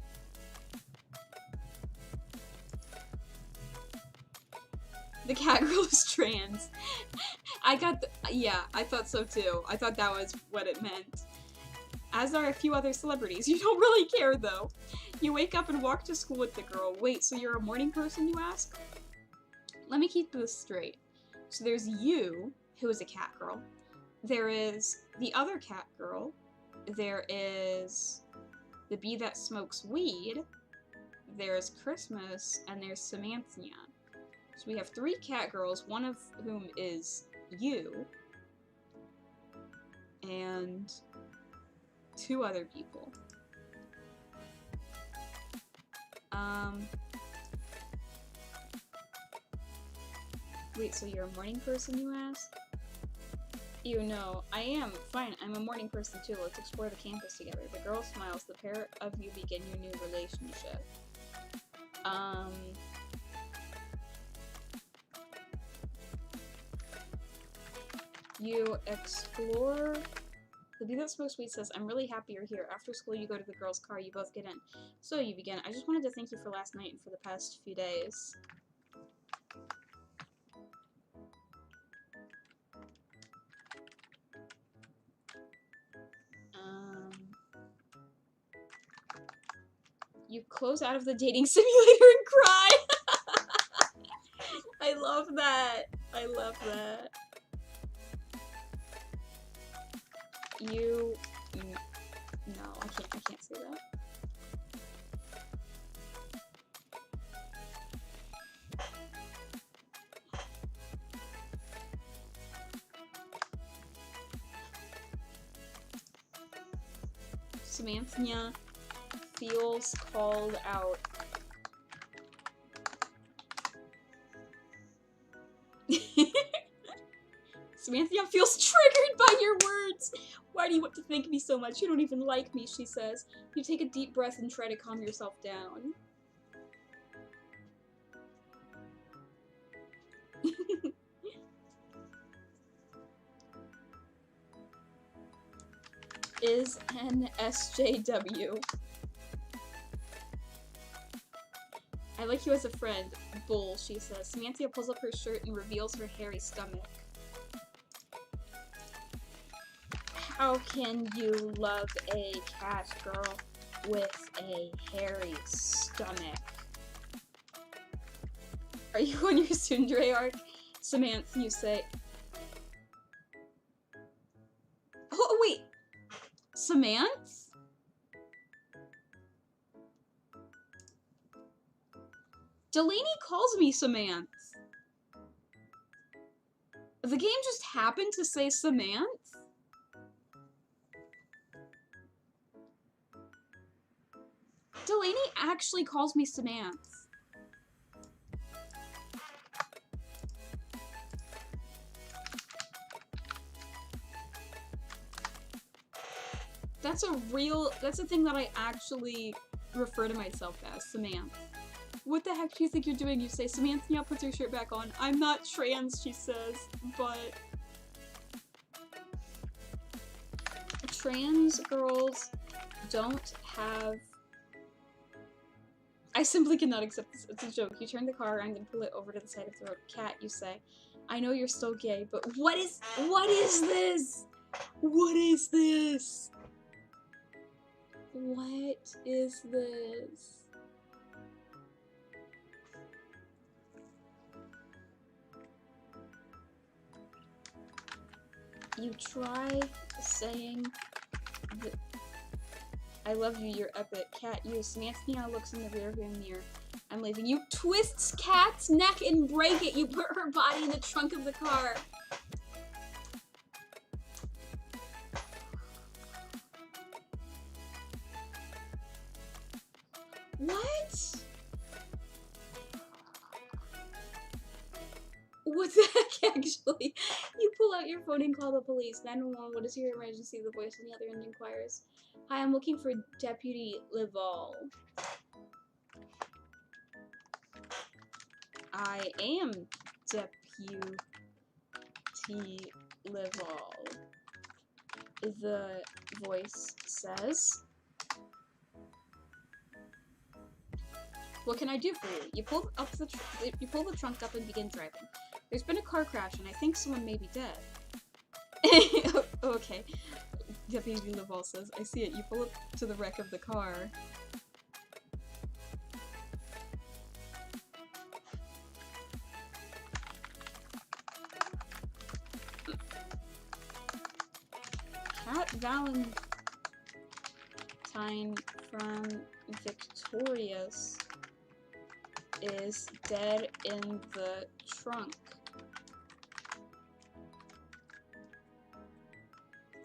The Catgirl is trans. I thought so too. I thought that was what it meant. As are a few other celebrities. You don't really care though. You wake up and walk to school with the girl. Wait, so you're a morning person, you ask? Let me keep this straight. So there's you, who is a Catgirl. There is the other Catgirl. There is the bee that smokes weed. There's Christmas, and there's Samantha. So we have 3 Catgirls, one of whom is you, and 2 other people. Wait, so you're a morning person, you ask? You know, I am. Fine, I'm a morning person too. Let's explore the campus together. The girl smiles. The pair of you begin your new relationship. You explore... The bee that smokes weed says, I'm really happy you're here. After school, you go to the girl's car. You both get in. So you begin. I just wanted to thank you for last night and for the past few days. You close out of the dating simulator and cry! I love that. I love that. You... No, I can't say that. Samantha feels called out. Samantha feels triggered by your words. Why do you want to thank me so much? You don't even like me, she says. You take a deep breath and try to calm yourself down. Is an SJW. I like you as a friend. Bull, she says. Samantha pulls up her shirt and reveals her hairy stomach. How can you love a Catgirl with a hairy stomach? Are you on your Sundre arc? Samantha, you say. Oh, wait! Samantha? Delaney calls me Samantha. The game just happened to say Samantha? Delaney actually calls me Samantha. That's a thing that I actually refer to myself as, Samantha. What the heck do you think you're doing? You say, Samantha puts her shirt back on. I'm not trans, she says, but... Trans girls don't have... I simply cannot accept this. It's a joke. You turn the car around and pull it over to the side of the road. Cat, you say, I know you're still gay, but what is this? What is this? What is this? You try saying that I love you, you're epic. Cat, you. Samantha looks in the rearview mirror. I'm leaving. You twist Cat's neck and break it. You put her body in the trunk of the car. What? What the heck, actually? You pull out your phone and call the police. 911, what is your emergency? The voice on the other end inquires. Hi, I'm looking for Deputy Laval. I am Deputy Laval. The voice says. What can I do for you? You pull the trunk up and begin driving. There's been a car crash and I think someone may be dead. Okay. Deputy Laval says, I see it. You pull up to the wreck of the car. Cat Valentine from Victorious is dead in the trunk.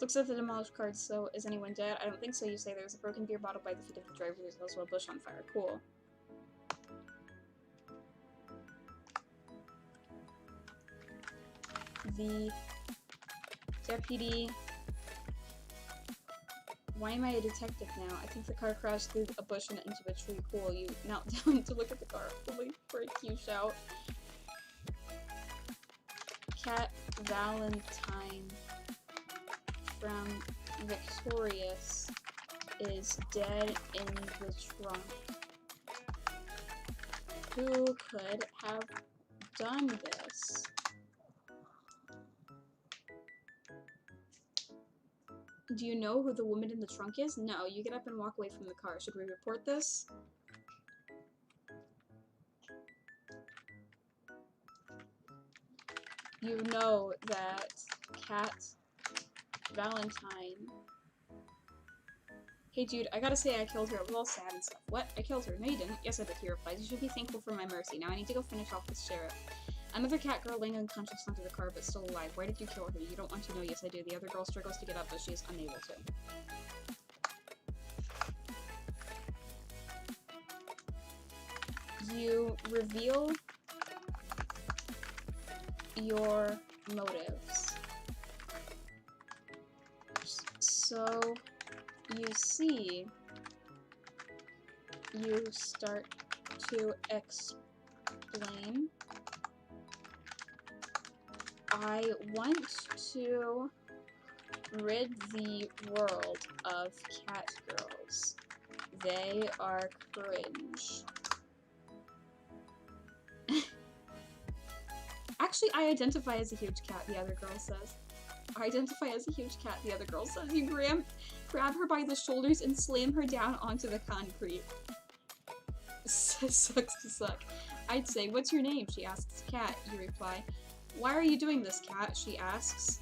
Looks at the demolished cards, so is anyone dead? I don't think so, you say. There's a broken beer bottle by the feet of the driver. There's also a bush on fire. Cool. The Deputy. Why am I a detective now? I think the car crashed through a bush and into a tree. Cool, you knelt down to look at the car. Holy frick, you shout. Cat Valentine from Victorious is dead in the trunk. Who could have done this? Do you know who the woman in the trunk is? No, you get up and walk away from the car. Should we report this? You know that Cat Valentine. Hey dude, I gotta say I killed her. It was all sad and stuff. What? I killed her. No you didn't. Yes I did, he replies. You should be thankful for my mercy. Now I need to go finish off this sheriff. Another cat girl laying unconscious under the car but still alive. Why did you kill her? You don't want to know. Yes I do. The other girl struggles to get up but she is unable to. You reveal your motives. So, you see, you start to explain. I want to rid the world of cat girls. They are cringe. Actually, I identify as a huge cat, the other girl says. I identify as a huge cat, the other girl says. You grab her by the shoulders and slam her down onto the concrete. Sucks to suck. I'd say, what's your name? She asks. Cat, you reply. Why are you doing this, Cat? She asks.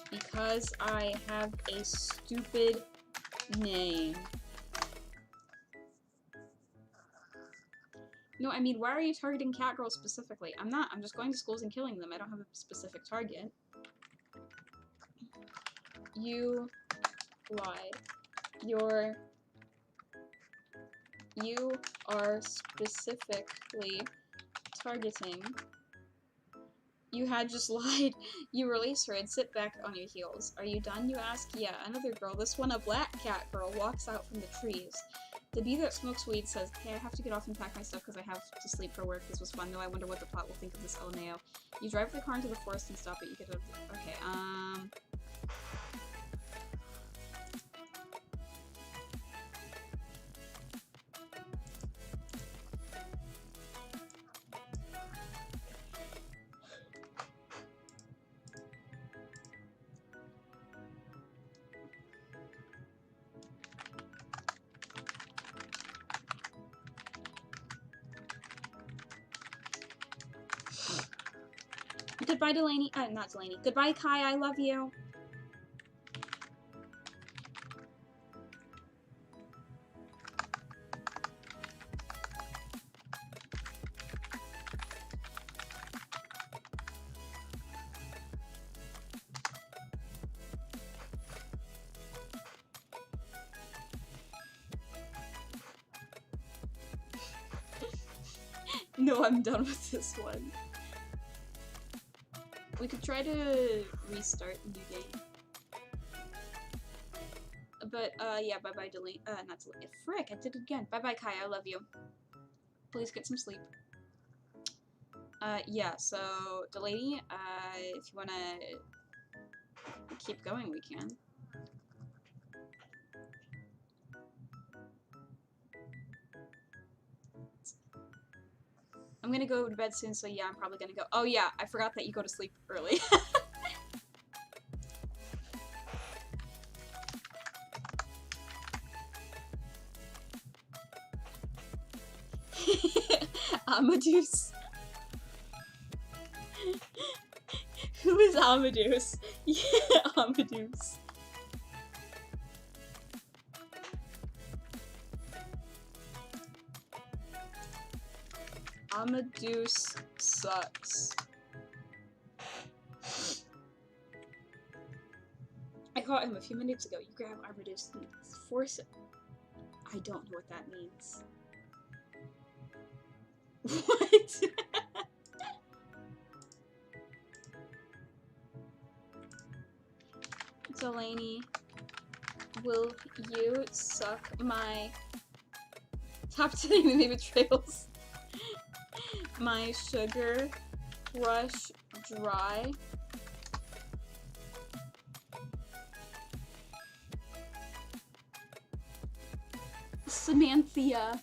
Because I have a stupid name. No, I mean, why are you targeting cat girls specifically? I'm not. I'm just going to schools and killing them. I don't have a specific target. You lied. You are specifically targeting. You had just lied. You release her and sit back on your heels. Are you done, you ask? Yeah, another girl. This one, a black cat girl, walks out from the trees. The bee that smokes weed says, hey, I have to get off and pack my stuff because I have to sleep for work. This was fun, though. I wonder what the plot will think of this LMAO. You drive the car into the forest and stop it. You get a... Okay, Goodbye, Delaney. Not Delaney. Goodbye, Kai. I love you. No, I'm done with this one. We could try to restart the new game. But, yeah, bye-bye, Delaney. Not Delaney. Frick, I did it again. Bye-bye, Kai, I love you. Please get some sleep. Yeah, so, Delaney, if you wanna keep going, we can. I'm gonna go to bed soon, so yeah, I'm probably gonna go. Oh yeah, I forgot that you go to sleep early. Amadeus. Who is Amadeus? Yeah, Amadeus. Amadeus sucks. I caught him a few minutes ago. You grab Amadeus and force it. I don't know what that means. What? Delaney, will you suck my top 10 anime betrayals? My sugar rush dry. Samantha.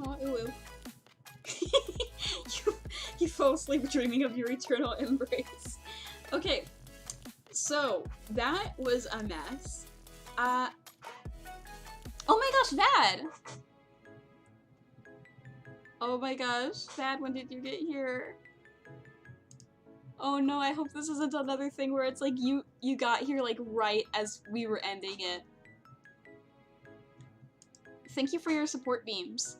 Oh, ew. you fall asleep dreaming of your eternal embrace. Okay, so that was a mess. Oh my gosh, Vad! Oh my gosh, Vad, when did you get here? Oh no, I hope this isn't another thing where it's like you got here like right as we were ending it. Thank you for your support beams.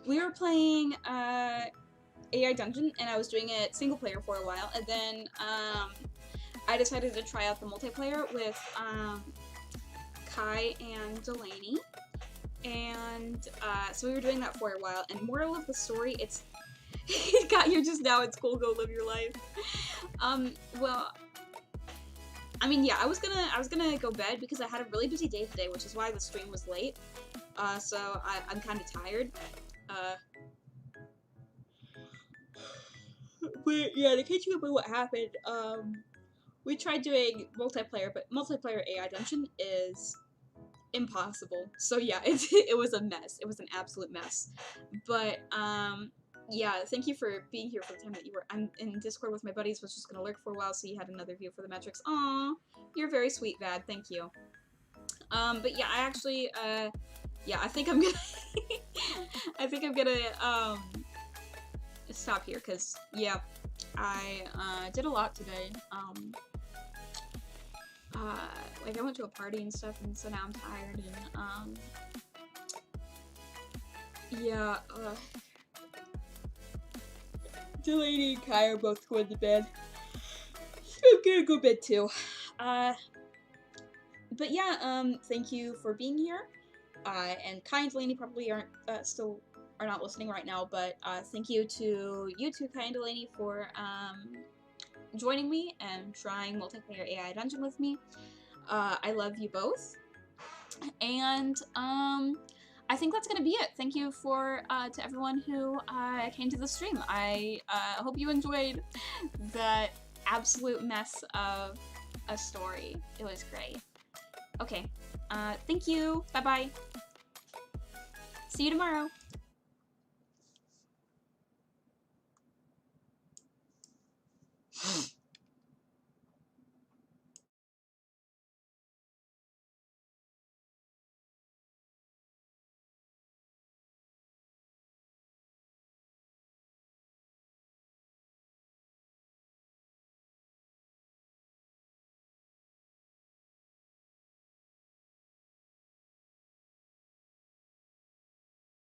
We were playing AI Dungeon, and I was doing it single player for a while, and then I decided to try out the multiplayer with Kai and Delaney, and so we were doing that for a while. And moral of the story, it's you got here just now. It's cool. Go live your life. Well. I mean, yeah, I was gonna go bed because I had a really busy day today, which is why the stream was late. So I'm kind of tired. But yeah, to catch you up on what happened, we tried doing multiplayer, but multiplayer AI Dungeon is impossible. So yeah, it was a mess. It was an absolute mess. But yeah, thank you for being here for the time that you were. I'm in Discord with my buddies, was just gonna lurk for a while, so you had another view for the metrics. Aw, you're very sweet, Vad. Thank you. But yeah, I actually, yeah, I think I'm gonna, I think I'm gonna, stop here, cause yeah, I did a lot today. Like I went to a party and stuff, and so now I'm tired, and yeah, Delaney and Kai are both going to bed. I'm gonna go to bed too. But yeah, thank you for being here. And Kai and Delaney probably aren't are not listening right now, but thank you to you two, Kai and Delaney, for joining me and trying multiplayer AI Dungeon with me. I love you both. And I think that's gonna be it. Thank you for to everyone who came to the stream. I hope you enjoyed that absolute mess of a story. It was great. Okay. Thank you. Bye bye. See you tomorrow.